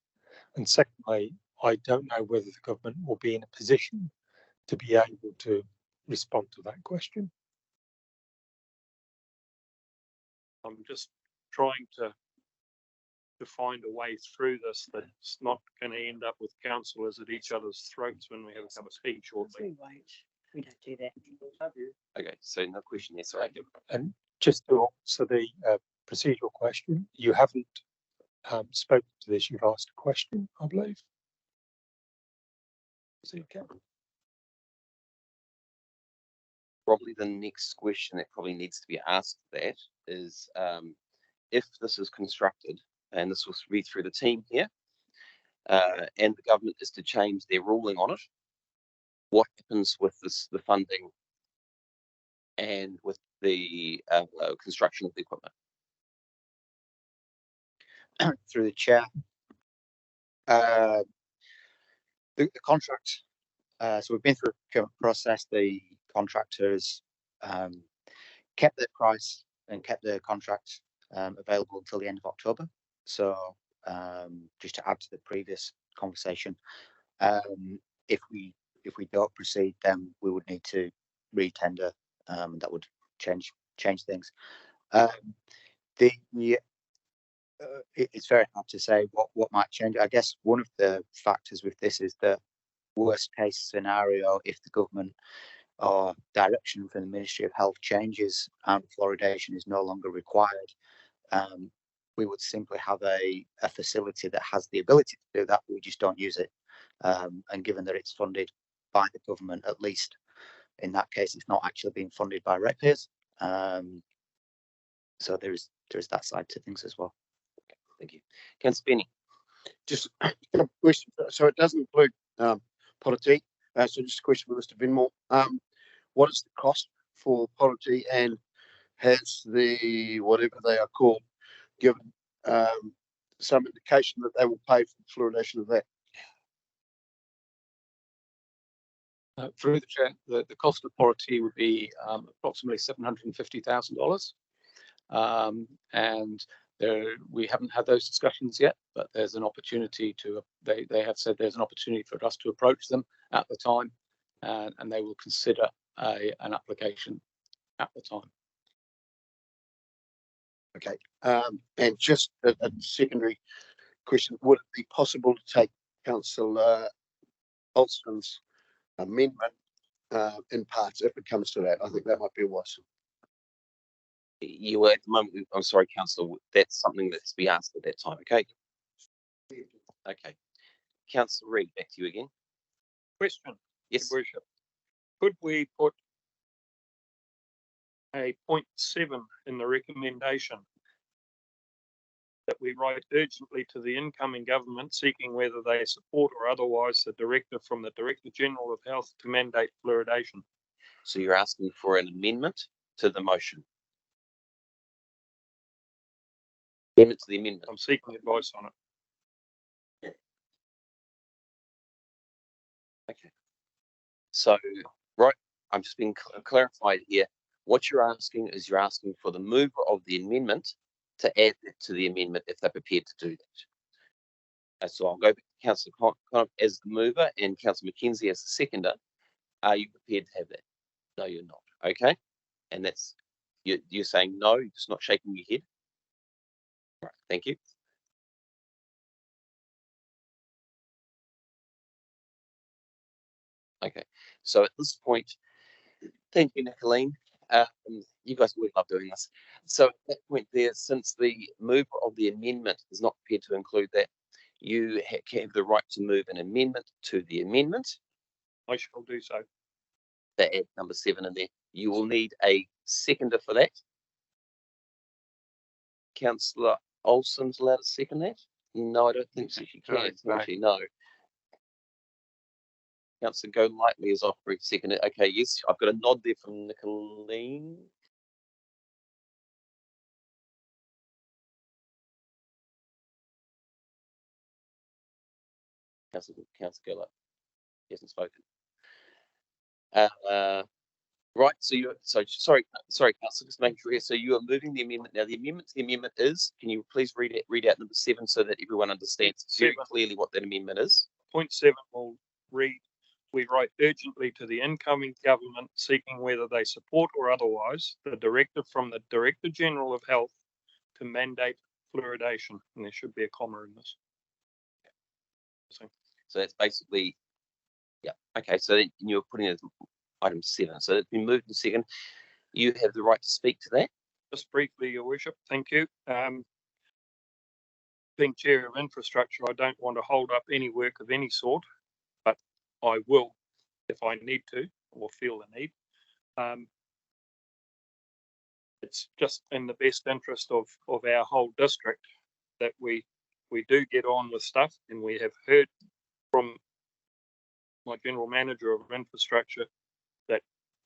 And secondly, I don't know whether the government will be in a position to be able to respond to that question. I'm just trying to find a way through this that's not going to end up with councillors at each other's throats when we have a cup of tea shortly. We don't do that. Okay, so no question there, sorry. And just to answer the procedural question, you haven't spoken to this, you've asked a question, I believe. Is it okay? Probably the next question that probably needs to be asked that is if this is constructed, and this will read through the team here, and the government is to change their ruling on it, what happens with the funding and with the construction of the equipment? Through the chair, the contract. So we've been through a procurement process. The contractors kept their price and kept their contract available until the end of October. So just to add to the previous conversation, if we don't proceed, then we would need to re-tender. That would change things. It's very hard to say what might change. I guess one of the factors with this is the worst case scenario if the government or direction from the Ministry of Health changes and fluoridation is no longer required. We would simply have a facility that has the ability to do that, but we just don't use it. And given that it's funded by the government, at least in that case, it's not actually being funded by ratepayers. So there's that side to things as well. Okay, thank you. Councillor Benny. Just a question. So it doesn't include Poroti. So just a question for Mr. Venmore. What is the cost for Poroti, and has the whatever they are called given some indication that they will pay for the fluoridation of that? Through the chair, the cost of Poroti would be approximately $750,000. And we haven't had those discussions yet, but there's an opportunity to, they have said there's an opportunity for us to approach them at the time, and they will consider an application at the time. Okay. And just a secondary question, would it be possible to take Councillor Alston's amendment in parts if it comes to that? I think that might be wise. You were at the moment, I'm sorry, Councillor, that's something that's to be asked at that time, okay? Okay. Councillor Reid, back to you again. Question. Yes. Your Worship. Could we put a 0.7 in the recommendation that we write urgently to the incoming government seeking whether they support or otherwise the directive from the Director General of Health to mandate fluoridation? So you're asking for an amendment to the motion? Amendment to the amendment. I'm seeking advice on it. Okay. So, right, I'm just being clarified here. What you're asking is you're asking for the mover of the amendment to add that to the amendment if they're prepared to do that. So I'll go back to Councillor Conniff as the mover and Councillor Mackenzie as the seconder. Are you prepared to have that? No, you're not. Okay. And that's, you're saying no, you're just not shaking your head. Right, thank you. Okay, so at this point, thank you, Nicolene. You guys always love doing this. So at that point there, since the mover of the amendment is not prepared to include that, you have the right to move an amendment to the amendment. I shall do so. That add number 7 in there. You will need a seconder for that. Councillor Olsen's allowed to second that? No, I don't think so. She can. Actually, no. Councillor Golightly is offering second. Okay, yes, I've got a nod there from Nicolene. Councillor Golightly hasn't spoken. Right, so sorry, Councillor, just making sure here. So you are moving the amendment. Now the amendment to the amendment is, can you please read out number 7 so that everyone understands very clearly what that amendment is? 0.7 will read, we write urgently to the incoming government seeking whether they support or otherwise the directive from the Director General of Health to mandate fluoridation. And there should be a comma in this. So that's basically, yeah, okay, so you're putting it as item 7. So it's been moved in second. You have the right to speak to that. Just briefly, Your Worship, thank you. Being Chair of Infrastructure, I don't want to hold up any work of any sort, but I will if I need to or feel the need. It's just in the best interest of our whole district that we do get on with stuff, and we have heard from my General Manager of Infrastructure that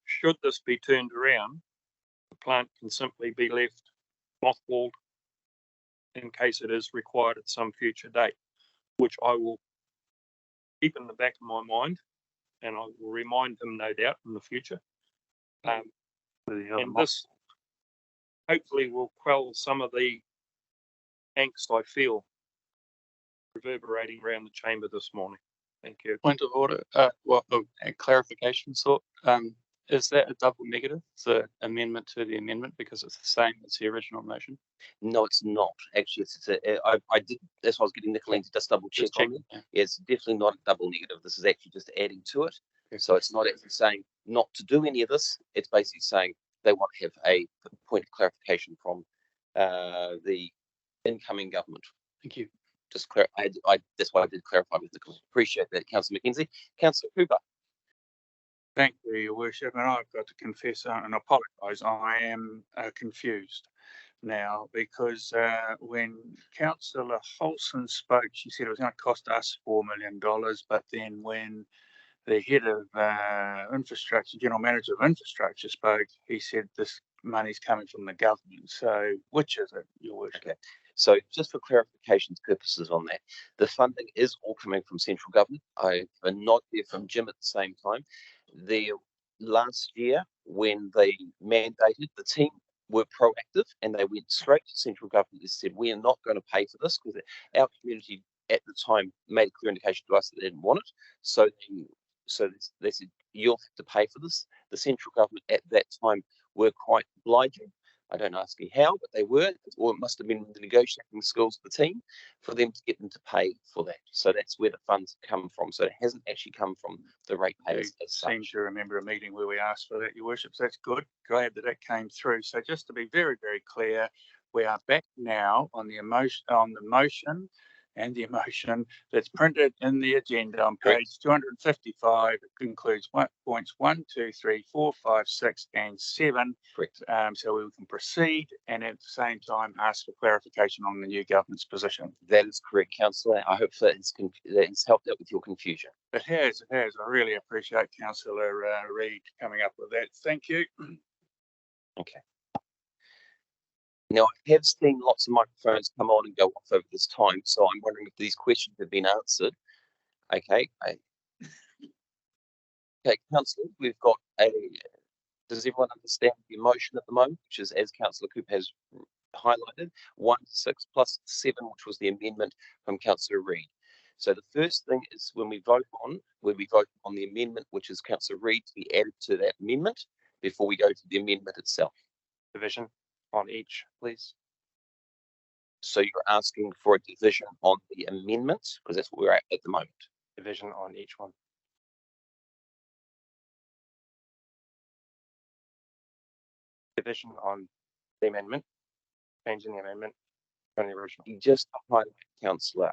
should this be turned around, the plant can simply be left mothballed in case it is required at some future date, which I will keep in the back of my mind, and I will remind him, no doubt, in the future. And this hopefully will quell some of the angst I feel reverberating around the chamber this morning. Thank you. Point of order, a clarification sort, is that a double negative, the amendment to the amendment, because it's the same as the original motion? No, it's not. Actually, I did, that's why I was getting Nicolene to just double check Just on check, it. yeah. It's definitely not a double negative. This is actually just adding to it. So it's not actually saying not to do any of this. It's basically saying they want to have a point of clarification from the incoming government. Thank you. Just that's why I did clarify with Nicolene. Appreciate that, Councillor Mackenzie. Councillor Cooper. Thank you, Your Worship, and I've got to confess and apologise. I am confused now because when Councillor Holson spoke, she said it was going to cost us $4 million, but then when the head of infrastructure, general manager of infrastructure, spoke, he said this money's coming from the government. So which is it, Your Worship? Okay. So just for clarification purposes on that, the funding is all coming from central government. I have a nod there from Jim at the same time. The last year when they mandated, the team were proactive and they went straight to central government and said, we are not going to pay for this because our community at the time made a clear indication to us that they didn't want it. So they said, you'll have to pay for this. The central government at that time were quite obliging. I don't ask you how, but they were, or it must have been the negotiating skills of the team for them to get them to pay for that. So that's where the funds come from. So it hasn't actually come from the ratepayers as such. Seem to remember a meeting where we asked for that, Your Worship. So that's good. Glad that came through. So just to be very, very clear, we are back now on the motion and the emotion that's printed in the agenda on page 255. It includes points 1, 2, 3, 4, 5, 6, and 7. Correct. So we can proceed and at the same time ask for clarification on the new government's position. That is correct, Councillor. I hope that it's helped out with your confusion. It has. I really appreciate Councillor Reid coming up with that. Thank you. Okay. Now, I have seen lots of microphones come on and go off over this time, so I'm wondering if these questions have been answered. Okay. Okay, Councillor, we've got does everyone understand the motion at the moment, which is, as Councillor Cooper has highlighted, 1 to 6 plus 7, which was the amendment from Councillor Reid. So the first thing is when we vote on the amendment, which is Councillor Reid, to be added to that amendment before we go to the amendment itself. Division on each, please. So you're asking for a division on the amendments, because that's what we're at the moment. Division on each one. Division on the amendment, changing the amendment from the original. Just to highlight, Councillor,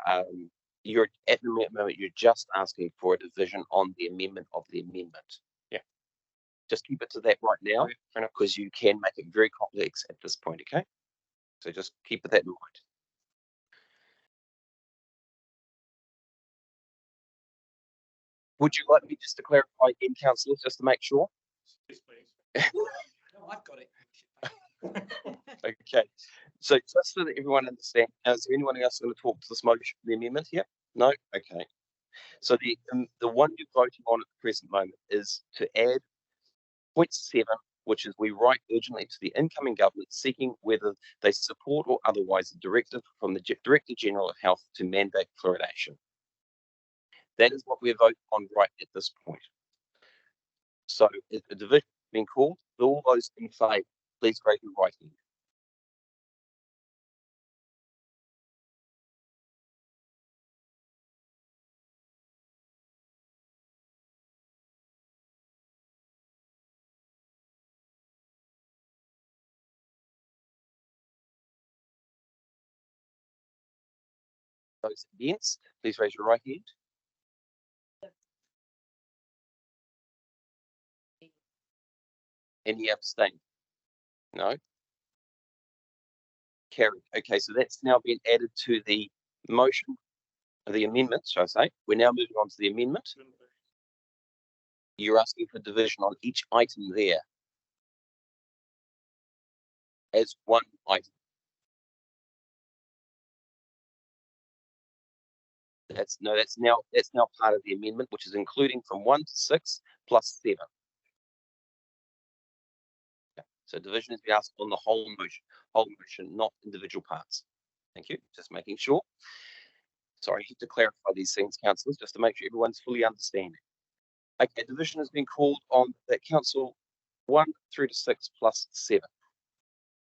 you're at the moment, you're just asking for a division on the amendment of the amendment. Yeah. Just keep it to that right now, because you can make it very complex at this point, okay? So just keep that in mind. Would you like me just to clarify again, Councillor, just to make sure? Yes, please. No, I've got it. Okay. So just so that everyone understands, is there anyone else going to talk to this motion, the amendment here? No? Okay. So the one you're voting on at the present moment is to add point 7, which is we write urgently to the incoming government seeking whether they support or otherwise a directive from the Director General of Health to mandate fluoridation. That is what we're voting on right at this point. So if the division has been called, all those in favour, please raise your right hand. Those against, please raise your right hand. Any abstain? No. Carried. Okay, so that's now been added to the motion, the amendment, shall I say. We're now moving on to the amendment. You're asking for division on each item there as one item. That's now part of the amendment, which is including from 1 to 6 plus 7. Okay. So division is being asked on the whole motion, not individual parts. Thank you. Just making sure. Sorry, I need to clarify these things, councillors, just to make sure everyone's fully understanding. Okay, division has been called on that council 1 through to 6 plus 7.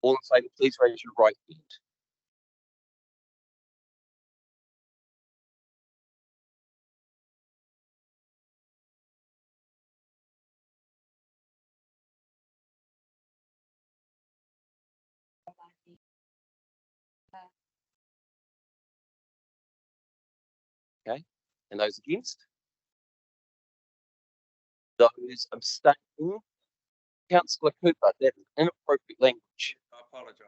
All in favour, please raise your right hand. Okay, and those against? Those abstaining? Councillor Cooper, that is inappropriate language. I apologise.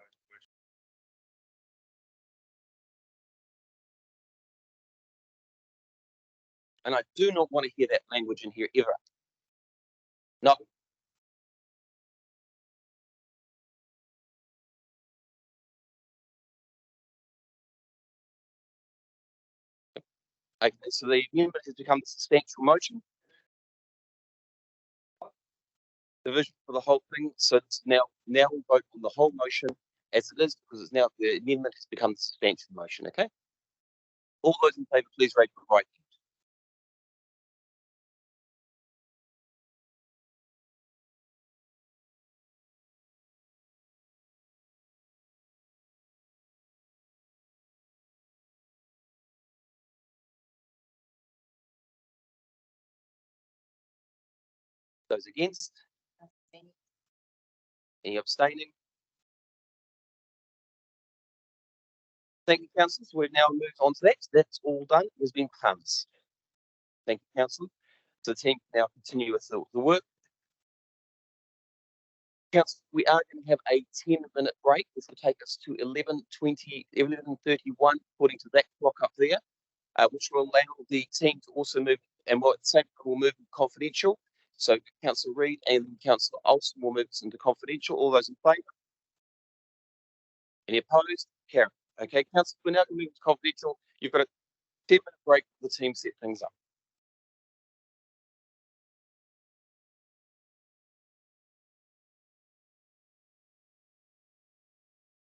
And I do not want to hear that language in here ever. No. Okay, so the amendment has become a substantial motion. Division for the whole thing, so it's now we'll vote on the whole motion as it is, because it's now the amendment has become a substantial motion, okay? All those in favour, please raise your right hand. Those against? Any abstaining? Thank you, councillors. We've now moved on to that. That's all done. It has been passed. Thank you, councillor. So the team can now continue with the work. Council, we are going to have a 10-minute break. This will take us to 11:31, according to that clock up there, which will allow the team to also move, and what same will move confidential. So Councillor Reid and Councillor Olsen will move us into confidential. All those in favour? Any opposed? Carry. Okay, council, we're now going to move to confidential. You've got a 10-minute break for the team set things up.